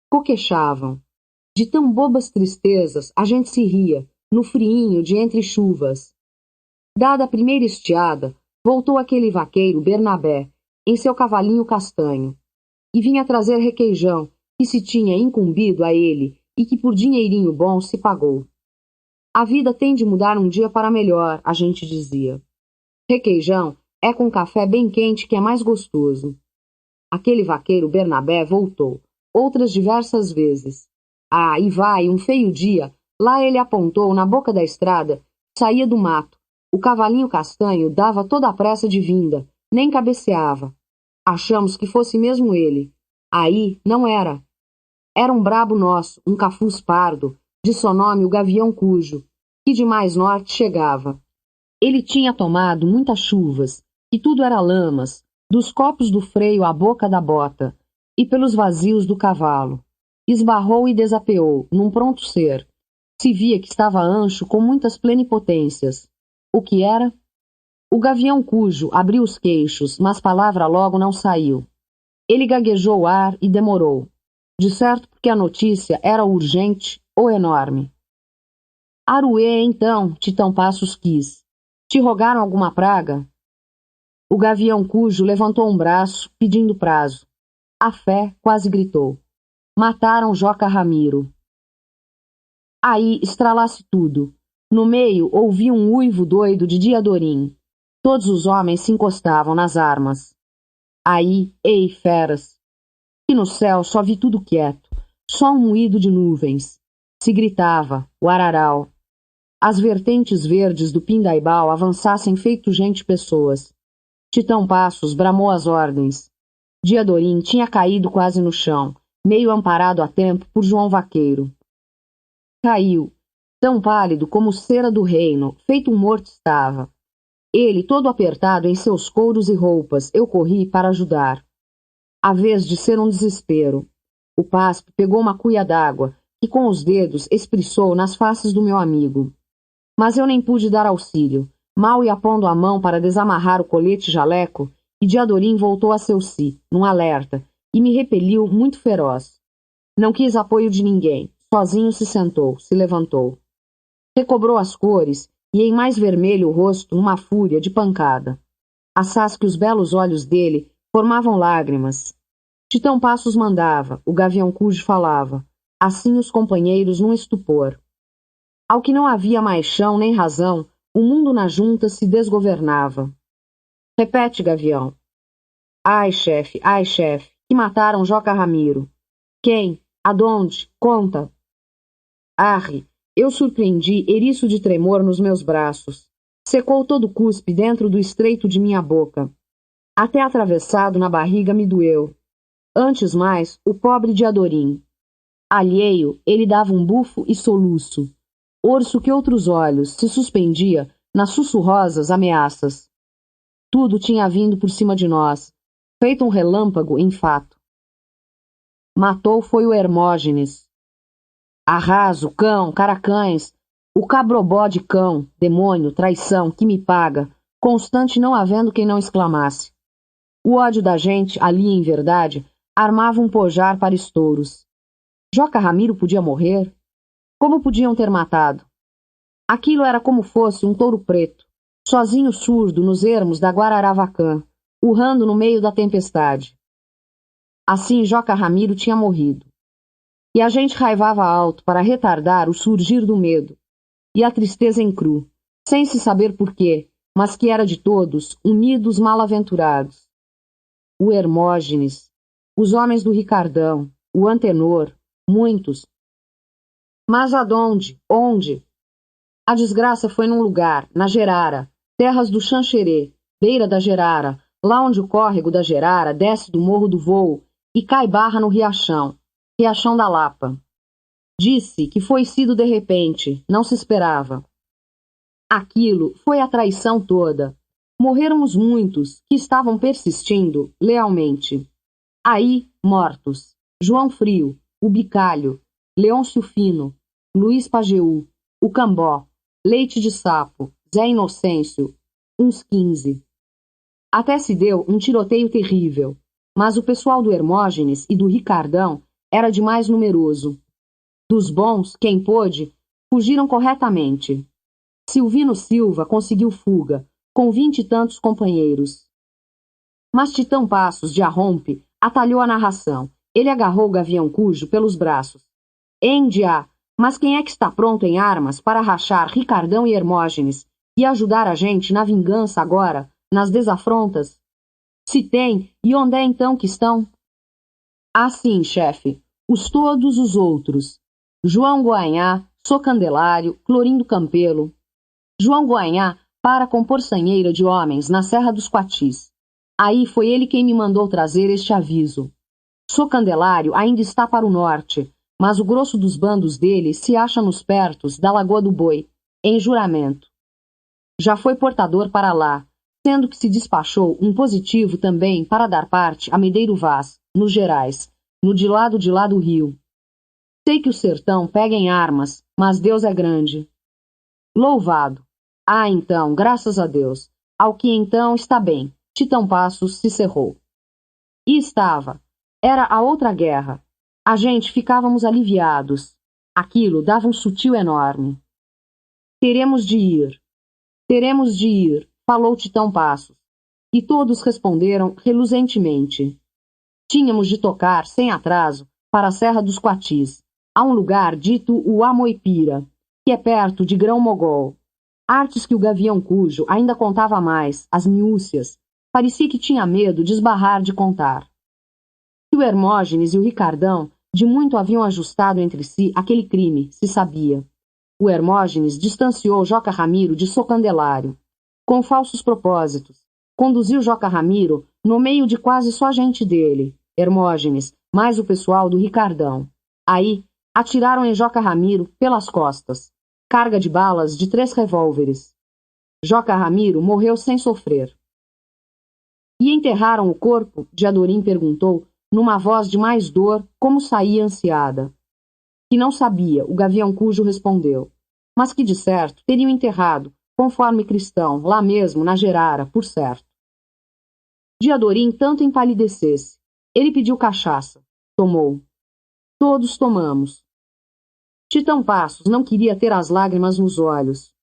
Coquechavam. De tão bobas tristezas, a gente se ria, no friinho de entre chuvas. Dada a primeira estiada, voltou aquele vaqueiro Bernabé, em seu cavalinho castanho, e vinha trazer requeijão, que se tinha incumbido a ele e que por dinheirinho bom se pagou. A vida tem de mudar um dia para melhor, a gente dizia. Requeijão é com café bem quente que é mais gostoso. Aquele vaqueiro Bernabé voltou, outras diversas vezes. E vai, um feio dia, lá ele apontou na boca da estrada, saía do mato. O cavalinho castanho dava toda a pressa de vinda, nem cabeceava. Achamos que fosse mesmo ele. Aí não era. Era um brabo nosso, um cafuz pardo, de sonome o Gavião Cujo, que de mais norte chegava. Ele tinha tomado muitas chuvas, e tudo era lamas, dos copos do freio à boca da bota, e pelos vazios do cavalo. Esbarrou e desapeou, num pronto ser. Se via que estava ancho com muitas plenipotências. O que era? O Gavião Cujo abriu os queixos, mas palavra logo não saiu. Ele gaguejou o ar e demorou. De certo porque a notícia era urgente ou enorme. Aruê, então, Titão Passos quis. Te rogaram alguma praga? O Gavião Cujo levantou um braço, pedindo prazo. A fé quase gritou. Mataram Joca Ramiro. Aí estralasse tudo. No meio ouvi um uivo doido de Diadorim. Todos os homens se encostavam nas armas. Aí, ei, feras! E no céu só vi tudo quieto, só um moído de nuvens. Se gritava, o araral. As vertentes verdes do Pindaibal avançassem feito gente pessoas. Titão Passos bramou as ordens. Diadorim tinha caído quase no chão, meio amparado a tempo por João Vaqueiro. Caiu, tão pálido como cera do reino, feito um morto estava. Ele, todo apertado em seus couros e roupas, eu corri para ajudar. A vez de ser um desespero. O Paspe pegou uma cuia d'água, que com os dedos espreguiçou nas faces do meu amigo. Mas eu nem pude dar auxílio. Mal ia pondo a mão para desamarrar o colete-jaleco, e Diadorim voltou a seu si, num alerta, e me repeliu muito feroz. Não quis apoio de ninguém. Sozinho se sentou, se levantou. Recobrou as cores, e em mais vermelho o rosto, uma fúria de pancada. Assaz que os belos olhos dele formavam lágrimas. Titão Passos mandava, o Gavião Cujo falava. Assim os companheiros num estupor. Ao que não havia mais chão nem razão, o mundo na junta se desgovernava. Repete, Gavião. Ai, chefe, que mataram Joca Ramiro. Quem? Adonde? Conta. Arre, eu surpreendi eriço de tremor nos meus braços. Secou todo o cuspe dentro do estreito de minha boca. Até atravessado na barriga me doeu. Antes mais, o pobre Diadorim. Alheio, ele dava um bufo e soluço. Orso que outros olhos se suspendia nas sussurrosas ameaças. Tudo tinha vindo por cima de nós, feito um relâmpago em fato. Matou foi o Hermógenes. Arraso, cão, caracães, o cabrobó de cão, demônio, traição, que me paga, constante não havendo quem não exclamasse. O ódio da gente, ali em verdade, armava um pojar para estouros. Joca Ramiro podia morrer? Como podiam ter matado? Aquilo era como fosse um touro preto, sozinho surdo nos ermos da Guararavacã, urrando no meio da tempestade. Assim Joca Ramiro tinha morrido. E a gente raivava alto para retardar o surgir do medo, e a tristeza em cru, sem se saber por quê, mas que era de todos, unidos mal-aventurados. O Hermógenes, os homens do Ricardão, o Antenor, muitos. Mas adonde? Onde? A desgraça foi num lugar, na Gerara, terras do Xanxerê, beira da Gerara, lá onde o córrego da Gerara desce do Morro do Voo e cai barra no Riachão, Riachão da Lapa. Disse que foi sido de repente, não se esperava. Aquilo foi a traição toda. Morreram os muitos que estavam persistindo lealmente. Aí, mortos, João Frio, o Bicalho, Leôncio Fino, Luiz Pajeú, o Cambó, Leite de Sapo, Zé Inocêncio, uns 15. Até se deu um tiroteio terrível, mas o pessoal do Hermógenes e do Ricardão era de mais numeroso. Dos bons, quem pôde, fugiram corretamente. Silvino Silva conseguiu fuga, com 20 e tantos companheiros. Mas Titão Passos, de Arrompe, atalhou a narração. Ele agarrou o Gavião Cujo pelos braços. Endiá, mas quem é que está pronto em armas para rachar Ricardão e Hermógenes e ajudar a gente na vingança agora, nas desafrontas? Se tem, e onde é então que estão? Ah, sim, chefe, todos os outros. João Goanhá, Socandelário, Clorindo Campelo. João Goanhá para com porçanheira de homens na Serra dos Quatis. Aí foi ele quem me mandou trazer este aviso. Socandelário ainda está para o norte, mas o grosso dos bandos dele se acha nos pertos da Lagoa do Boi, em Juramento. Já foi portador para lá, sendo que se despachou um positivo também para dar parte a Medeiro Vaz, nos Gerais, no de lá do rio. Sei que o sertão pega em armas, mas Deus é grande. Louvado! Ah, então, graças a Deus. Ao que então está bem. Titão Passos se cerrou. E estava. Era a outra guerra. A gente ficávamos aliviados. Aquilo dava um sutil enorme. Teremos de ir, falou Titão Passos. E todos responderam reluzentemente. Tínhamos de tocar, sem atraso, para a Serra dos Quatis, a um lugar dito o Amoipira, que é perto de Grão-Mogol. Artes que o Gavião Cujo ainda contava mais, as miúcias. Parecia que tinha medo de esbarrar de contar. Que o Hermógenes e o Ricardão de muito haviam ajustado entre si aquele crime, se sabia. O Hermógenes distanciou Joca Ramiro de Socandelário, com falsos propósitos. Conduziu Joca Ramiro no meio de quase só gente dele, Hermógenes, mais o pessoal do Ricardão. Aí, atiraram em Joca Ramiro pelas costas. Carga de balas de 3 revólveres. Joca Ramiro morreu sem sofrer. E enterraram o corpo? Diadorim perguntou, numa voz de mais dor, como saía ansiada. Que não sabia, o Gavião Cujo respondeu. Mas que, de certo, teriam enterrado, conforme cristão, lá mesmo, na Gerara, por certo. Diadorim tanto empalidecesse. Ele pediu cachaça. Tomou. Todos tomamos. Titão Passos não queria ter as lágrimas nos olhos.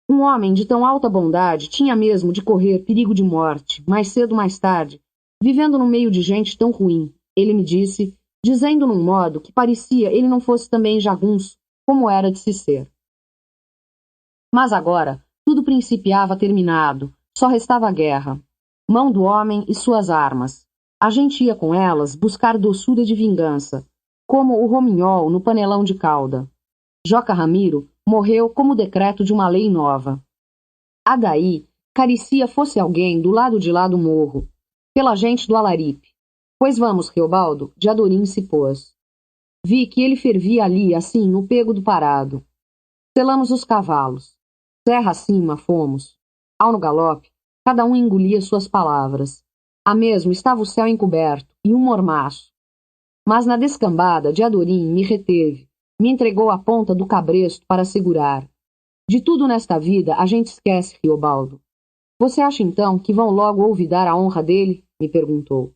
Um homem de tão alta bondade tinha mesmo de correr perigo de morte, mais cedo mais tarde, vivendo no meio de gente tão ruim, ele me disse, dizendo num modo que parecia ele não fosse também jagunço, como era de se ser. Mas agora, tudo principiava terminado, só restava a guerra. Mão do homem e suas armas. A gente ia com elas buscar doçura de vingança, como o rominhol no panelão de calda. Joca Ramiro morreu como decreto de uma lei nova. A daí, carecia fosse alguém do lado de lá do morro, pela gente do Alaripe. Pois vamos, Reobaldo, Diadorim se pôs. Vi que ele fervia ali, assim, no pego do parado. Selamos os cavalos. Serra acima fomos. Ao no galope, cada um engolia suas palavras. A mesmo estava o céu encoberto, e um mormaço. Mas na descambada, Diadorim me reteve, me entregou a ponta do cabresto para segurar. De tudo nesta vida a gente esquece, Riobaldo. Você acha então que vão logo olvidar a honra dele? Me perguntou.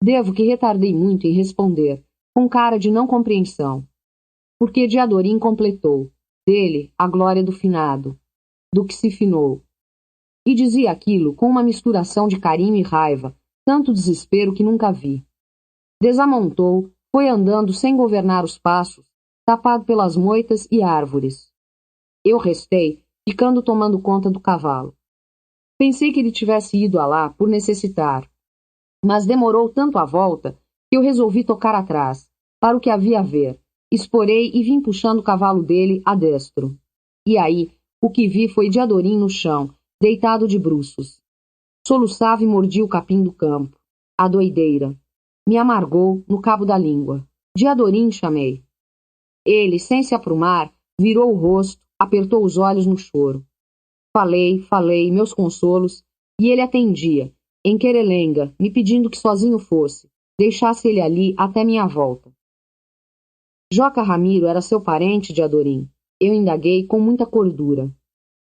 Devo que retardei muito em responder, com cara de não compreensão. Porque Diadorim completou, dele a glória do finado, do que se finou. E dizia aquilo com uma misturação de carinho e raiva, tanto desespero que nunca vi. Desamontou, foi andando sem governar os passos, tapado pelas moitas e árvores. Eu restei, ficando tomando conta do cavalo. Pensei que ele tivesse ido alá por necessitar, mas demorou tanto a volta que eu resolvi tocar atrás, para o que havia a ver. Esporei e vim puxando o cavalo dele a destro. E aí, o que vi foi Diadorim no chão, deitado de bruços. Soluçava e mordia o capim do campo. A doideira. Me amargou no cabo da língua. Diadorim, chamei. Ele, sem se aprumar, virou o rosto, apertou os olhos no choro. Falei, meus consolos, e ele atendia, em querelenga, me pedindo que sozinho fosse, deixasse ele ali até minha volta. Joca Ramiro era seu parente, Diadorim? Eu indaguei com muita cordura.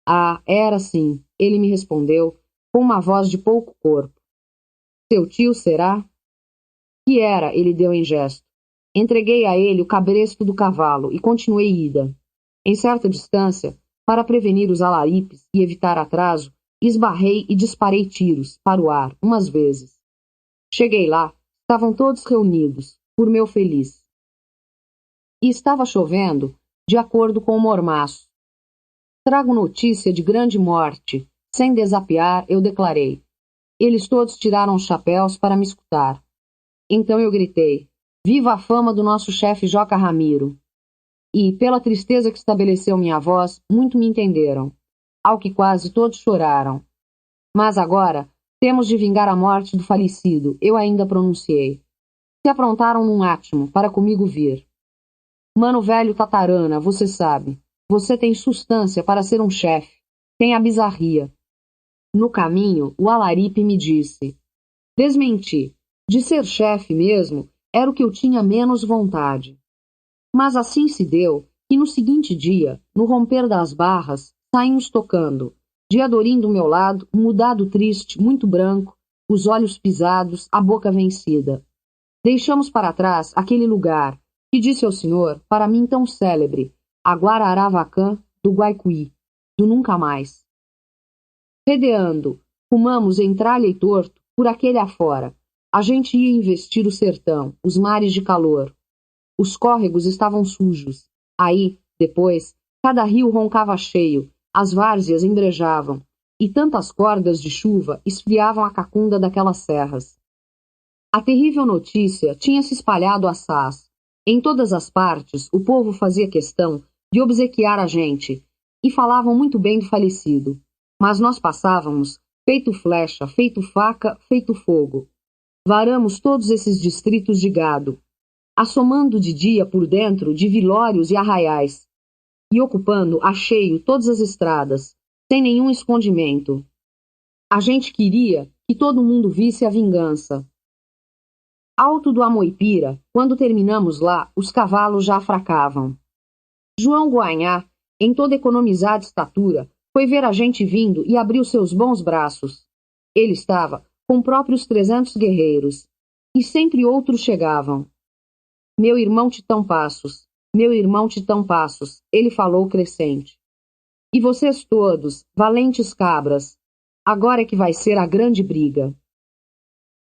Ah, era sim, ele me respondeu, com uma voz de pouco corpo. Seu tio, será? Que era, ele deu em gesto. Entreguei a ele o cabresto do cavalo e continuei ida. Em certa distância, para prevenir os alaripes e evitar atraso, esbarrei e disparei tiros, para o ar, umas vezes. Cheguei lá, estavam todos reunidos, por meu feliz. E estava chovendo, de acordo com o mormaço. Trago notícia de grande morte. Sem desapiar, eu declarei. Eles todos tiraram os chapéus para me escutar. Então eu gritei, viva a fama do nosso chefe Joca Ramiro. E, pela tristeza que estabeleceu minha voz, muito me entenderam, ao que quase todos choraram. Mas agora, temos de vingar a morte do falecido, eu ainda pronunciei. Se aprontaram num átimo, para comigo vir. Mano velho tatarana, você sabe, você tem substância para ser um chefe, tem a bizarria. No caminho, o Alaripe me disse, desmenti, de ser chefe mesmo, era o que eu tinha menos vontade. Mas assim se deu que no seguinte dia, no romper das barras, saímos tocando. Diadorim do meu lado, mudado triste, muito branco, os olhos pisados, a boca vencida. Deixamos para trás aquele lugar que disse ao senhor, para mim tão célebre, a Guararavacã do Guaicuí, do nunca mais. Redeando, fumamos em tralha e torto por aquele afora. A gente ia investir o sertão, os mares de calor. Os córregos estavam sujos. Aí, depois, cada rio roncava cheio, as várzeas embrejavam, e tantas cordas de chuva esfriavam a cacunda daquelas serras. A terrível notícia tinha se espalhado assaz. Em todas as partes, o povo fazia questão de obsequiar a gente, e falavam muito bem do falecido. Mas nós passávamos, feito flecha, feito faca, feito fogo. Varamos todos esses distritos de gado, assomando de dia por dentro de vilórios e arraiais, e ocupando a cheio todas as estradas, sem nenhum escondimento. A gente queria que todo mundo visse a vingança. Alto do Amoipira, quando terminamos lá, os cavalos já fracavam. João Goanhá, em toda economizada estatura, Foi ver a gente vindo e abriu seus bons braços. Ele estava com próprios 300 guerreiros, e sempre outros chegavam. Meu irmão Titão Passos, meu irmão Titão Passos, ele falou crescente. E vocês todos, valentes cabras, agora é que vai ser a grande briga.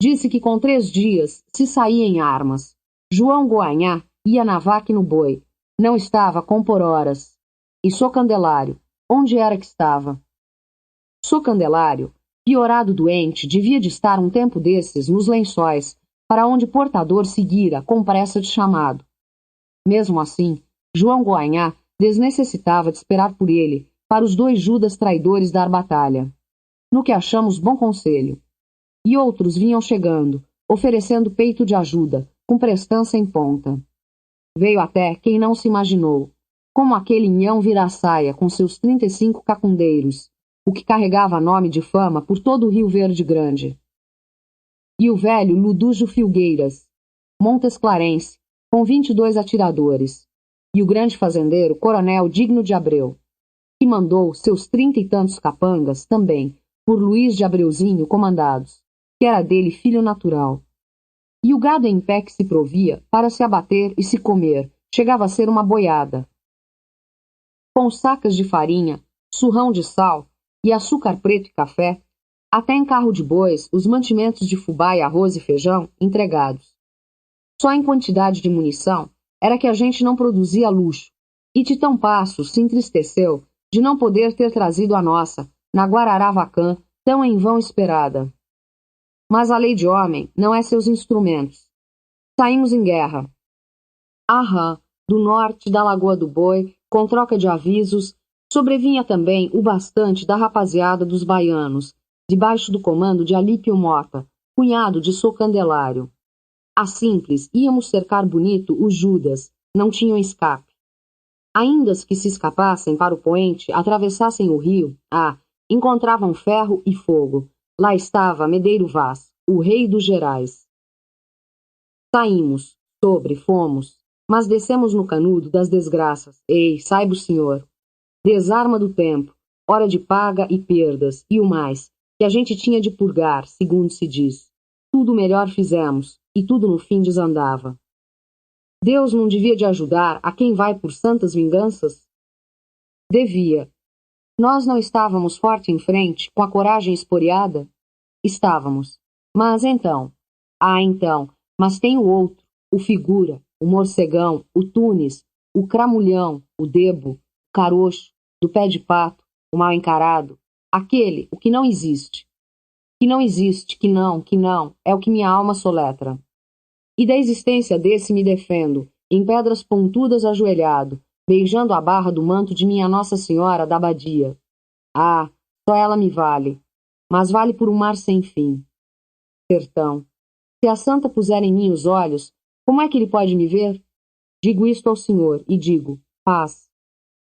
Disse que com 3 dias se saía em armas. João Goanhá ia na vaca e no boi, não estava com por horas. E Sô Candelário, onde era que estava? Sô Candelário, piorado doente, devia de estar um tempo desses nos lençóis, para onde Portador seguira com pressa de chamado. Mesmo assim, João Goanhá desnecessitava de esperar por ele para os 2 Judas traidores dar batalha. No que achamos bom conselho. E outros vinham chegando, oferecendo peito de ajuda, com prestança em ponta. Veio até quem não se imaginou, como aquele Nhão Viraçaia com seus 35 cacundeiros, o que carregava nome de fama por todo o Rio Verde Grande. E o velho Ludujo Filgueiras, Montes Clarence, com 22 atiradores, e o grande fazendeiro Coronel Digno de Abreu, que mandou seus 30 e tantos capangas também, por Luís de Abreuzinho comandados, que era dele filho natural. E o gado em pé que se provia para se abater e se comer, chegava a ser uma boiada. Com sacas de farinha, surrão de sal e açúcar preto e café, até em carro de bois, os mantimentos de fubá e arroz e feijão entregados. Só em quantidade de munição era que a gente não produzia luxo, e Titão Passos se entristeceu de não poder ter trazido a nossa, na Guararavacan, tão em vão esperada. Mas a lei de homem não é seus instrumentos. Saímos em guerra. Aham, do norte da Lagoa do Boi, com troca de avisos, sobrevinha também o bastante da rapaziada dos baianos, debaixo do comando de Alípio Mota, cunhado de Sô Candelário. A simples, íamos cercar bonito os Judas, não tinham escape. Ainda que se escapassem para o poente, atravessassem o rio, encontravam ferro e fogo. Lá estava Medeiro Vaz, o rei dos Gerais. Saímos, fomos, mas descemos no canudo das desgraças. Ei, saiba o senhor. Desarma do tempo, hora de paga e perdas, e o mais, que a gente tinha de purgar, segundo se diz. Tudo melhor fizemos, e tudo no fim desandava. Deus não devia de ajudar a quem vai por santas vinganças? Devia. Nós não estávamos forte em frente, com a coragem esporeada? Estávamos. Mas então? Então, mas tem o outro, o figura, o morcegão, o Tunis, o cramulhão, o debo, o caroxo, do pé de pato, o mal encarado, aquele, o que não existe. Que não existe, que não, é o que minha alma soletra. E da existência desse me defendo, em pedras pontudas ajoelhado, beijando a barra do manto de minha Nossa Senhora da Abadia. Só ela me vale, mas vale por um mar sem fim. Sertão, se a santa puser em mim os olhos, como é que ele pode me ver? Digo isto ao Senhor, e digo, paz.